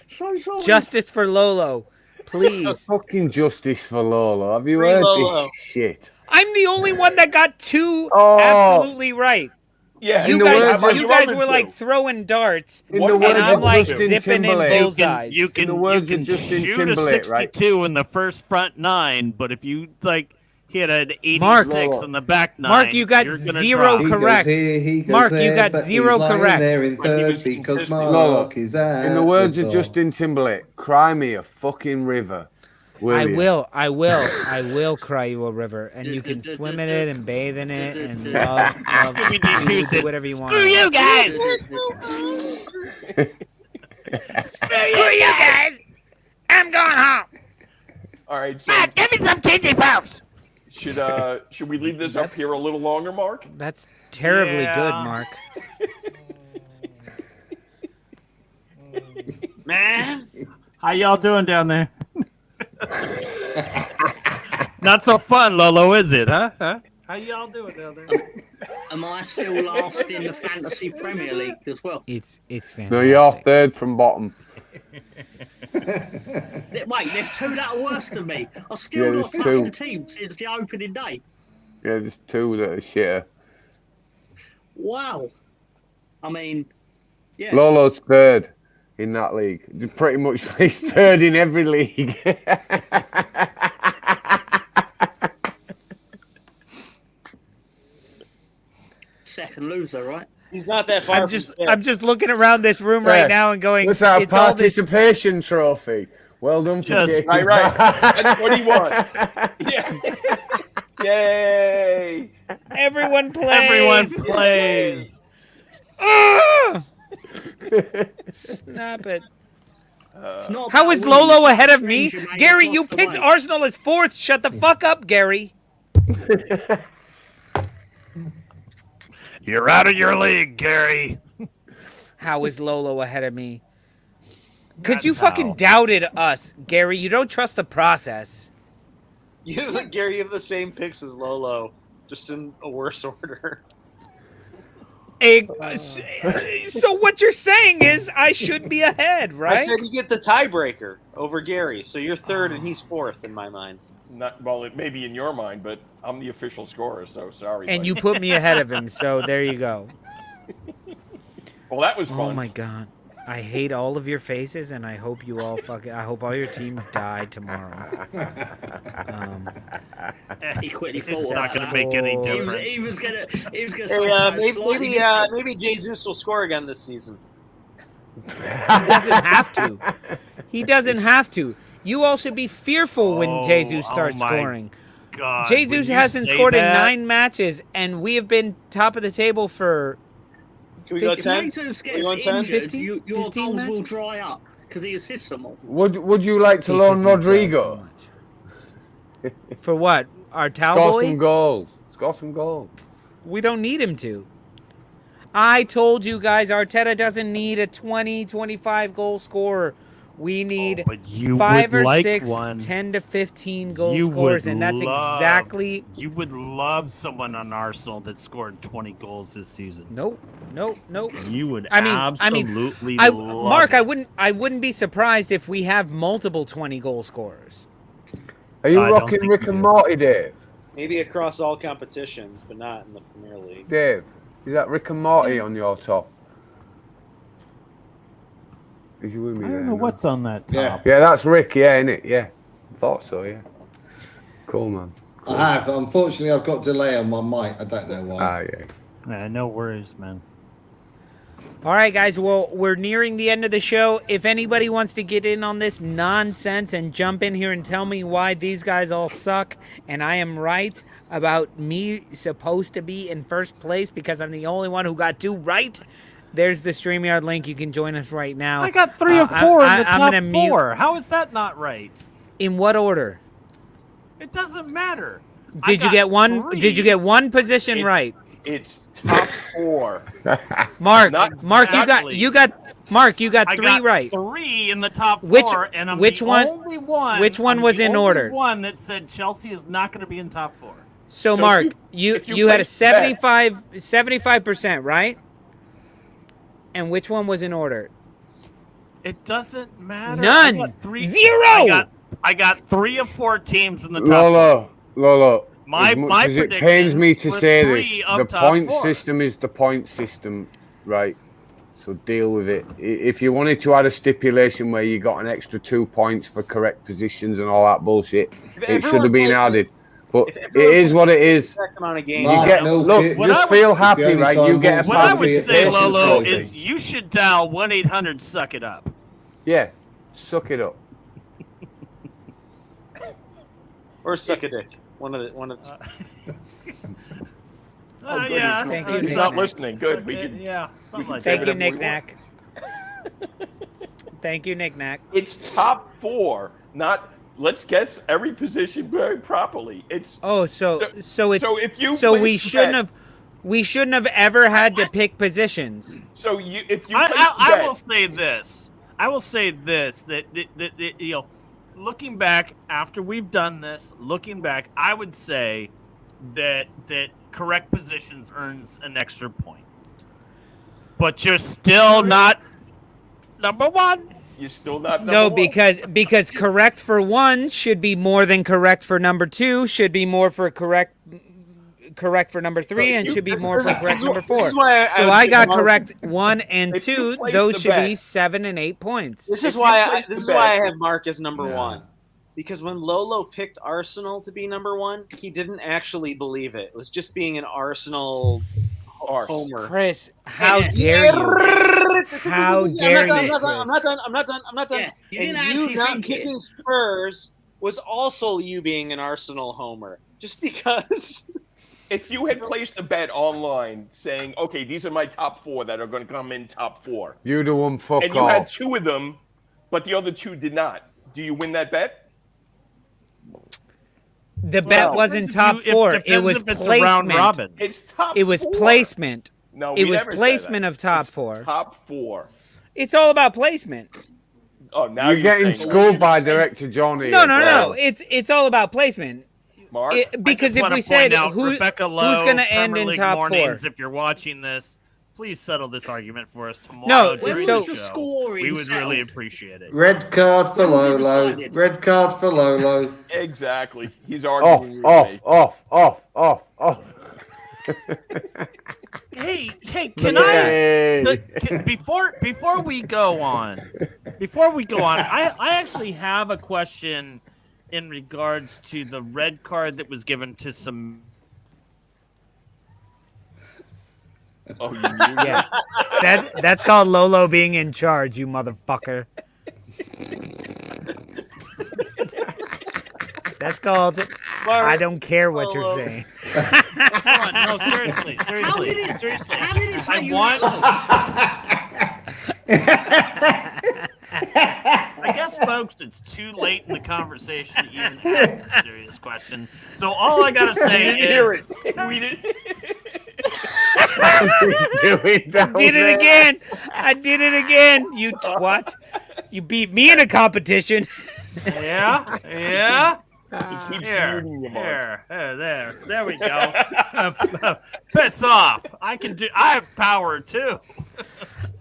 So salty. Justice for Lolo, please. Fucking justice for Lolo. Have you Free heard Lolo. this shit? I'm the only one that got 2 Oh. absolutely right. Yeah, You in the guys, words you of- guys Roman were like do. throwing darts, In What the and words I'm of like Justin zipping in Timberlake. bullseyes. You can, the words you of can Justin shoot a Timberlake, right? 62 in the first front 9, but if you like hit an 86 Mark, in the back 9, Mark, you got you're gonna 0 drop. He correct. goes here, he goes Mark, there, you got but 0 he's lying correct. there in But he third was because consistent. Mark is at In the words the of top. Justin Timberlake, cry me a fucking river. I you? will cry you a river, and you can swim in it and bathe in it and love, do whatever you want. Screw you guys! Screw you guys! I'm going home. All right. So Give me some cheesy puffs! should we leave this up here a little longer, Mark? That's terribly good, Mark. Man, How y'all doing down there? Not so fun, Lolo, is it, huh? How y'all doing down there? Am I still last in the Fantasy Premier League as well? It's fantastic. No, you're third from bottom. Wait, there's 2 that are worse than me. I've still Yeah, not there's touched 2. the team since the opening day. Yeah, there's 2 that are shitter. Wow. I mean, yeah. Lolo's third in that league. Pretty much he's third in every league. Second loser, right? he's not that far. I'm just looking around this room right now and going, What's our it's all this. participation trophy? Well done for Just- taking Right. part. That's what he wants. Yeah. Yay! Everyone plays. Everyone plays. Ah! Snap it. It's not How about is winning, Lolo it's ahead of about me? change you made Gary, across you the picked way. Arsenal as 4th. Shut the fuck up, Gary. You're out of your league, Gary. How is Lolo ahead of me? Because you That's fucking how. doubted us, Gary. You don't trust the process. Gary, you have the same picks as Lolo, just in a worse order. So what you're saying is I should be ahead, I right? said you get the tiebreaker over Gary, so you're 3rd and he's 4th in my mind. Not well. It may be in your mind, but I'm the official scorer, so sorry. And buddy. you put me ahead of him, so there you go. Well, that was fun. Oh my god. I hate all of your faces, and I hope you all I hope all your teams die tomorrow. He quickly It's thought not about going to make any that. difference. He was gonna Hey, say maybe Jesus will score again this season. He doesn't have to. He doesn't have to. You all should be fearful when Jesus starts my scoring. God, Jesus when you hasn't say scored that- in 9 matches, and we have been top of the table for. Can we go If 10? Jesus We gets going 10? injured, 15? your 15 goals will matches? dry up because he assists them all. Would you like to Because loan he does Rodrigo? so much. For what? Our towel Score boy? some goals. Score some goals. We don't need him to. I told you guys, Arteta doesn't need a 20, 25 goal scorer. We need but you 5 would or like 6, one. 10 to 15 goal You scorers, would and that's love- exactly. You would love someone on Arsenal that scored 20 goals this season. Nope. You would I mean, absolutely I, love Mark, it. I wouldn't be surprised if we have multiple 20 goal scorers. Are you I don't rocking think Rick you and do. Morty, Dave? Maybe across all competitions, but not in the Premier League. Dave, is that Rick and Morty on your top? Is you with me I there? don't know No? what's on that Yeah. top. Yeah, that's Rick, yeah, innit? Yeah. Thought so, yeah. Cool, man. I have. Unfortunately, I've got delay on my mic. I don't know why. Yeah. Yeah, no worries, man. All right, guys. Well, we're nearing the end of the show. If anybody wants to get in on this nonsense and jump in here and tell me why these guys all suck and I am right about me supposed to be in first place because I'm the only one who got 2 right, there's the StreamYard link. You can join us right now. I got 3 or 4 in the I'm top gonna mute- 4. How is that not right? In what order? It doesn't matter. Did you get one? 3. Did you get one position right? It's top 4. Mark, Not Mark, exactly. you got 3 I got right. 3 in the top 4, Which- and I'm which the one- only one. which one I'm was the in only order? One that said Chelsea is not going to be in top 4. So, So Mark, if you you had a place bet- 75%, right? And which one was in order? It doesn't matter. None. I got 3. 0. I got 3 of 4 teams in the top 4. Lolo, My as it pains me to say this, the point four. system is the point system, right? So deal with it. If you wanted to add a stipulation where you got an extra 2 points for correct positions and all that bullshit, it should have been added. But it is what it is. Just feel happy, right? You get a What I would say, participation Lolo, trophy. is you should dial 1-800-SUCK-IT-UP. Yeah, suck it up. Or suck a dick. One of the. Yeah. Thank you, He's Nick not Nack. listening. Good. We can. Something like Thank that. you, Nick Nack. Thank you, Nick Nack. It's top 4, not. Let's guess every position very properly. It's so it's so if you so we place the shouldn't bet- we shouldn't have ever had to pick positions. So if you place the I bet, will say this. That you know, looking back after we've done this, I would say that correct positions earns an extra point. But you're still not number one. You're still not number No, one. because correct for 1 should be more than correct for number 2, should be more for correct for number 3, and should be more for correct number 4. So I got correct 1 and If you 2. place Those the should be bet- 7 and 8 points. This is why I have Mark as number 1. Because when Lolo picked Arsenal to be number 1, he didn't actually believe it. It was just being an Arsenal homer. Chris, how dare you? How dare you, I'm Chris? not done. Yeah, you didn't And you actually not think it. picking Spurs was also you being an Arsenal homer. Just because. If you had placed a bet online saying, okay, these are my top 4 that are going to come in top 4, You the one fuck and you off. had 2 of them, but the other 2 did not, do you win that bet? The bet wasn't top 4. It was placement. It's top It was 4. placement. No, It we was never said placement that. of top It's 4. Top 4. It's all about placement. Oh, now You're getting saying- schooled by Director Johnny. No. It's all about placement. Mark? Because if we said Rebecca Lowe, who's going to end Premier in League top 4, Mornings, if you're watching this, please settle this argument for us tomorrow. during so- the show. We would really appreciate it. Red card for When was it Lolo. decided? Red card for Lolo. Exactly. He's arguing with me. Off. Hey, Look can at I that. before we go on, I actually have a question in regards to the red card that was given to some. Oh, yeah, that's called Lolo being in charge, you motherfucker. That's called I don't care what you're saying. Come on, no, seriously. How did it say I you want. Lolo? I guess, folks, it's too late in the conversation to even ask a serious question. So all I gotta say We didn't is, hear it. We didn't. I did it again. You twat. You beat me in a competition. yeah. He keeps Here, muting you, Mark. there we go. Piss off. I have power too.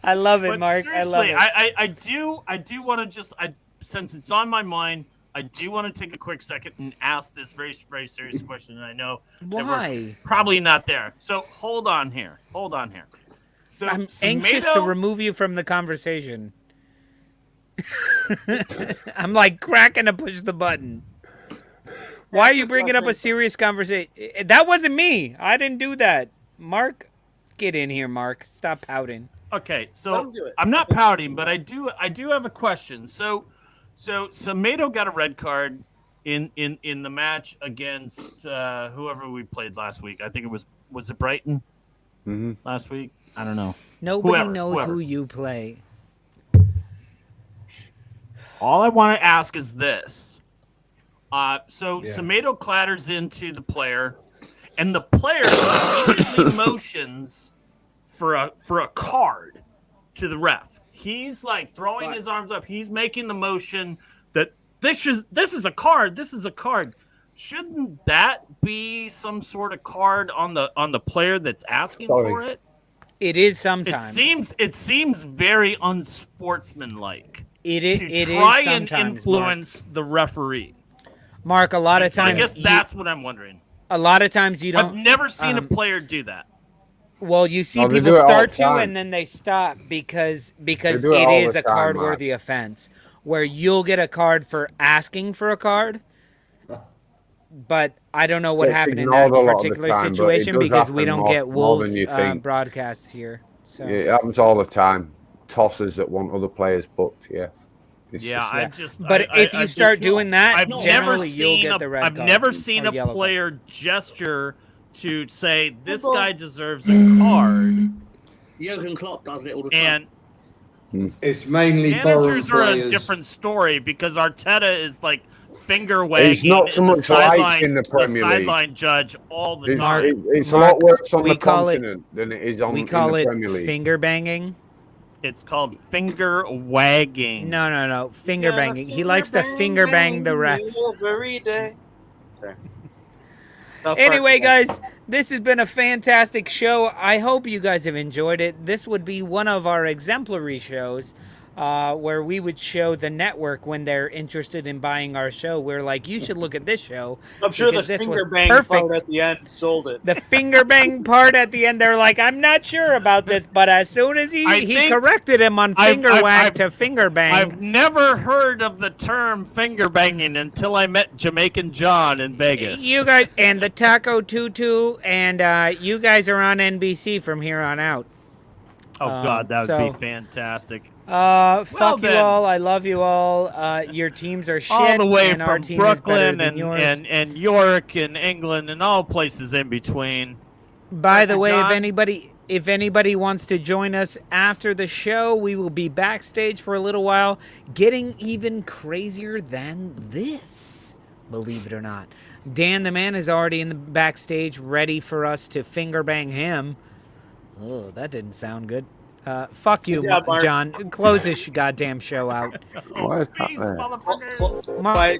I love it, But Mark. I love seriously, it. I do want to just, since it's on my mind, I do want to take a quick second and ask this very, very serious question. And I know that we're Why? probably not there. So hold on here. So I'm anxious to Tomato- remove you from the conversation. I'm like cracking to push the button. Why are you bringing up a serious conversation? That wasn't me. I didn't do that. Mark, get in here, Mark. Stop pouting. Okay, Let so him do it. I'm not pouting, but I do have a question. So Tomato got a red card in the match against whoever we played last week. I think it was it Brighton last week? I don't know. Nobody knows who you play. All I want to ask is this. Tomato clatters into the player, and the player immediately motions for a card to the ref. He's like throwing his arms up. He's making the motion that this is a card. This is a card. Shouldn't that be some sort of card on the player that's asking for it? It is sometimes. It seems very unsportsmanlike. It is to try and sometimes, influence the referee. Mark, a lot of times. I guess that's what I'm wondering. A lot of times you don't. I've never seen a player do that. Well, you see No, they people do it all start the to, time. and then they stop because do it it all is the a time, card-worthy offense where you'll get a card for asking for a card. But I don't know what Gets happened in that ignored a lot of the particular time, but it situation does because we happen don't more- get more than Wolves you think. broadcasts here. So Yeah, it happens all the time. Tossers that want other players booked. Yeah. It's But if you start doing that, I've never generally you'll seen get the red I've card never or seen a yellow card. player gesture to say this guy deserves a card. Jurgen Klopp does it all the time. And It's mainly foreign managers are a players. different story because Arteta is like finger wagging It's not so the much liked sideline, in the Premier League. sideline judge all the It's, time. it's a lot worse on we the call it- continent than it is on We in call the it Premier League. finger banging. It's called finger wagging. No. Finger banging. He likes to finger bang the refs. Every day. Sorry. South Park Anyway, again. guys, this has been a fantastic show. I hope you guys have enjoyed it. This would be one of our exemplary shows where we would show the network when they're interested in buying our show. We're like, you should look at this show. I'm sure the because this was finger bang perfect. part at the end sold it. The finger bang part at the end, they're like, I'm not sure about this, but as soon as he think corrected him on finger wag to finger bang. I've never heard of the term finger banging until I met Jamaican John in Vegas. You guys, and the Taco Tutu, and you guys are on NBC from here on out. Oh, God, that would so- be fantastic. Fuck you then. all. I love you all. Your teams are shit. All the way and our from team is better Brooklyn than yours. and York and England and all places in between. By the way, John? if anybody wants to join us after the show, we will be backstage for a little while, getting even crazier than this. Believe it or not, Dan the man is already in the backstage, ready for us to finger bang him. Oh, that didn't sound good. Fuck you, Yeah, Mark. John. Close this goddamn show out. Why is that Peace, there? motherfuckers. Bye.